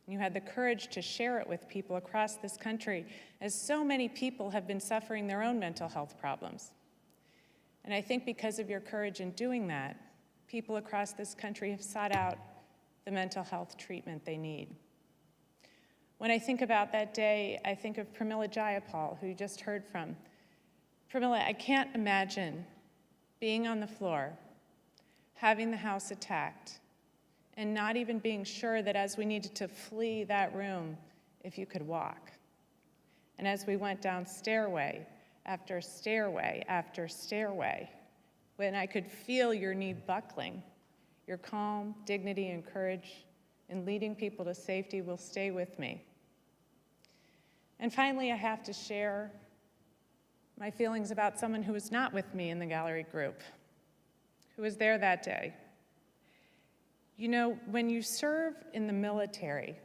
and you had the courage to share it with people across this country, as so many people have been suffering their own mental health problems. And I think because of your courage in doing that, people across this country have sought out the mental health treatment they need. When I think about that day, I think of Pramila Jayapal, who you just heard from. Pramila, I can't imagine being on the floor, having the house attacked, and not even being sure that as we needed to flee that room, if you could walk. And as we went down stairway after stairway after stairway, when I could feel your knee buckling. Your calm, dignity, and courage in leading people to safety will stay with me. And finally, I have to share my feelings about someone who was not with me in the gallery group, who was there that day. You know, when you serve in the military,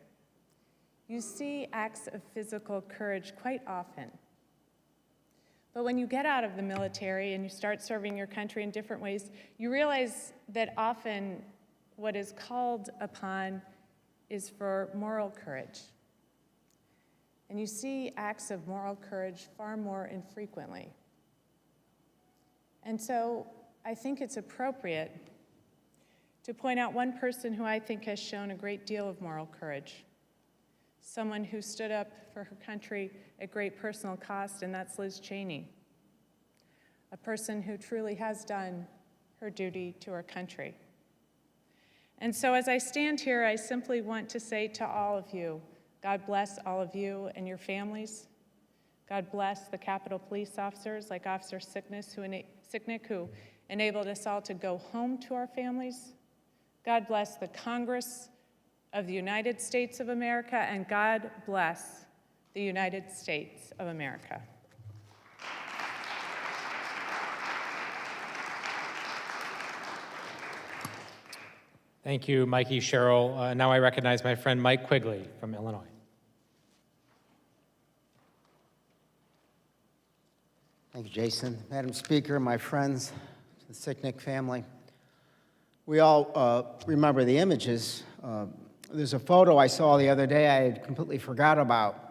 you see acts of physical courage quite often. But when you get out of the military and you start serving your country in different ways, you realize that often what is called upon is for moral courage. And you see acts of moral courage far more infrequently. And so I think it's appropriate to point out one person who I think has shown a great deal of moral courage, someone who stood up for her country at great personal cost, and that's Liz Cheney, a person who truly has done her duty to her country. And so as I stand here, I simply want to say to all of you, God bless all of you and your families. God bless the Capitol Police officers like Officer Sicknick, who enabled us all to go home to our families. God bless the Congress of the United States of America, and God bless the United States of America. Thank you, Mikey Sherrill. Now I recognize my friend Mike Quigley from Illinois. Thank you, Jason. Madam Speaker, my friends, the Sicknick family, we all remember the images. There's a photo I saw the other day I had completely forgot about.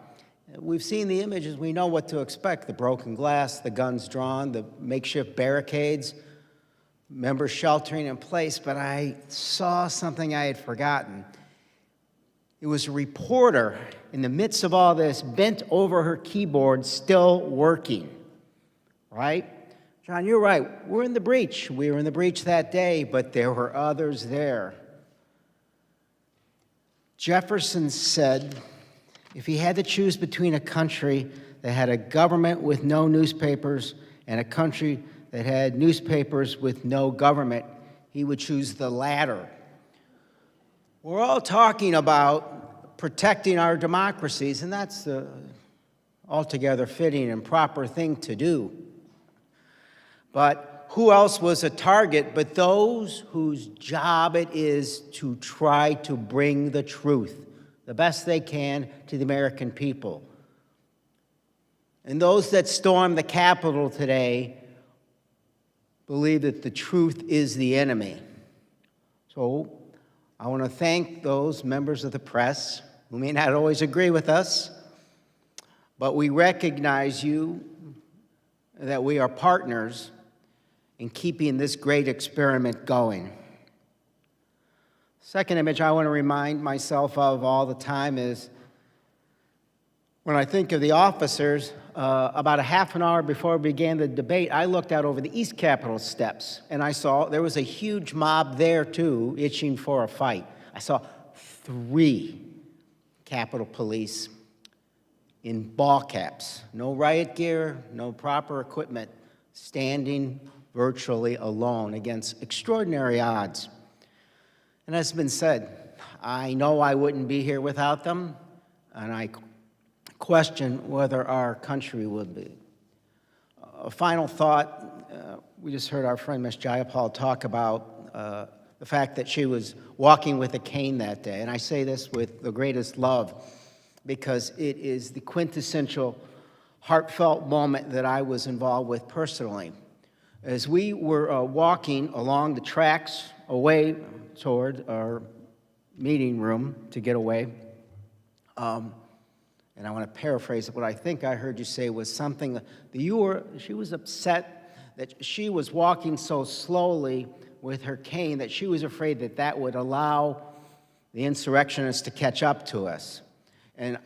We've seen the images, we know what to expect: the broken glass, the guns drawn, the makeshift barricades, members sheltering in place, but I saw something I had forgotten. It was a reporter in the midst of all this, bent over her keyboard, still working, right? John, you're right, we're in the breach. We were in the breach that day, but there were others there. Jefferson said, if he had to choose between a country that had a government with no newspapers and a country that had newspapers with no government, he would choose the latter. We're all talking about protecting our democracies, and that's the altogether fitting and proper thing to do. But who else was a target but those whose job it is to try to bring the truth, the best they can, to the American people? And those that stormed the Capitol today believe that the truth is the enemy. So I want to thank those members of the press who may not always agree with us, but we recognize you, that we are partners in keeping this great experiment going. Second image I want to remind myself of all the time is when I think of the officers, about a half an hour before we began the debate, I looked out over the East Capitol steps, and I saw there was a huge mob there, too, itching for a fight. I saw 3 Capitol Police in ball caps, no riot gear, no proper equipment, standing virtually alone against extraordinary odds. And as has been said, I know I wouldn't be here without them, and I question whether our country would be. A final thought, we just heard our friend Ms. Jayapal talk about the fact that she was walking with a cane that day, and I say this with the greatest love because it is the quintessential heartfelt moment that I was involved with personally. As we were walking along the tracks away toward our meeting room to get away, and I want to paraphrase it, what I think I heard you say was something that she was upset that she was walking so slowly with her cane that she was afraid that that would allow the insurrectionists to catch up to us. And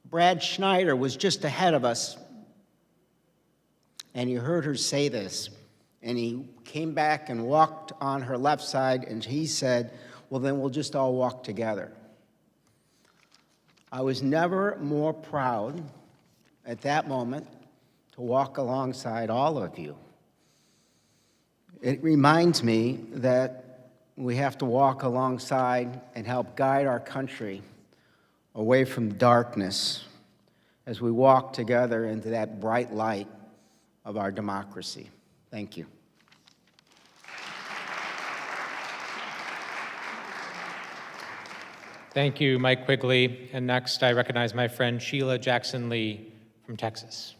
Brad Schneider was just ahead of us, and you heard her say this, and he came back and walked on her left side, and he said, well, then we'll just all walk together. I was never more proud at that moment to walk alongside all of you. It reminds me that we have to walk alongside and help guide our country away from darkness as we walk together into that bright light of our democracy. Thank you. Thank you, Mike Quigley. And next, I recognize my friend Sheila Jackson Lee from Texas.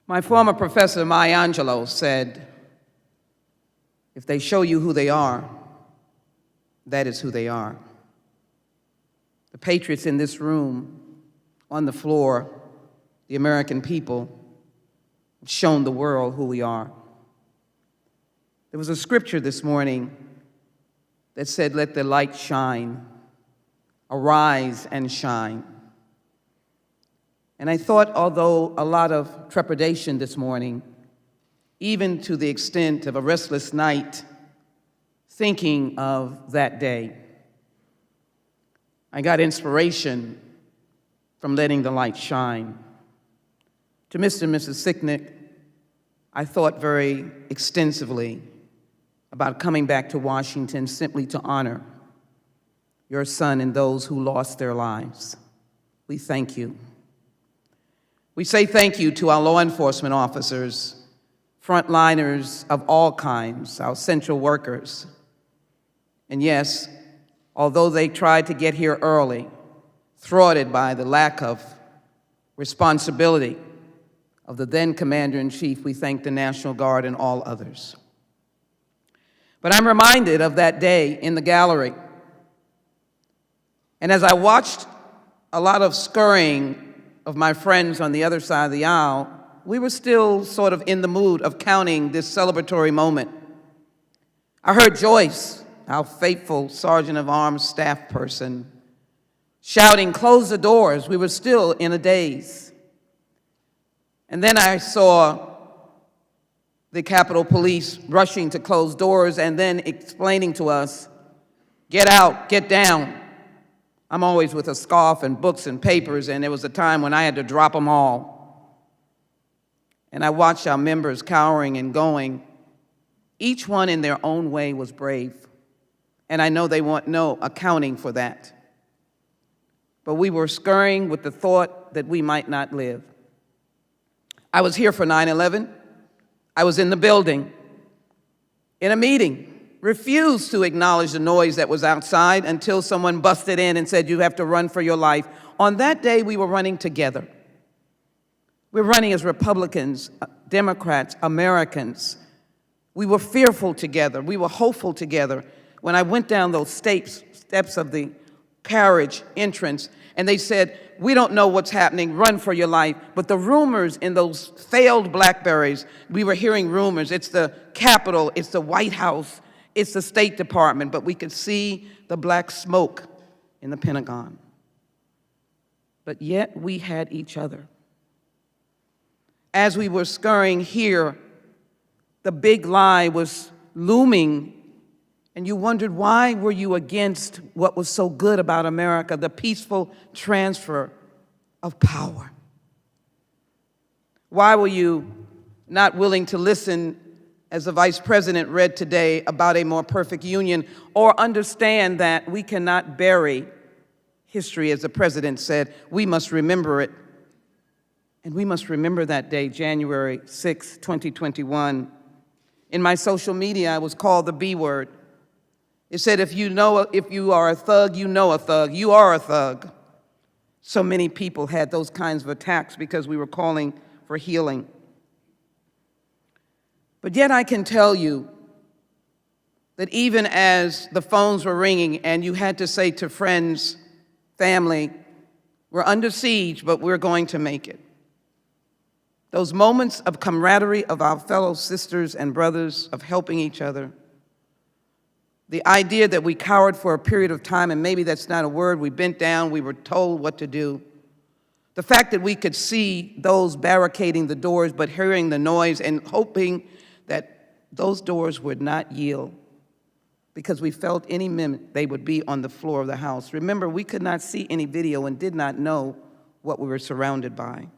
My former professor, Maya Angelou, said, if they show you who they are, that is who they are. The patriots in this room, on the floor, the American people, have shown the world who we are. There was a scripture this morning that said, let the light shine, arise and shine. And I thought, although a lot of trepidation this morning, even to the extent of a restless night, thinking of that day, I got inspiration from letting the light shine. To Mr. and Mrs. Sicknick, I thought very extensively about coming back to Washington simply to honor your son and those who lost their lives. We thank you. We say thank you to our law enforcement officers, frontliners of all kinds, our essential workers. And yes, although they tried to get here early, thwarted by the lack of responsibility of the then Commander-in-Chief, we thank the National Guard and all others. But I'm reminded of that day in the gallery. And as I watched a lot of scurrying of my friends on the other side of the aisle, we were still sort of in the mood of counting this celebratory moment. I heard Joyce, our faithful Sergeant of Arms staff person, shouting, close the doors. We were still in a daze. And then I saw the Capitol Police rushing to close doors and then explaining to us, get out, get down. I'm always with a scarf and books and papers, and there was a time when I had to drop them all. And I watched our members cowering and going. Each one in their own way was brave. And I know they want no accounting for that. But we were scurrying with the thought that we might not live. I was here for 9/11. I was in the building, in a meeting, refused to acknowledge the noise that was outside until someone busted in and said, you have to run for your life. On that day, we were running together. We were running as Republicans, Democrats, Americans. We were fearful together. We were hopeful together. When I went down those steps of the carriage entrance, and they said, we don't know what's happening, run for your life. But the rumors in those failed Blackberries, we were hearing rumors. It's the Capitol, it's the White House, it's the State Department, but we could see the black smoke in the Pentagon. But yet we had each other. As we were scurrying here, the big lie was looming, and you wondered, why were you against what was so good about America, the peaceful transfer of power? Why were you not willing to listen, as the Vice President read today, about a more perfect union, or understand that we cannot bury history, as the President said, we must remember it. And we must remember that day, January 6, 2021. In my social media, I was called the B word. It said, if you are a thug, you know a thug. You are a thug. So many people had those kinds of attacks because we were calling for healing. But yet I can tell you that even as the phones were ringing and you had to say to friends, family, we're under siege, but we're going to make it. Those moments of camaraderie of our fellow sisters and brothers, of helping each other, the idea that we cowered for a period of time, and maybe that's not a word, we bent down, we were told what to do. The fact that we could see those barricading the doors, but hearing the noise and hoping that those doors would not yield, because we felt any minute they would be on the floor of the House. Remember, we could not see any video and did not know what we were surrounded by.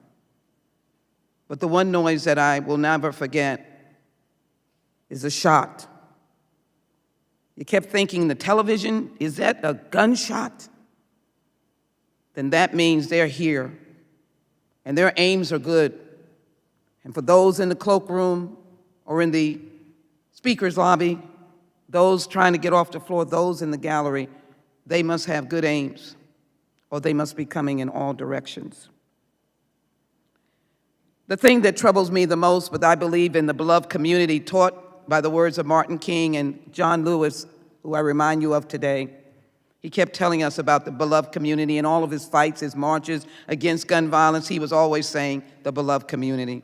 But the one noise that I will never forget is a shot. You kept thinking, the television, is that a gunshot? Then that means they're here, and their aims are good. And for those in the cloakroom or in the speaker's lobby, those trying to get off the floor, those in the gallery, they must have good aims, or they must be coming in all directions. The thing that troubles me the most, but I believe in the beloved community taught by the words of Martin King and John Lewis, who I remind you of today. He kept telling us about the beloved community and all of his fights, his marches against gun violence. He was always saying the beloved community.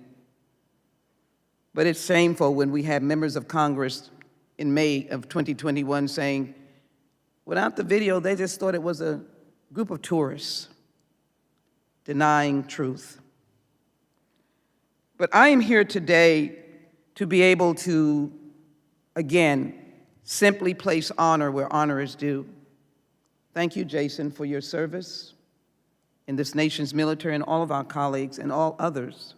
But it's shameful when we have members of Congress in May of 2021 saying, without the video, they just thought it was a group of tourists denying truth. But I am here today to be able to, again, simply place honor where honor is due. Thank you, Jason, for your service in this nation's military, and all of our colleagues and all others.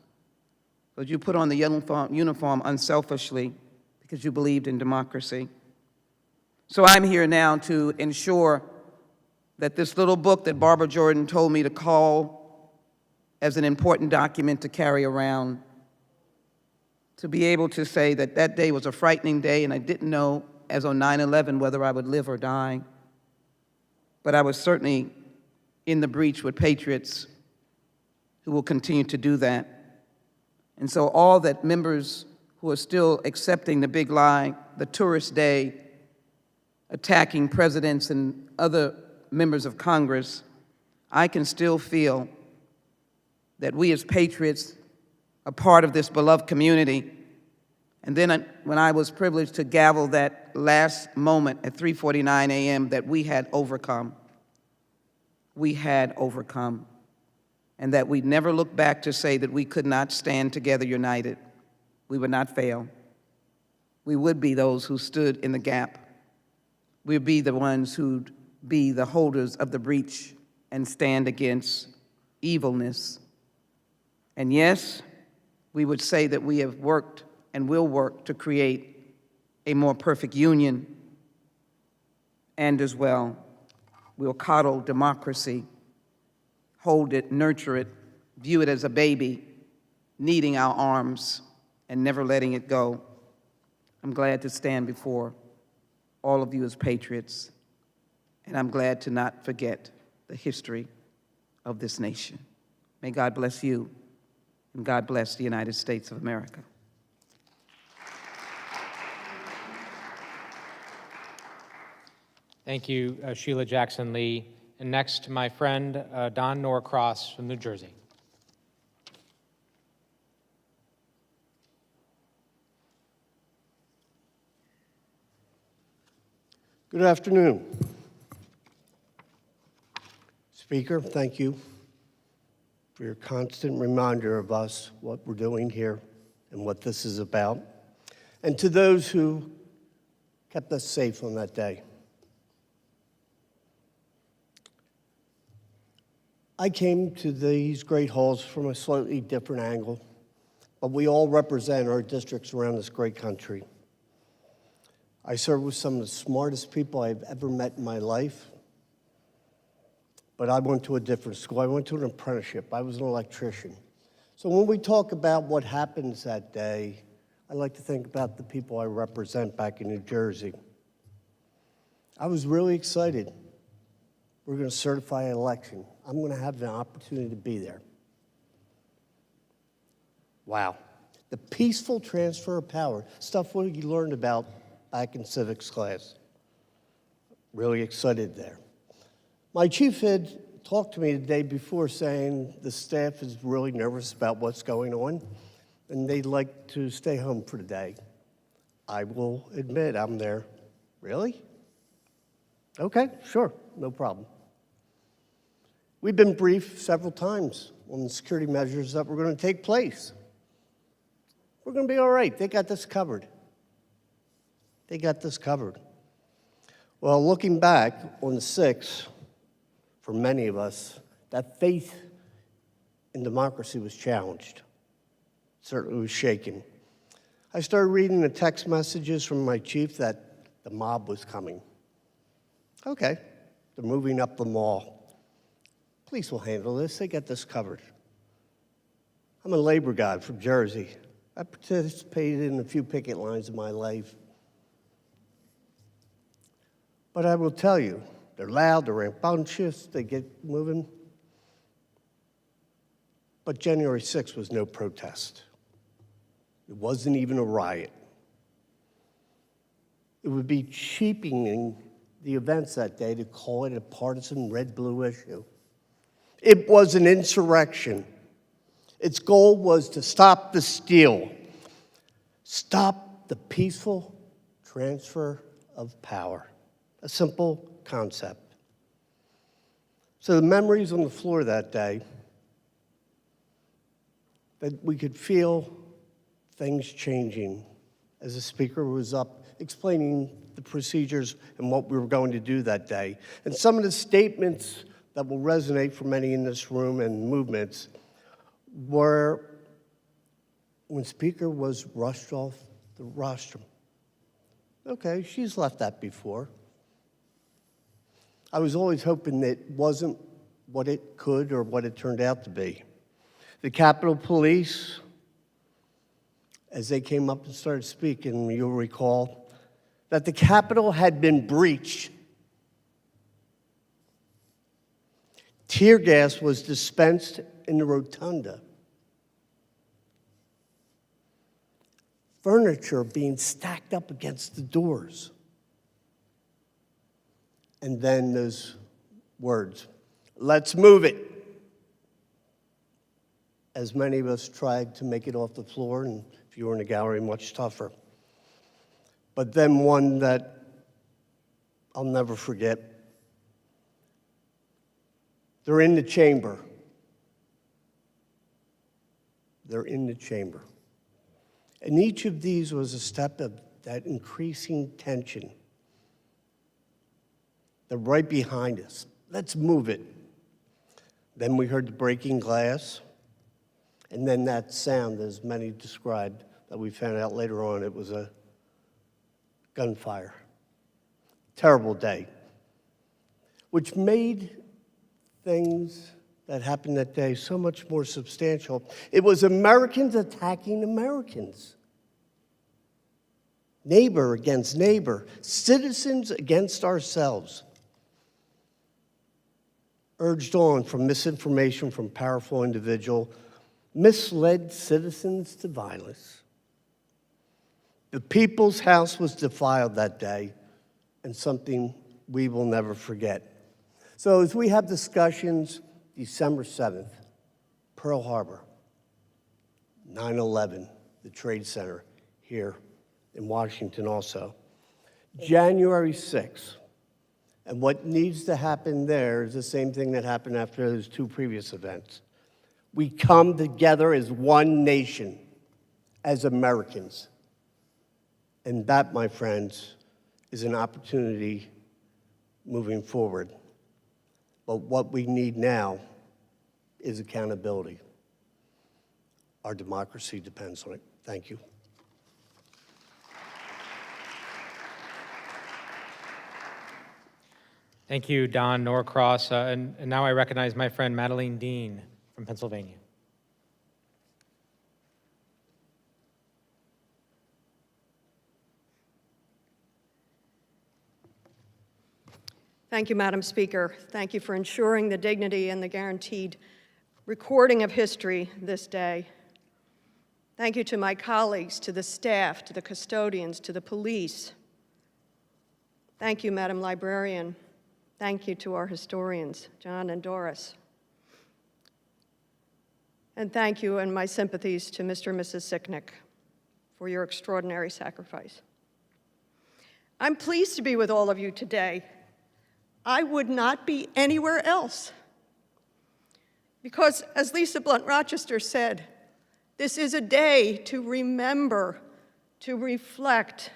But you put on the uniform unselfishly because you believed in democracy. So I'm here now to ensure that this little book that Barbara Jordan told me to call as an important document to carry around, to be able to say that that day was a frightening day and I didn't know, as on 9/11, whether I would live or die. But I was certainly in the breach with patriots who will continue to do that. And so all that members who are still accepting the big lie, the tourist day, attacking presidents and other members of Congress, I can still feel that we as patriots are part of this beloved community. And then when I was privileged to gavel that last moment at 3:49 a.m., that we had overcome. We had overcome. And that we'd never look back to say that we could not stand together united. We would not fail. We would be those who stood in the gap. We'd be the ones who'd be the holders of the breach and stand against evilness. And yes, we would say that we have worked and will work to create a more perfect union. And as well, we'll coddle democracy, hold it, nurture it, view it as a baby, needing our arms and never letting it go. I'm glad to stand before all of you as patriots, and I'm glad to not forget the history of this nation. May God bless you, and God bless the United States of America. Thank you, Sheila Jackson Lee. And next, my friend, Don Norcross from New Jersey. Good afternoon. Speaker, thank you for your constant reminder of us, what we're doing here, and what this is about. And to those who kept us safe on that day. I came to these great halls from a slightly different angle, but we all represent our districts around this great country. I served with some of the smartest people I've ever met in my life, but I went to a different school. I went to an apprenticeship. I was an electrician. So when we talk about what happens that day, I like to think about the people I represent back in New Jersey. I was really excited. We're going to certify an election. I'm going to have the opportunity to be there. Wow. The peaceful transfer of power, stuff what you learned about back in civics class. Really excited there. My chief had talked to me the day before saying the staff is really nervous about what's going on and they'd like to stay home for the day. I will admit I'm there. Really? Okay, sure, no problem. We've been briefed several times on the security measures that were going to take place. We're going to be all right. They got this covered. They got this covered. Well, looking back on the 6th, for many of us, that faith in democracy was challenged. Certainly was shaken. I started reading the text messages from my chief that the mob was coming. Okay, they're moving up the mall. Police will handle this. They got this covered. I'm a labor guy from Jersey. I participated in a few picket lines in my life. But I will tell you, they're loud, they're rambunctious, they get moving. But January 6th was no protest. It wasn't even a riot. It would be cheapening the events that day to call it a partisan red-blue issue. It was an insurrection. Its goal was to stop the steal, stop the peaceful transfer of power. A simple concept. So the memories on the floor that day, that we could feel things changing as the speaker was up explaining the procedures and what we were going to do that day. And some of the statements that will resonate for many in this room and movements were when Speaker was rushed off the rostrum. Okay, she's left that before. I was always hoping that it wasn't what it could or what it turned out to be. The Capitol Police, as they came up and started speaking, you'll recall that the Capitol had been breached. Tear gas was dispensed in the rotunda. Furniture being stacked up against the doors. And then those words, "Let's move it." As many of us tried to make it off the floor, and if you were in the gallery, much tougher. But then one that I'll never forget. They're in the chamber. They're in the chamber. And each of these was a step of that increasing tension. They're right behind us. Let's move it. Then we heard the breaking glass. And then that sound, as many described, that we found out later on, it was a gunfire. Terrible day. Which made things that happened that day so much more substantial. It was Americans attacking Americans. Neighbor against neighbor. Citizens against ourselves. Urged on from misinformation from powerful individuals, misled citizens to violence. The People's House was defiled that day, and something we will never forget. So as we have discussions, December 7th, Pearl Harbor, 9/11, the Trade Center here in Washington also, January 6th, and what needs to happen there is the same thing that happened after those two previous events. We come together as one nation, as Americans. And that, my friends, is an opportunity moving forward. But what we need now is accountability. Our democracy depends on it. Thank you. Thank you, Don Norcross. And now I recognize my friend Madeline Dean from Pennsylvania. Thank you, Madam Speaker. Thank you for ensuring the dignity and the guaranteed recording of history this day. Thank you to my colleagues, to the staff, to the custodians, to the police. Thank you, Madam Librarian. Thank you to our historians, John and Doris. And thank you and my sympathies to Mr. and Mrs. Sicknick for your extraordinary sacrifice. I'm pleased to be with all of you today. I would not be anywhere else. Because, as Lisa Blunt Rochester said, this is a day to remember, to reflect,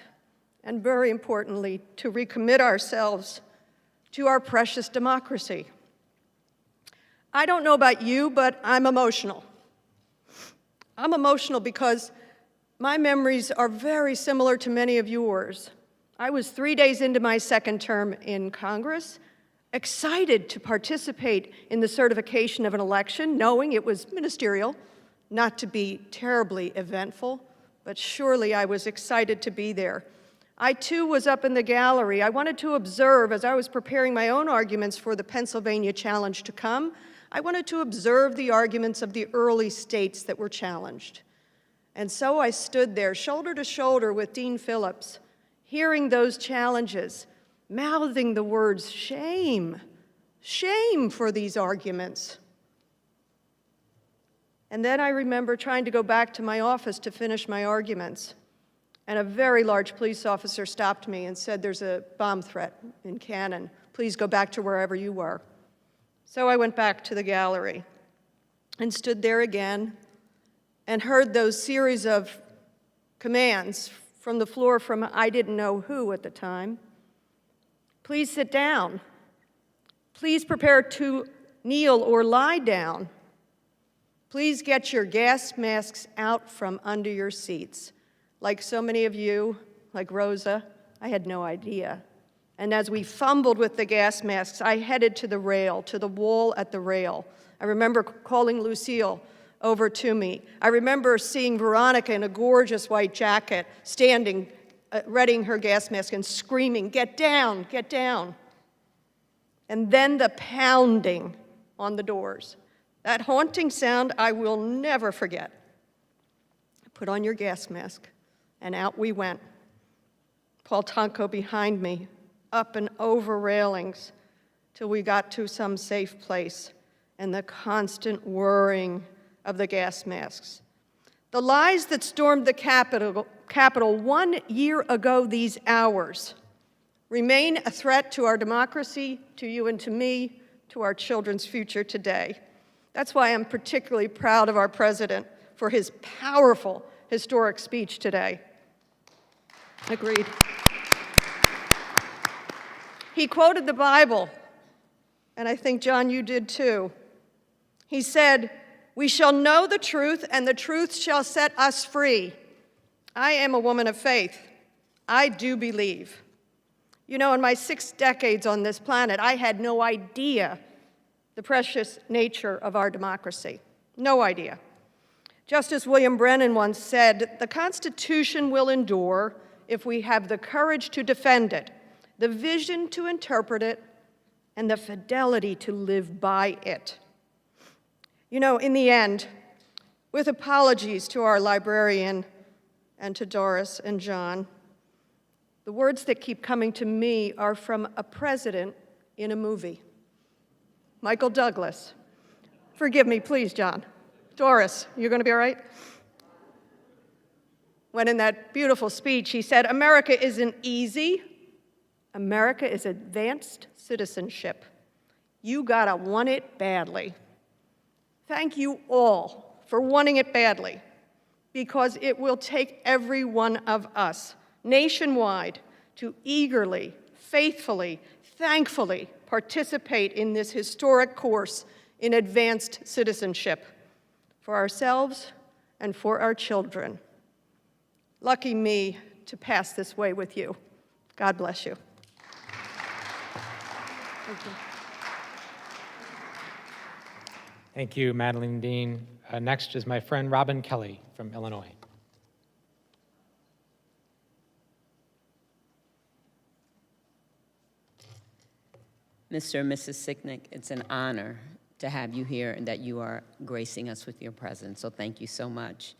and very importantly, to recommit ourselves to our precious democracy. I don't know about you, but I'm emotional. I'm emotional because my memories are very similar to many of yours. I was 3 days into my second term in Congress, excited to participate in the certification of an election, knowing it was ministerial, not to be terribly eventful, but surely I was excited to be there. I too was up in the gallery. I wanted to observe, as I was preparing my own arguments for the Pennsylvania challenge to come, I wanted to observe the arguments of the early states that were challenged. And so I stood there, shoulder to shoulder with Dean Phillips, hearing those challenges, mouthing the words, shame, shame for these arguments. And then I remember trying to go back to my office to finish my arguments. And a very large police officer stopped me and said, there's a bomb threat in Cannon. Please go back to wherever you were. So I went back to the gallery and stood there again and heard those series of commands from the floor from I didn't know who at the time. Please sit down. Please prepare to kneel or lie down. Please get your gas masks out from under your seats. Like so many of you, like Rosa, I had no idea. And as we fumbled with the gas masks, I headed to the rail, to the wall at the rail. I remember calling Lucille over to me. I remember seeing Veronica in a gorgeous white jacket standing, readying her gas mask and screaming, get down, get down. And then the pounding on the doors. That haunting sound I will never forget. Put on your gas mask, and out we went. Paul Tonko behind me, up and over railings, till we got to some safe place, and the constant whirring of the gas masks. The lies that stormed the Capitol 1 year ago these hours remain a threat to our democracy, to you and to me, to our children's future today. That's why I'm particularly proud of our president for his powerful, historic speech today. Agreed. He quoted the Bible, and I think, John, you did too. He said, we shall know the truth, and the truth shall set us free. I am a woman of faith. I do believe. You know, in my 6 decades on this planet, I had no idea the precious nature of our democracy. No idea. Justice William Brennan once said, the Constitution will endure if we have the courage to defend it, the vision to interpret it, and the fidelity to live by it. You know, in the end, with apologies to our librarian and to Doris and John, the words that keep coming to me are from a president in a movie. Michael Douglas. Forgive me, please, John. Doris, you going to be all right? When in that beautiful speech, he said, America isn't easy. America is advanced citizenship. You gotta want it badly. Thank you all for wanting it badly, because it will take every one of us nationwide to eagerly, faithfully, thankfully participate in this historic course in advanced citizenship for ourselves and for our children. Lucky me to pass this way with you. God bless you. Thank you. Thank you, Madeline Dean. Next is my friend Robin Kelly from Illinois. Mr. and Mrs. Sicknick, it's an honor to have you here and that you are gracing us with your presence, so thank you so much.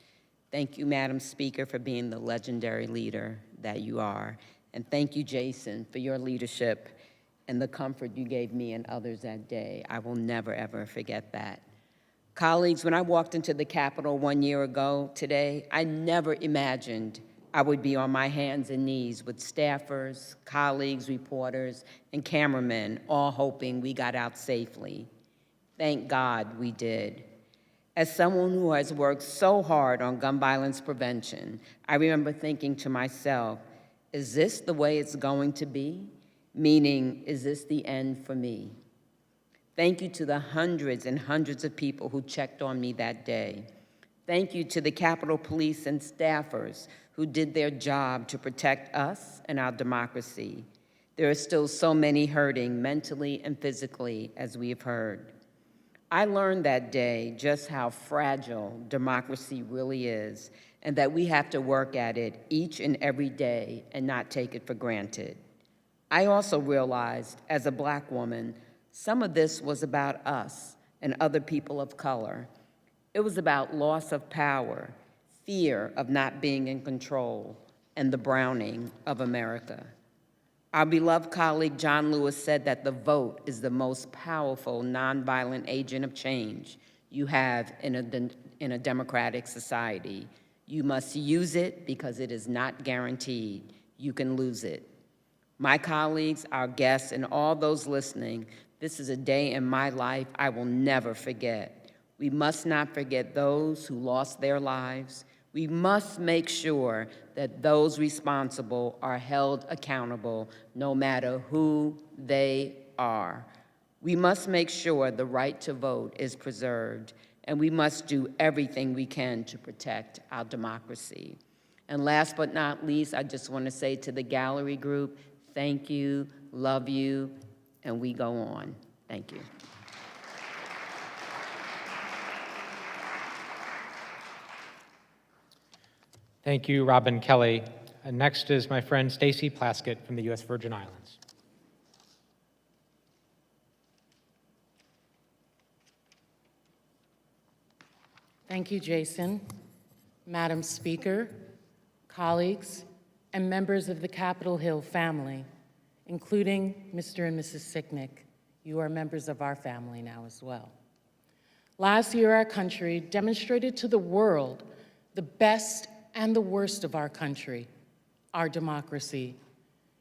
Thank you, Madam Speaker, for being the legendary leader that you are. And thank you, Jason, for your leadership and the comfort you gave me and others that day. I will never, ever forget that. Colleagues, when I walked into the Capitol 1 year ago today, I never imagined I would be on my hands and knees with staffers, colleagues, reporters, and cameramen, all hoping we got out safely. Thank God we did. As someone who has worked so hard on gun violence prevention, I remember thinking to myself, is this the way it's going to be? Meaning, is this the end for me? Thank you to the hundreds and hundreds of people who checked on me that day. Thank you to the Capitol Police and staffers who did their job to protect us and our democracy. There are still so many hurting mentally and physically, as we have heard. I learned that day just how fragile democracy really is, and that we have to work at it each and every day and not take it for granted. I also realized, as a Black woman, some of this was about us and other people of color. It was about loss of power, fear of not being in control, and the browning of America. Our beloved colleague John Lewis said that the vote is the most powerful nonviolent agent of change you have in a democratic society. You must use it because it is not guaranteed. You can lose it. My colleagues, our guests, and all those listening, this is a day in my life I will never forget. We must not forget those who lost their lives. We must make sure that those responsible are held accountable, no matter who they are. We must make sure the right to vote is preserved, and we must do everything we can to protect our democracy. And last but not least, I just want to say to the gallery group, thank you, love you, and we go on. Thank you. Thank you, Robin Kelly. Next is my friend Stacy Plaskett from the U.S. Virgin Islands. Thank you, Jason. Madam Speaker, colleagues, and members of the Capitol Hill family, including Mr. and Mrs. Sicknick. You are members of our family now as well. Last year, our country demonstrated to the world the best and the worst of our country, our democracy.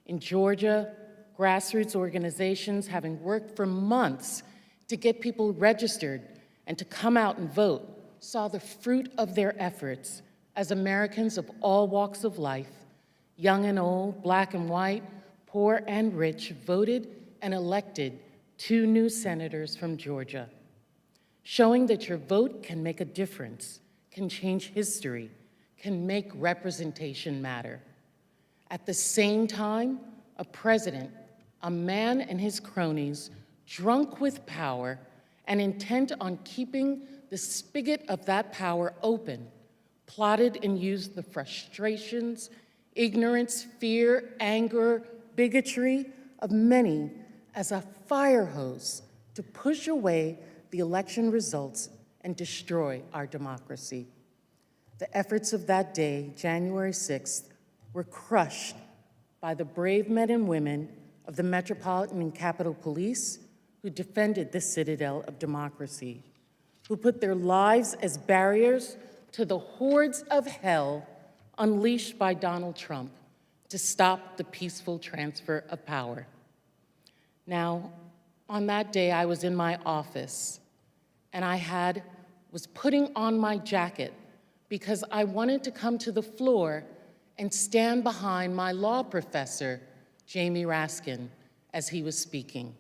In Georgia, grassroots organizations, having worked for months to get people registered and to come out and vote, saw the fruit of their efforts as Americans of all walks of life, young and old, Black and white, poor and rich, voted and elected 2 new senators from Georgia, showing that your vote can make a difference, can change history, can make representation matter. At the same time, a president, a man and his cronies, drunk with power and intent on keeping the spigot of that power open, plotted and used the frustrations, ignorance, fear, anger, bigotry of many as a fire hose to push away the election results and destroy our democracy. The efforts of that day, January 6th, were crushed by the brave men and women of the Metropolitan and Capitol Police who defended the citadel of democracy, who put their lives as barriers to the hordes of hell unleashed by Donald Trump to stop the peaceful transfer of power. Now, on that day, I was in my office, and I was putting on my jacket because I wanted to come to the floor and stand behind my law professor, Jamie Raskin, as he was speaking.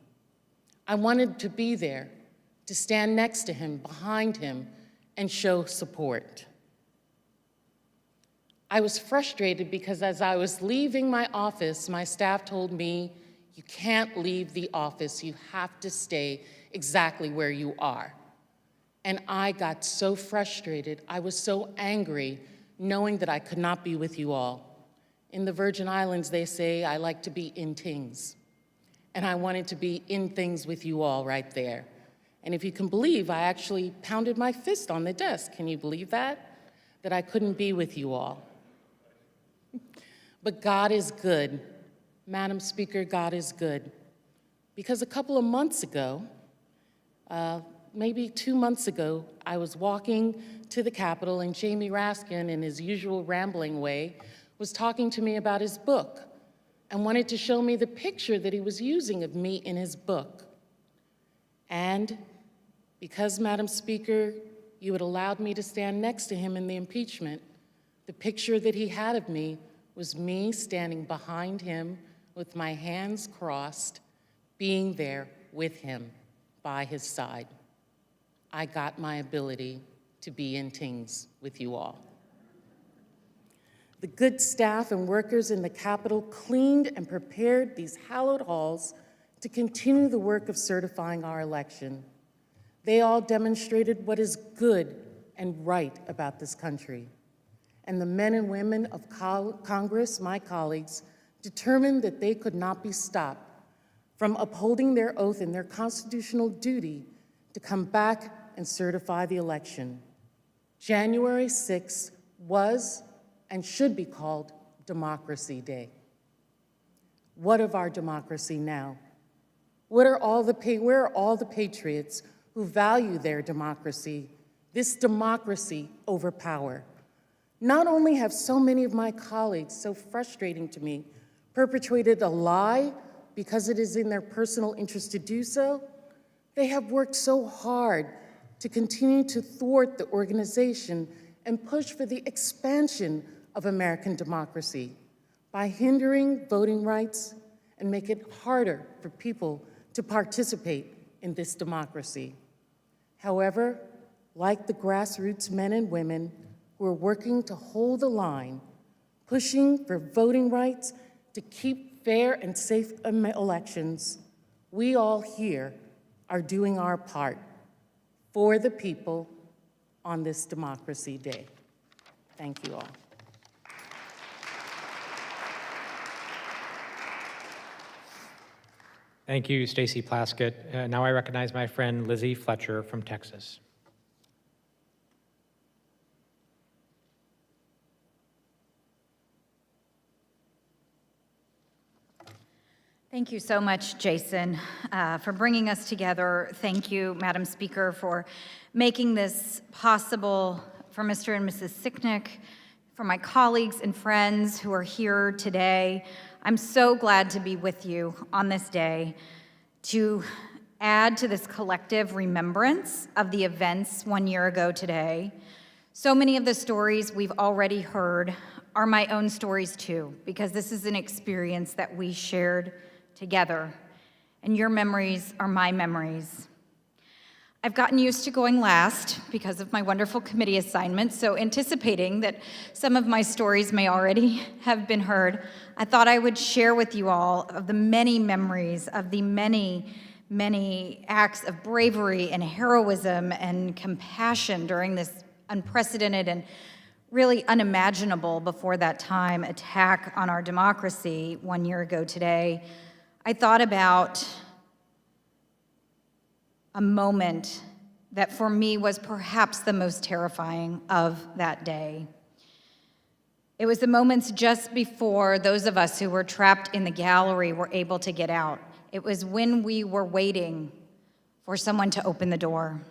I wanted to be there, to stand next to him, behind him, and show support. I was frustrated because as I was leaving my office, my staff told me, you can't leave the office, you have to stay exactly where you are. And I got so frustrated, I was so angry, knowing that I could not be with you all. In the Virgin Islands, they say, I like to be in things. And I wanted to be in things with you all right there. And if you can believe, I actually pounded my fist on the desk. Can you believe that? That I couldn't be with you all. But God is good. Madam Speaker, God is good. Because a couple of months ago, maybe 2 months ago, I was walking to the Capitol and Jamie Raskin, in his usual rambling way, was talking to me about his book and wanted to show me the picture that he was using of me in his book. And Because, Madam Speaker, you had allowed me to stand next to him in the impeachment, the picture that he had of me was me standing behind him with my hands crossed, being there with him by his side. I got my ability to be in things with you all. The good staff and workers in the Capitol cleaned and prepared these hallowed halls to continue the work of certifying our election. They all demonstrated what is good and right about this country. And the men and women of Congress, my colleagues, determined that they could not be stopped from upholding their oath and their constitutional duty to come back and certify the election. January 6th was and should be called Democracy Day. What of our democracy now? Where are all the patriots who value their democracy, this democracy over power? Not only have so many of my colleagues, so frustrating to me, perpetrated a lie because it is in their personal interest to do so, they have worked so hard to continue to thwart the organization and push for the expansion of American democracy by hindering voting rights and make it harder for people to participate in this democracy. However, like the grassroots men and women who are working to hold the line, pushing for voting rights to keep fair and safe elections, we all here are doing our part for the people on this Democracy Day. Thank you all. Thank you, Stacey Plaskett. Now I recognize my friend Lizzie Fletcher from Texas. Thank you so much, Jason, for bringing us together. Thank you, Madam Speaker, for making this possible, for Mr. and Mrs. Sicknick, for my colleagues and friends who are here today. I'm so glad to be with you on this day to add to this collective remembrance of the events 1 year ago today. So many of the stories we've already heard are my own stories too, because this is an experience that we shared together, and your memories are my memories. I've gotten used to going last because of my wonderful committee assignments, so anticipating that some of my stories may already have been heard, I thought I would share with you all of the many memories of the many, many acts of bravery and heroism and compassion during this unprecedented and really unimaginable before that time attack on our democracy 1 year ago today. I thought about a moment that for me was perhaps the most terrifying of that day. It was the moments just before those of us who were trapped in the gallery were able to get out. It was when we were waiting for someone to open the door.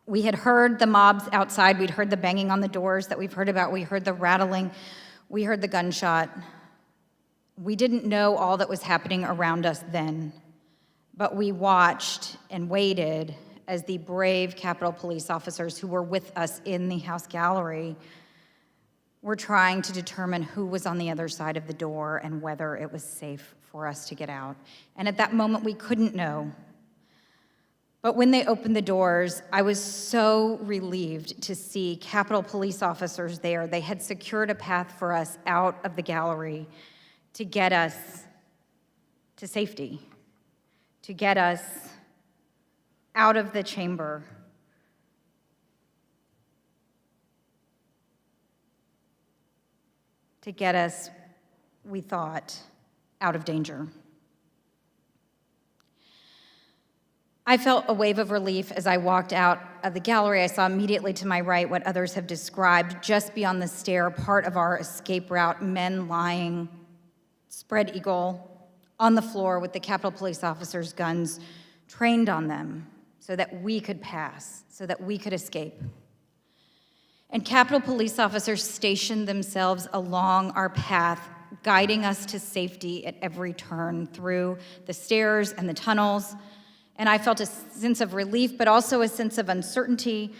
We had heard the mobs outside. We'd heard the banging on the doors that we've heard about. We heard the rattling. We heard the gunshot. We didn't know all that was happening around us then, but we watched and waited as the brave Capitol Police officers who were with us in the House gallery were trying to determine who was on the other side of the door and whether it was safe for us to get out. And at that moment, we couldn't know. But when they opened the doors, I was so relieved to see Capitol Police officers there. They had secured a path for us out of the gallery to get us to safety, to get us out of the chamber. To get us, we thought, out of danger. I felt a wave of relief as I walked out of the gallery. I saw immediately to my right what others have described, just beyond the stair, part of our escape route, men lying spread eagle on the floor with the Capitol Police officers' guns trained on them so that we could pass, so that we could escape. And Capitol Police officers stationed themselves along our path, guiding us to safety at every turn through the stairs and the tunnels, And I felt a sense of relief, but also a sense of uncertainty.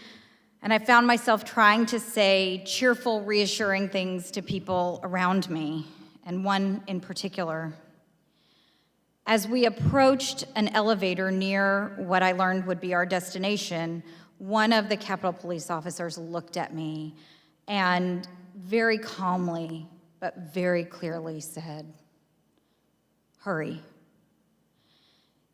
And I found myself trying to say cheerful, reassuring things to people around me, and one in particular. As we approached an elevator near what I learned would be our destination, one of the Capitol Police officers looked at me and very calmly, but very clearly said, "Hurry."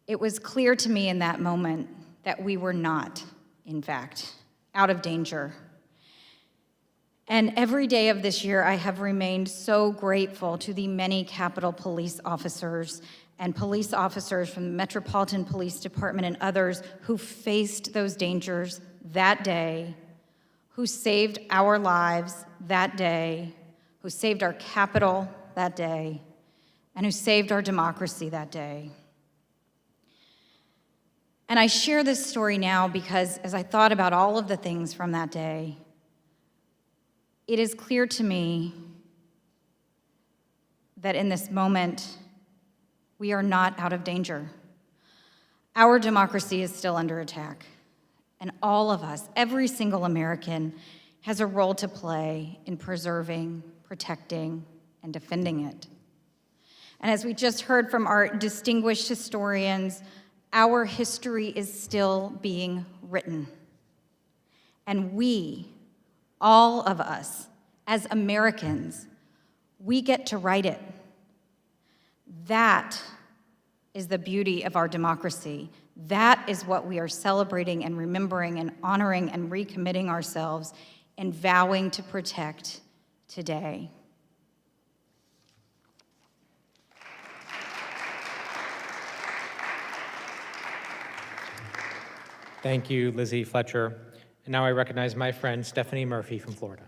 It was clear to me in that moment that we were not, in fact, out of danger. And every day of this year, I have remained so grateful to the many Capitol Police officers and police officers from the Metropolitan Police Department and others who faced those dangers that day, who saved our lives that day, who saved our Capitol that day, and who saved our democracy that day. And I share this story now because as I thought about all of the things from that day, it is clear to me that in this moment, we are not out of danger. Our democracy is still under attack. And all of us, every single American, has a role to play in preserving, protecting, and defending it. And as we just heard from our distinguished historians, our history is still being written. And we, all of us, as Americans, we get to write it. That is the beauty of our democracy. That is what we are celebrating and remembering and honoring and recommitting ourselves and vowing to protect today. Thank you, Lizzie Fletcher. And now I recognize my friend Stephanie Murphy from Florida.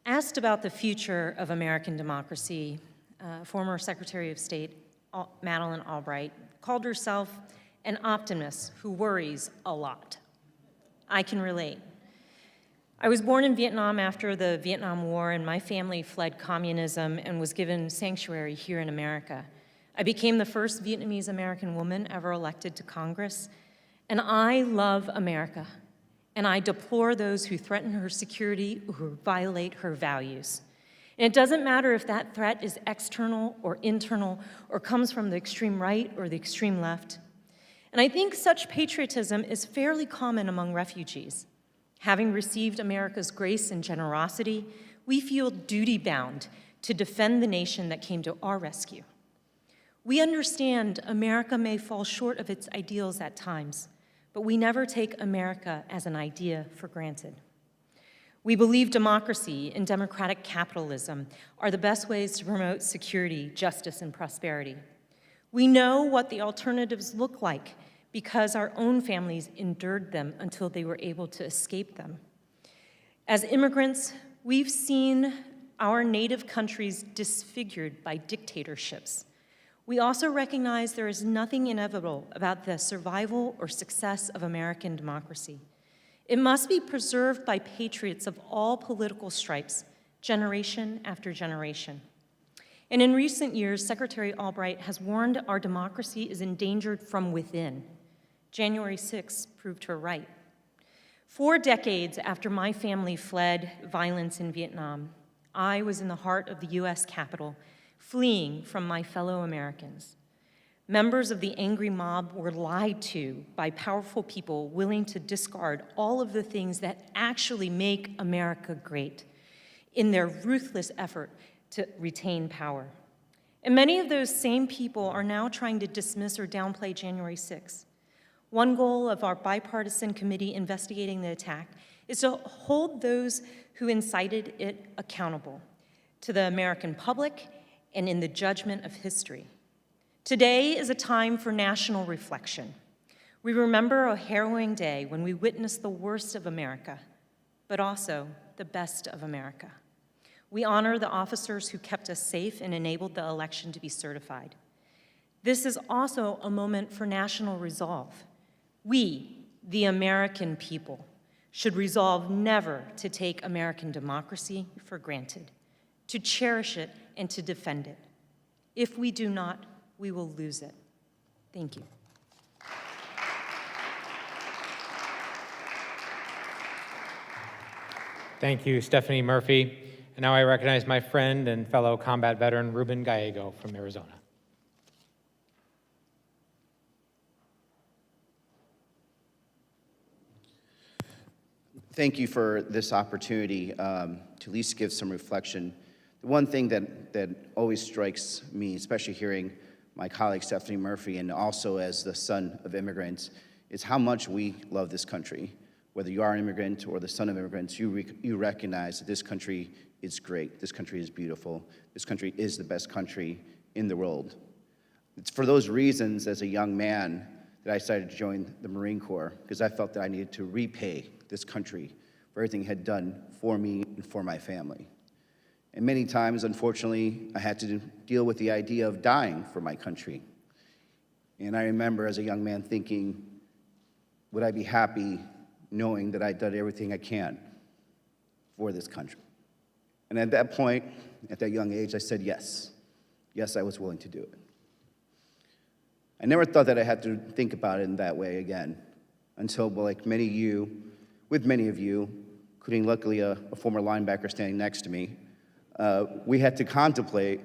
Asked about the future of American democracy, former Secretary of State Madeleine Albright called herself an optimist who worries a lot. I can relate. I was born in Vietnam after the Vietnam War, and my family fled communism and was given sanctuary here in America. I became the first Vietnamese American woman ever elected to Congress, and I love America, and I deplore those who threaten her security or who violate her values. And it doesn't matter if that threat is external or internal or comes from the extreme right or the extreme left. And I think such patriotism is fairly common among refugees. Having received America's grace and generosity, we feel duty-bound to defend the nation that came to our rescue. We understand America may fall short of its ideals at times, but we never take America as an idea for granted. We believe democracy and democratic capitalism are the best ways to promote security, justice, and prosperity. We know what the alternatives look like because our own families endured them until they were able to escape them. As immigrants, we've seen our native countries disfigured by dictatorships. We also recognize there is nothing inevitable about the survival or success of American democracy. It must be preserved by patriots of all political stripes, generation after generation. And in recent years, Secretary Albright has warned our democracy is endangered from within. January 6th proved her right. 4 decades after my family fled violence in Vietnam, I was in the heart of the U.S. Capitol, fleeing from my fellow Americans. Members of the angry mob were lied to by powerful people willing to discard all of the things that actually make America great in their ruthless effort to retain power. And many of those same people are now trying to dismiss or downplay January 6th. One goal of our bipartisan committee investigating the attack is to hold those who incited it accountable to the American public and in the judgment of history. Today is a time for national reflection. We remember a harrowing day when we witnessed the worst of America, but also the best of America. We honor the officers who kept us safe and enabled the election to be certified. This is also a moment for national resolve. We, the American people, should resolve never to take American democracy for granted, to cherish it and to defend it. If we do not, we will lose it. Thank you. Thank you, Stephanie Murphy. And now I recognize my friend and fellow combat veteran, Ruben Gallego from Arizona. Thank you for this opportunity to at least give some reflection. The one thing that always strikes me, especially hearing my colleague Stephanie Murphy, and also as the son of immigrants, is how much we love this country. Whether you are an immigrant or the son of immigrants, you recognize that this country is great, this country is beautiful, this country is the best country in the world. It's for those reasons, as a young man, that I decided to join the Marine Corps, because I felt that I needed to repay this country for everything it had done for me and for my family. And many times, unfortunately, I had to deal with the idea of dying for my country. And I remember as a young man thinking, would I be happy knowing that I'd done everything I can for this country? And at that point, at that young age, I said yes. Yes, I was willing to do it. I never thought that I had to think about it in that way again, until, like many of you, including luckily a former linebacker standing next to me, we had to contemplate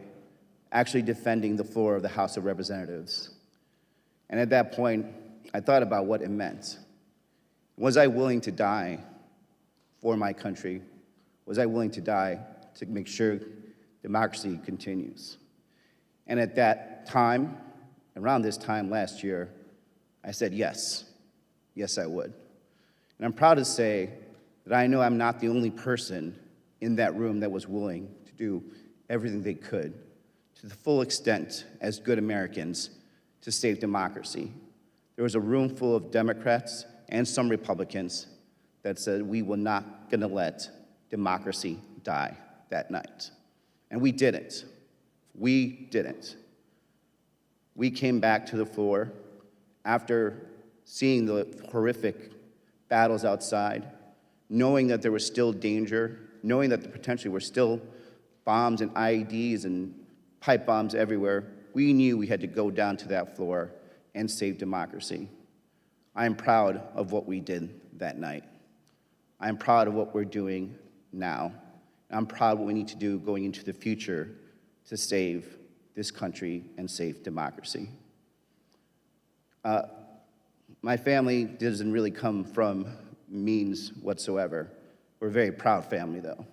actually defending the floor of the House of Representatives. And at that point, I thought about what it meant. Was I willing to die for my country? Was I willing to die to make sure democracy continues? And at that time, around this time last year, I said yes. Yes, I would. And I'm proud to say that I know I'm not the only person in that room that was willing to do everything they could to the full extent as good Americans to save democracy. There was a room full of Democrats and some Republicans that said we were not going to let democracy die that night. And we didn't. We didn't. We came back to the floor after seeing the horrific battles outside, knowing that there was still danger, knowing that there potentially were still bombs and IEDs and pipe bombs everywhere. We knew we had to go down to that floor and save democracy. I am proud of what we did that night. I am proud of what we're doing now. I'm proud of what we need to do going into the future to save this country and save democracy. My family doesn't really come from means whatsoever. We're a very proud family, though.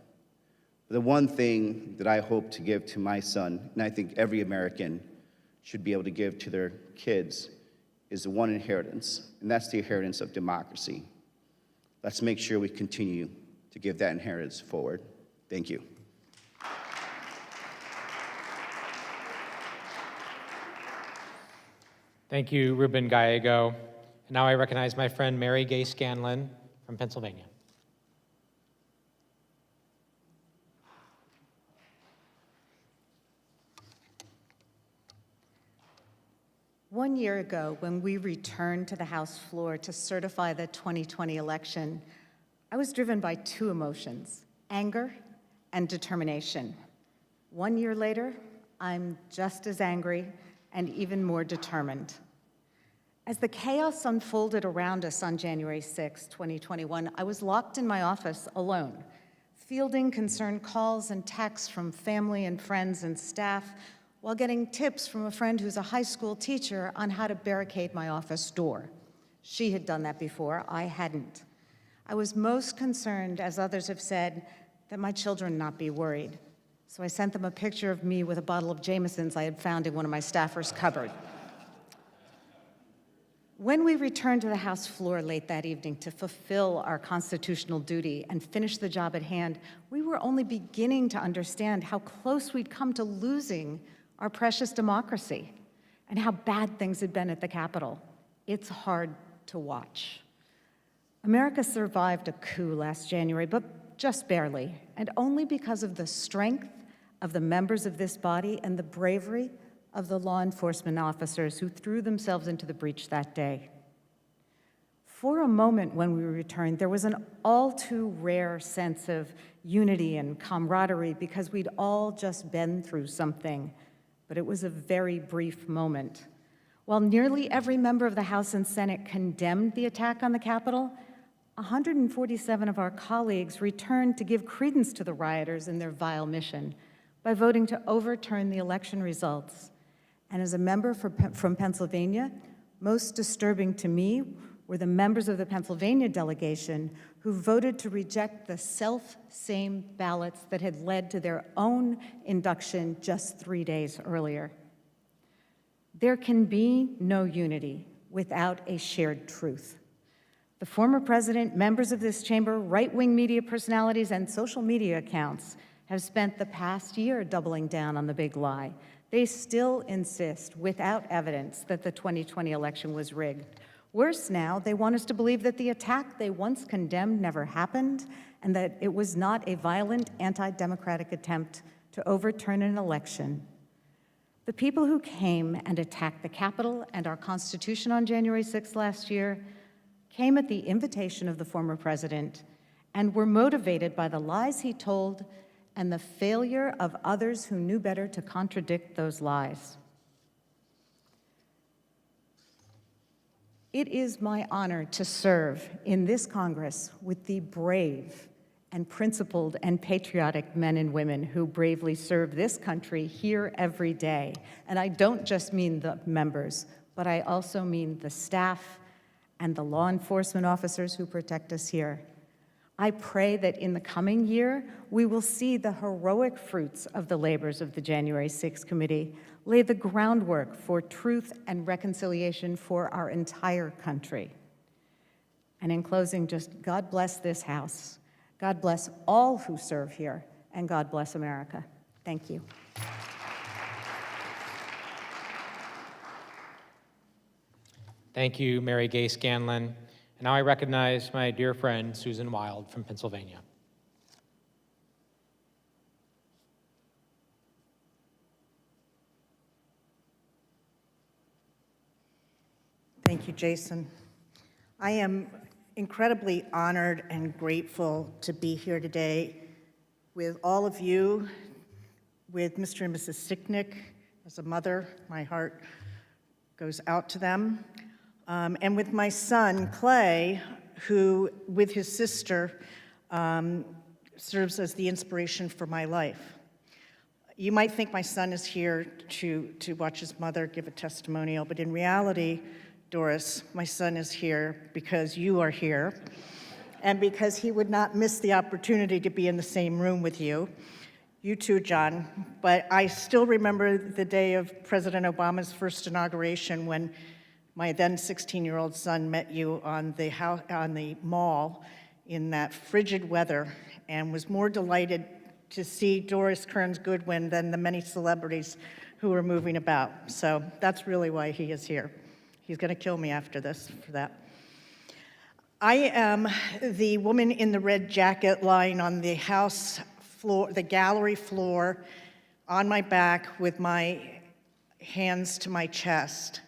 The one thing that I hope to give to my son, and I think every American should be able to give to their kids, is the one inheritance, and that's the inheritance of democracy. Let's make sure we continue to give that inheritance forward. Thank you. Thank you, Ruben Gallego. And now I recognize my friend Mary Gay Scanlon from Pennsylvania. One year ago, when we returned to the House floor to certify the 2020 election, I was driven by two emotions, anger and determination. 1 year later, I'm just as angry and even more determined. As the chaos unfolded around us on January 6, 2021, I was locked in my office alone, fielding concerned calls and texts from family and friends and staff, while getting tips from a friend who's a high school teacher on how to barricade my office door. She had done that before, I hadn't. I was most concerned, as others have said, that my children not be worried. So I sent them a picture of me with a bottle of Jameson's I had found in one of my staffers' cupboard. When we returned to the House floor late that evening to fulfill our constitutional duty and finish the job at hand, we were only beginning to understand how close we'd come to losing our precious democracy and how bad things had been at the Capitol. It's hard to watch. America survived a coup last January, but just barely, and only because of the strength of the members of this body and the bravery of the law enforcement officers who threw themselves into the breach that day. For a moment when we returned, there was an all too rare sense of unity and camaraderie because we'd all just been through something, but it was a very brief moment. While nearly every member of the House and Senate condemned the attack on the Capitol, 147 of our colleagues returned to give credence to the rioters in their vile mission by voting to overturn the election results. And as a member from Pennsylvania, most disturbing to me were the members of the Pennsylvania delegation who voted to reject the self-same ballots that had led to their own induction just 3 days earlier. There can be no unity without a shared truth. The former president, members of this chamber, right-wing media personalities, and social media accounts have spent the past year doubling down on the big lie. They still insist, without evidence, that the 2020 election was rigged. Worse now, they want us to believe that the attack they once condemned never happened and that it was not a violent, anti-democratic attempt to overturn an election. The people who came and attacked the Capitol and our Constitution on January 6th last year came at the invitation of the former president and were motivated by the lies he told and the failure of others who knew better to contradict those lies. It is my honor to serve in this Congress with the brave and principled and patriotic men and women who bravely serve this country here every day. And I don't just mean the members, but I also mean the staff and the law enforcement officers who protect us here. I pray that in the coming year, we will see the heroic fruits of the labors of the January 6th Committee lay the groundwork for truth and reconciliation for our entire country. And in closing, just God bless this House. God bless all who serve here, and God bless America. Thank you. Thank you, Mary Gay Scanlon. And now I recognize my dear friend, Susan Wild from Pennsylvania. Thank you, Jason. I am incredibly honored and grateful to be here today with all of you, with Mr. and Mrs. Sicknick. As a mother, my heart goes out to them. And with my son, Clay, who, with his sister, serves as the inspiration for my life. You might think my son is here to watch his mother give a testimonial, but in reality, Doris, my son is here because you are here, and because he would not miss the opportunity to be in the same room with you. You too, John. But I still remember the day of President Obama's first inauguration when my then 16-year-old son met you on the mall in that frigid weather and was more delighted to see Doris, Kearns, Goodwin than the many celebrities who were moving about. So that's really why he is here. He's going to kill me after this for that. I am the woman in the red jacket lying on the House floor, the gallery floor, on my back with my hands to my chest.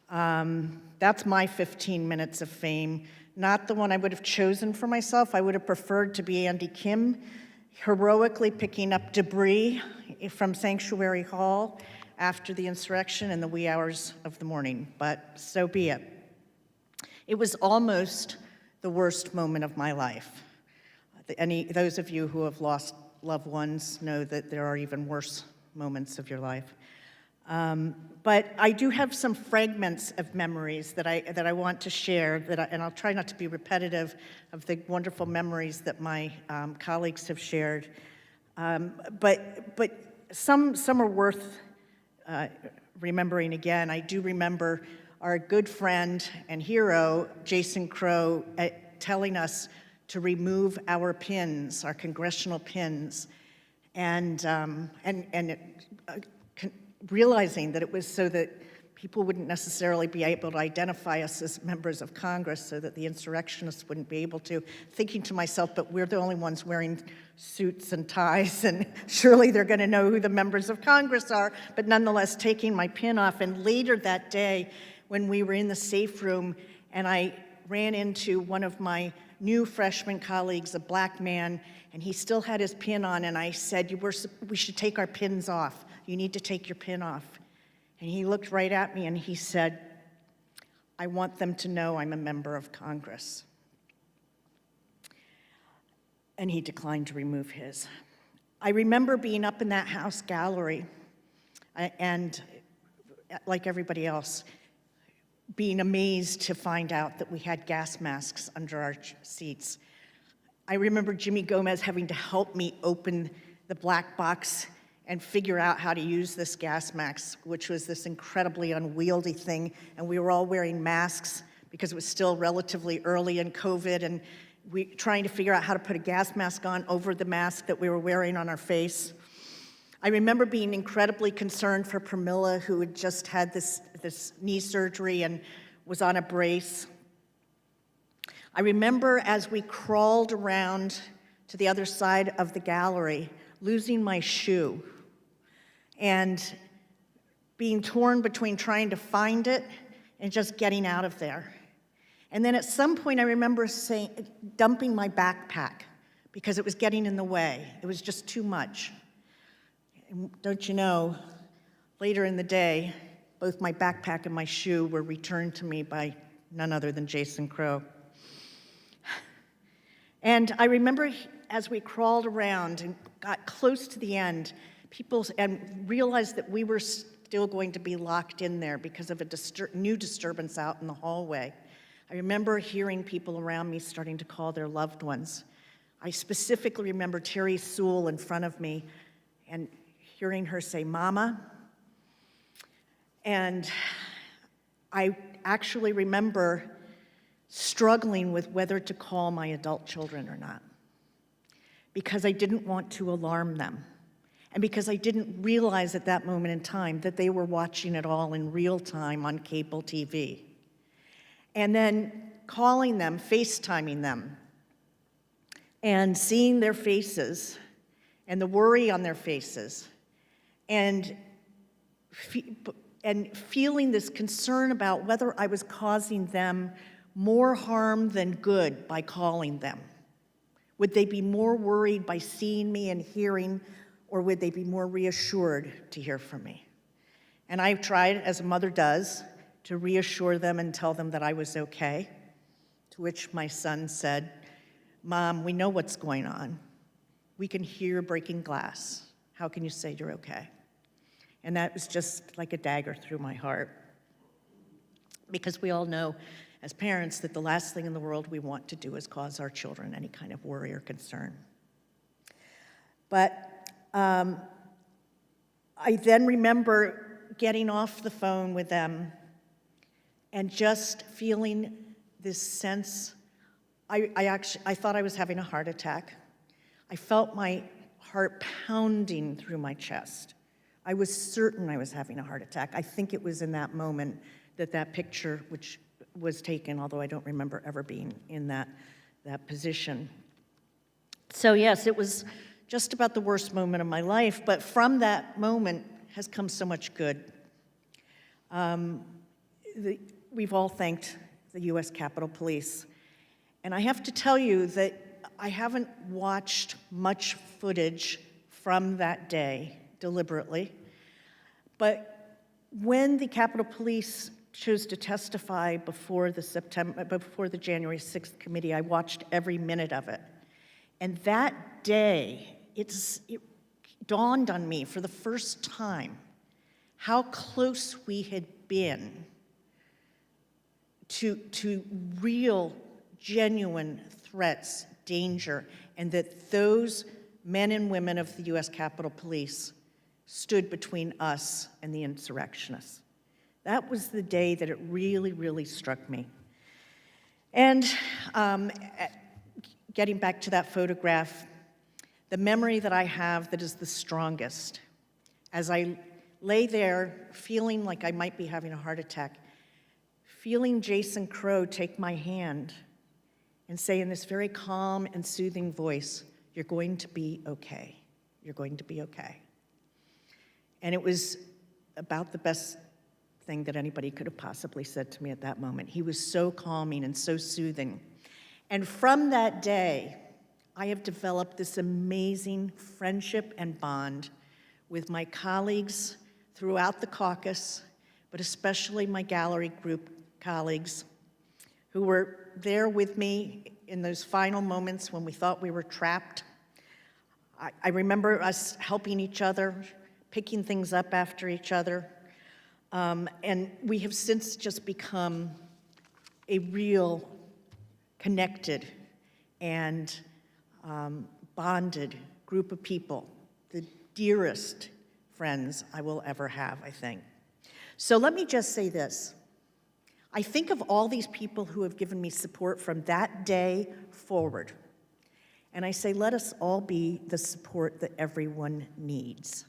That's my 15 minutes of fame, not the one I would have chosen for myself. I would have preferred to be Andy Kim, heroically picking up debris from Sanctuary Hall after the insurrection in the wee hours of the morning, but so be it. It was almost the worst moment of my life. Those of you who have lost loved ones know that there are even worse moments of your life. But I do have some fragments of memories that I want to share, and I'll try not to be repetitive of the wonderful memories that my colleagues have shared. But some are worth remembering again. I do remember our good friend and hero, Jason Crow, telling us to remove our pins, our congressional pins, and realizing that it was so that people wouldn't necessarily be able to identify us as members of Congress, so that the insurrectionists wouldn't be able to, thinking to myself, but we're the only ones wearing suits and ties, and surely they're going to know who the members of Congress are, but nonetheless taking my pin off. And later that day, when we were in the safe room, and I ran into one of my new freshman colleagues, a black man, and he still had his pin on, and I said, we should take our pins off. You need to take your pin off. And he looked right at me and he said, I want them to know I'm a member of Congress. And he declined to remove his. I remember being up in that House gallery and, like everybody else, being amazed to find out that we had gas masks under our seats. I remember Jimmy Gomez having to help me open the black box and figure out how to use this gas mask, which was this incredibly unwieldy thing, and we were all wearing masks because it was still relatively early in COVID, and trying to figure out how to put a gas mask on over the mask that we were wearing on our face. I remember being incredibly concerned for Pramila, who had just had this knee surgery and was on a brace. I remember as we crawled around to the other side of the gallery, losing my shoe and being torn between trying to find it and just getting out of there. And then at some point I remember dumping my backpack because it was getting in the way. It was just too much. And don't you know, later in the day, both my backpack and my shoe were returned to me by none other than Jason Crow. And I remember as we crawled around and got close to the end, and realized that we were still going to be locked in there because of a new disturbance out in the hallway. I remember hearing people around me starting to call their loved ones. I specifically remember Terry Sewell in front of me and hearing her say, Mama. And I actually remember struggling with whether to call my adult children or not, because I didn't want to alarm them, and because I didn't realize at that moment in time that they were watching it all in real time on cable TV. And then calling them, FaceTiming them, and seeing their faces and the worry on their faces, and feeling this concern about whether I was causing them more harm than good by calling them. Would they be more worried by seeing me and hearing, or would they be more reassured to hear from me? And I tried, as a mother does, to reassure them and tell them that I was okay, to which my son said, Mom, we know what's going on. We can hear breaking glass. How can you say you're okay? And that was just like a dagger through my heart, because we all know as parents that the last thing in the world we want to do is cause our children any kind of worry or concern. But I then remember getting off the phone with them and just feeling this sense. I thought I was having a heart attack. I felt my heart pounding through my chest. I was certain I was having a heart attack. I think it was in that moment that picture, which was taken, although I don't remember ever being in that position. So yes, it was just about the worst moment of my life, but from that moment has come so much good. We've all thanked the U.S. Capitol Police, and I have to tell you that I haven't watched much footage from that day deliberately, but when the Capitol Police chose to testify before the January 6th committee, I watched every minute of it. And that day, it dawned on me for the first time how close we had been to real, genuine threats, danger, and that those men and women of the U.S. Capitol Police stood between us and the insurrectionists. That was the day that it really, really struck me. And getting back to that photograph, the memory that I have that is the strongest, as I lay there feeling like I might be having a heart attack, feeling Jason Crow take my hand and say in this very calm and soothing voice, "You're going to be okay. You're going to be okay." And it was about the best thing that anybody could have possibly said to me at that moment. He was so calming and so soothing. And from that day, I have developed this amazing friendship and bond with my colleagues throughout the caucus, but especially my gallery group colleagues who were there with me in those final moments when we thought we were trapped. I remember us helping each other, picking things up after each other, and we have since just become a real connected and bonded group of people, the dearest friends I will ever have, I think. So let me just say this. I think of all these people who have given me support from that day forward, and I say, let us all be the support that everyone needs.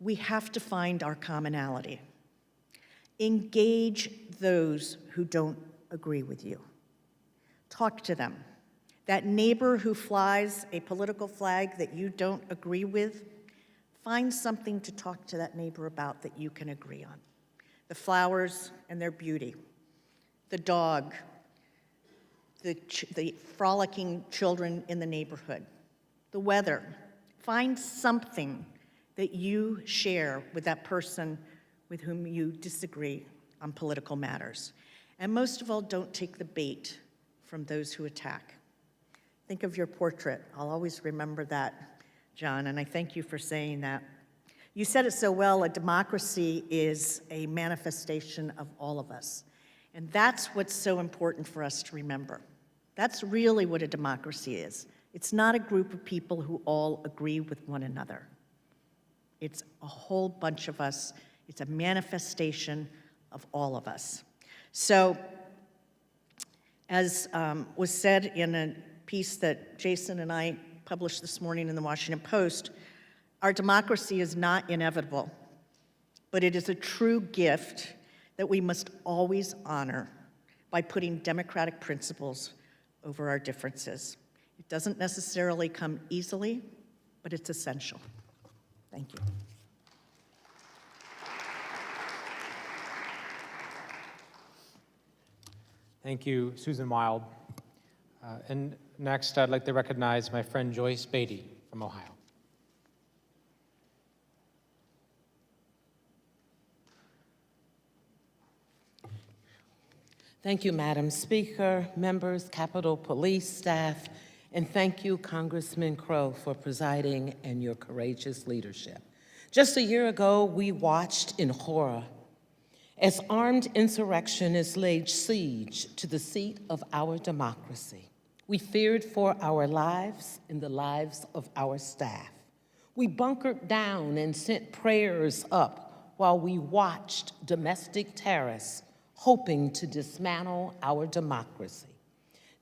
We have to find our commonality. Engage those who don't agree with you. Talk to them. That neighbor who flies a political flag that you don't agree with, find something to talk to that neighbor about that you can agree on. The flowers and their beauty, the dog, the frolicking children in the neighborhood, the weather. Find something that you share with that person with whom you disagree on political matters. And most of all, don't take the bait from those who attack. Think of your portrait. I'll always remember that, John, and I thank you for saying that. You said it so well, a democracy is a manifestation of all of us. And that's what's so important for us to remember. That's really what a democracy is. It's not a group of people who all agree with one another. It's a whole bunch of us. It's a manifestation of all of us. So, as was said in a piece that Jason and I published this morning in the Washington Post, our democracy is not inevitable, but it is a true gift that we must always honor by putting democratic principles over our differences. It doesn't necessarily come easily, but it's essential. Thank you. Thank you, Susan Wild. And next, I'd like to recognize my friend Joyce Beatty from Ohio. Thank you, Madam Speaker, members, Capitol Police staff, and thank you, Congressman Crow, for presiding and your courageous leadership. Just a year ago, we watched in horror as armed insurrectionists laid siege to the seat of our democracy. We feared for our lives and the lives of our staff. We bunkered down and sent prayers up while we watched domestic terrorists hoping to dismantle our democracy.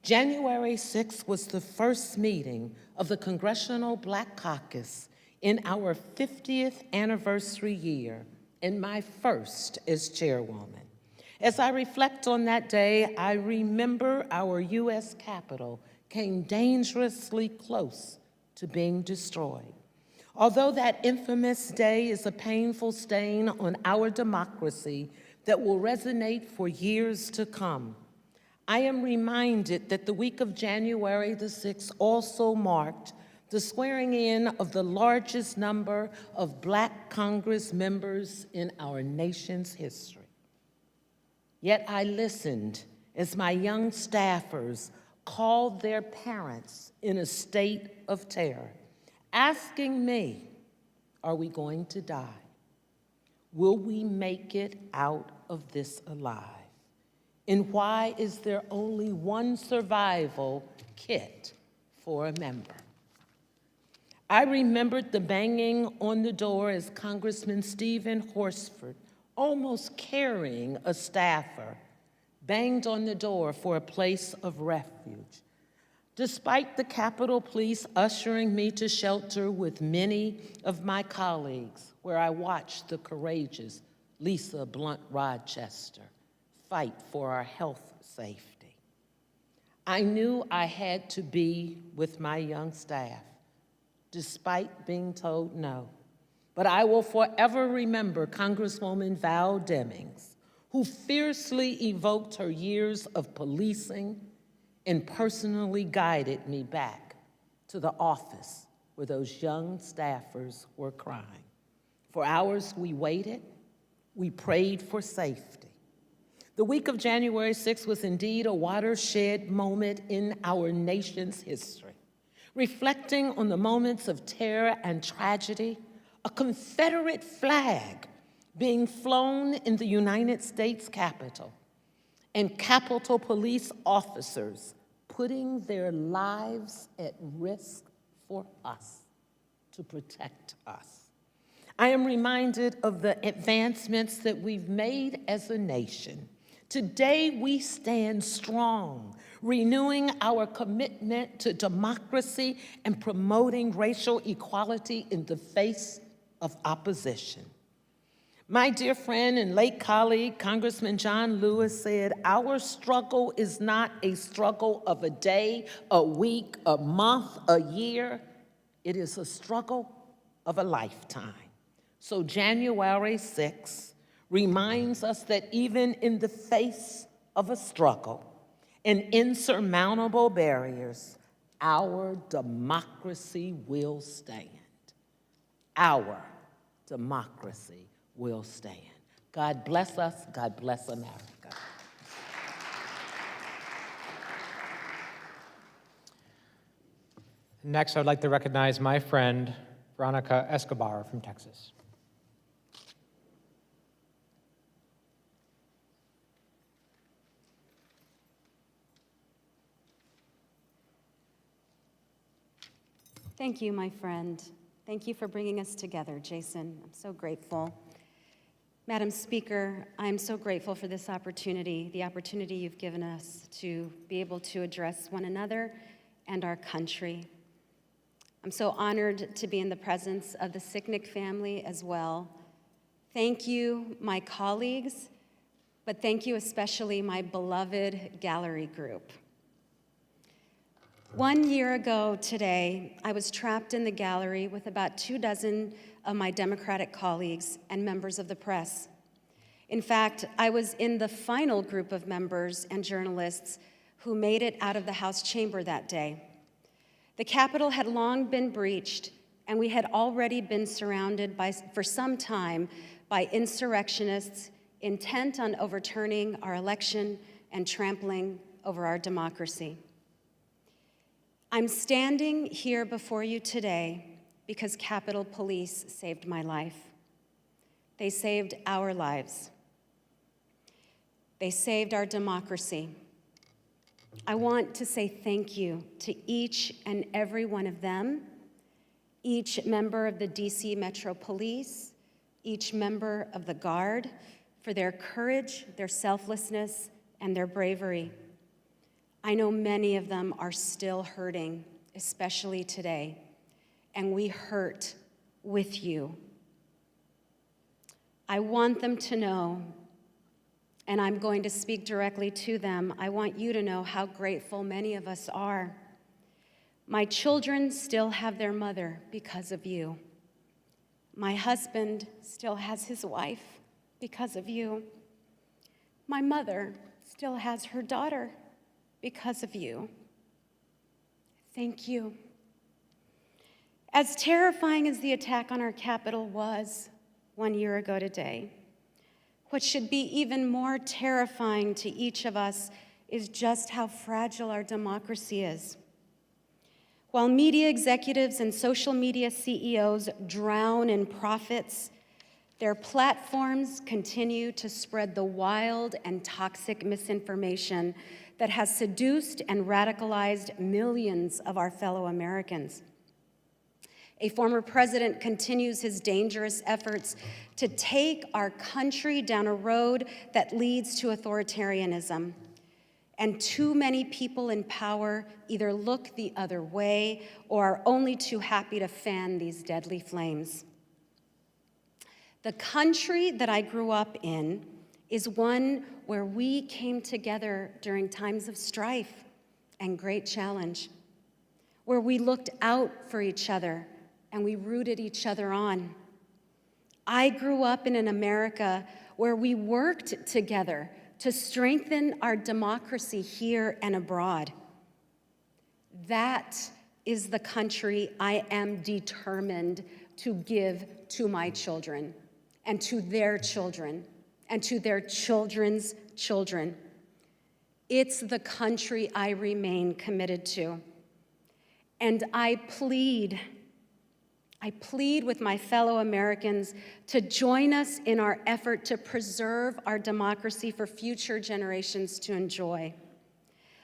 January 6th was the first meeting of the Congressional Black Caucus in our 50th anniversary year, and my first as chairwoman. As I reflect on that day, I remember our U.S. Capitol came dangerously close to being destroyed. Although that infamous day is a painful stain on our democracy that will resonate for years to come, I am reminded that the week of January the 6th also marked the swearing in of the largest number of Black Congress members in our nation's history. Yet I listened as my young staffers called their parents in a state of terror, asking me, are we going to die? Will we make it out of this alive? And why is there only one survival kit for a member? I remembered the banging on the door as Congressman Stephen Horsford, almost carrying a staffer, banged on the door for a place of refuge. Despite the Capitol Police ushering me to shelter with many of my colleagues, where I watched the courageous Lisa Blunt Rochester fight for our health safety, I knew I had to be with my young staff, despite being told no. But I will forever remember Congresswoman Val Demings who fiercely evoked her years of policing and personally guided me back to the office where those young staffers were crying. For hours we waited, we prayed for safety. The week of January 6th was indeed a watershed moment in our nation's history. Reflecting on the moments of terror and tragedy, a Confederate flag being flown in the United States Capitol, and Capitol Police officers putting their lives at risk for us, to protect us. I am reminded of the advancements that we've made as a nation. Today we stand strong, renewing our commitment to democracy and promoting racial equality in the face of opposition. My dear friend and late colleague, Congressman John Lewis, said, "Our struggle is not a struggle of a day, a week, a month, a year. It is a struggle of a lifetime." So January 6th reminds us that even in the face of a struggle and insurmountable barriers, our democracy will stand. Our democracy will stand. God bless us. God bless America. Next, I'd like to recognize my friend, Veronica Escobar from Texas. Thank you, my friend. Thank you for bringing us together, Jason. I'm so grateful. Madam Speaker, I'm so grateful for this opportunity, the opportunity you've given us to be able to address one another and our country. I'm so honored to be in the presence of the Sicknick family as well. Thank you, my colleagues, but thank you especially my beloved gallery group. 1 year ago today, I was trapped in the gallery with about 24 of my Democratic colleagues and members of the press. In fact, I was in the final group of members and journalists who made it out of the House chamber that day. The Capitol had long been breached, and we had already been surrounded for some time by insurrectionists intent on overturning our election and trampling over our democracy. I'm standing here before you today because Capitol Police saved my life. They saved our lives. They saved our democracy. I want to say thank you to each and every one of them, each member of the DC Metro Police, each member of the Guard, for their courage, their selflessness, and their bravery. I know many of them are still hurting, especially today, and we hurt with you. I want them to know, and I'm going to speak directly to them, I want you to know how grateful many of us are. My children still have their mother because of you. My husband still has his wife because of you. My mother still has her daughter because of you. Thank you. As terrifying as the attack on our Capitol was 1 year ago today, what should be even more terrifying to each of us is just how fragile our democracy is. While media executives and social media CEOs drown in profits, their platforms continue to spread the wild and toxic misinformation that has seduced and radicalized millions of our fellow Americans. A former president continues his dangerous efforts to take our country down a road that leads to authoritarianism. And too many people in power either look the other way or are only too happy to fan these deadly flames. The country that I grew up in is one where we came together during times of strife and great challenge, where we looked out for each other and we rooted each other on. I grew up in an America where we worked together to strengthen our democracy here and abroad. That is the country I am determined to give to my children and to their children and to their children's children. It's the country I remain committed to. And I plead with my fellow Americans to join us in our effort to preserve our democracy for future generations to enjoy.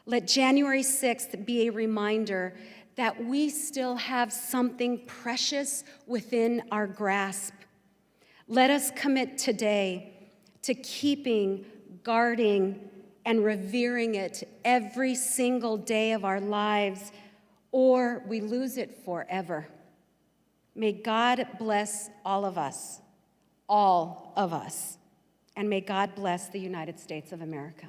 Let January 6th be a reminder that we still have something precious within our grasp. Let us commit today to keeping, guarding, and revering it every single day of our lives, or we lose it forever. May God bless all of us, and may God bless the United States of America.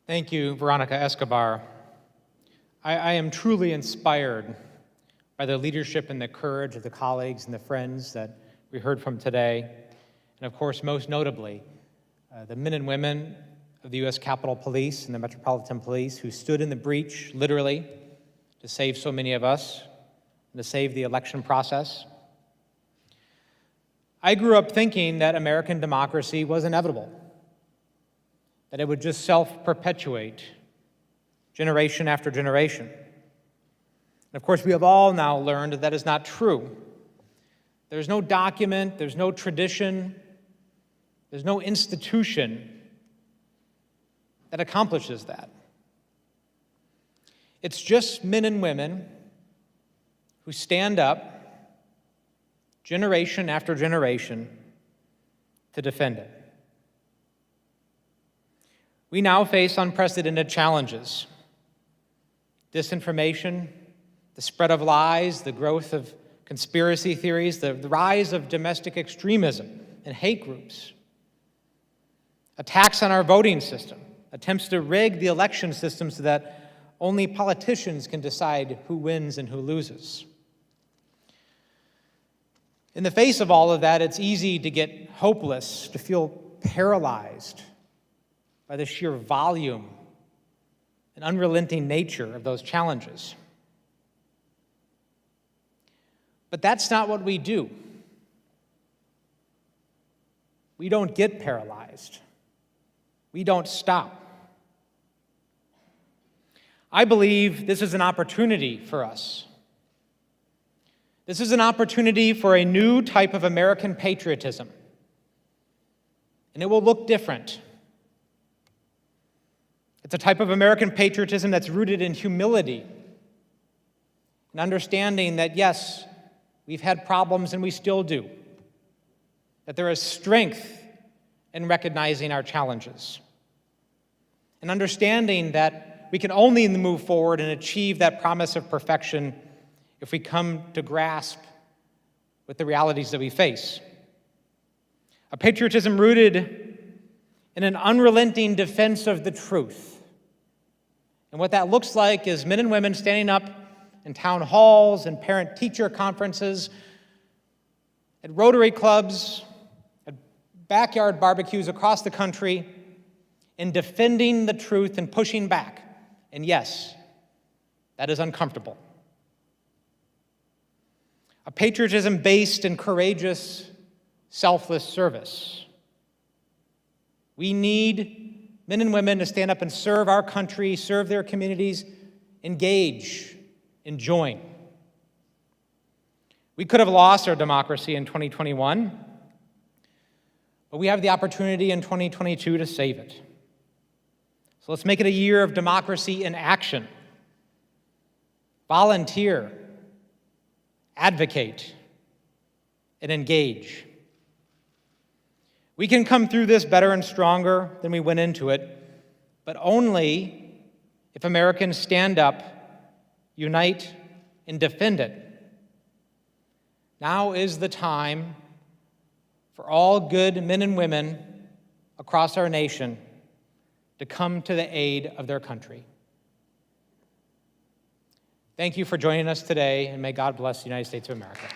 Thank you, Veronica Escobar. I am truly inspired by the leadership and the courage of the colleagues and the friends that we heard from today, and of course, most notably, the men and women of the U.S. Capitol Police and the Metropolitan Police who stood in the breach, literally, to save so many of us and to save the election process. I grew up thinking that American democracy was inevitable, that it would just self-perpetuate generation after generation. And of course, we have all now learned that is not true. There's no document, there's no tradition, there's no institution that accomplishes that. It's just men and women who stand up generation after generation to defend it. We now face unprecedented challenges: disinformation, the spread of lies, the growth of conspiracy theories, the rise of domestic extremism and hate groups, attacks on our voting system, attempts to rig the election system so that only politicians can decide who wins and who loses. In the face of all of that, it's easy to get hopeless, to feel paralyzed by the sheer volume and unrelenting nature of those challenges. But that's not what we do. We don't get paralyzed. We don't stop. I believe this is an opportunity for us. This is an opportunity for a new type of American patriotism, and it will look different. It's a type of American patriotism that's rooted in humility and understanding that, yes, we've had problems and we still do, that there is strength in recognizing our challenges, and understanding that we can only move forward and achieve that promise of perfection if we come to grasp with the realities that we face. A patriotism rooted in an unrelenting defense of the truth. And what that looks like is men and women standing up in town halls and parent-teacher conferences, at Rotary clubs, at backyard barbecues across the country, in defending the truth and pushing back. And yes, that is uncomfortable. A patriotism based in courageous, selfless service. We need men and women to stand up and serve our country, serve their communities, engage, and join. We could have lost our democracy in 2021, but we have the opportunity in 2022 to save it. So let's make it a year of democracy in action. Volunteer, advocate, and engage. We can come through this better and stronger than we went into it, but only if Americans stand up, unite, and defend it. Now is the time for all good men and women across our nation to come to the aid of their country. Thank you for joining us today, and may God bless the United States of America.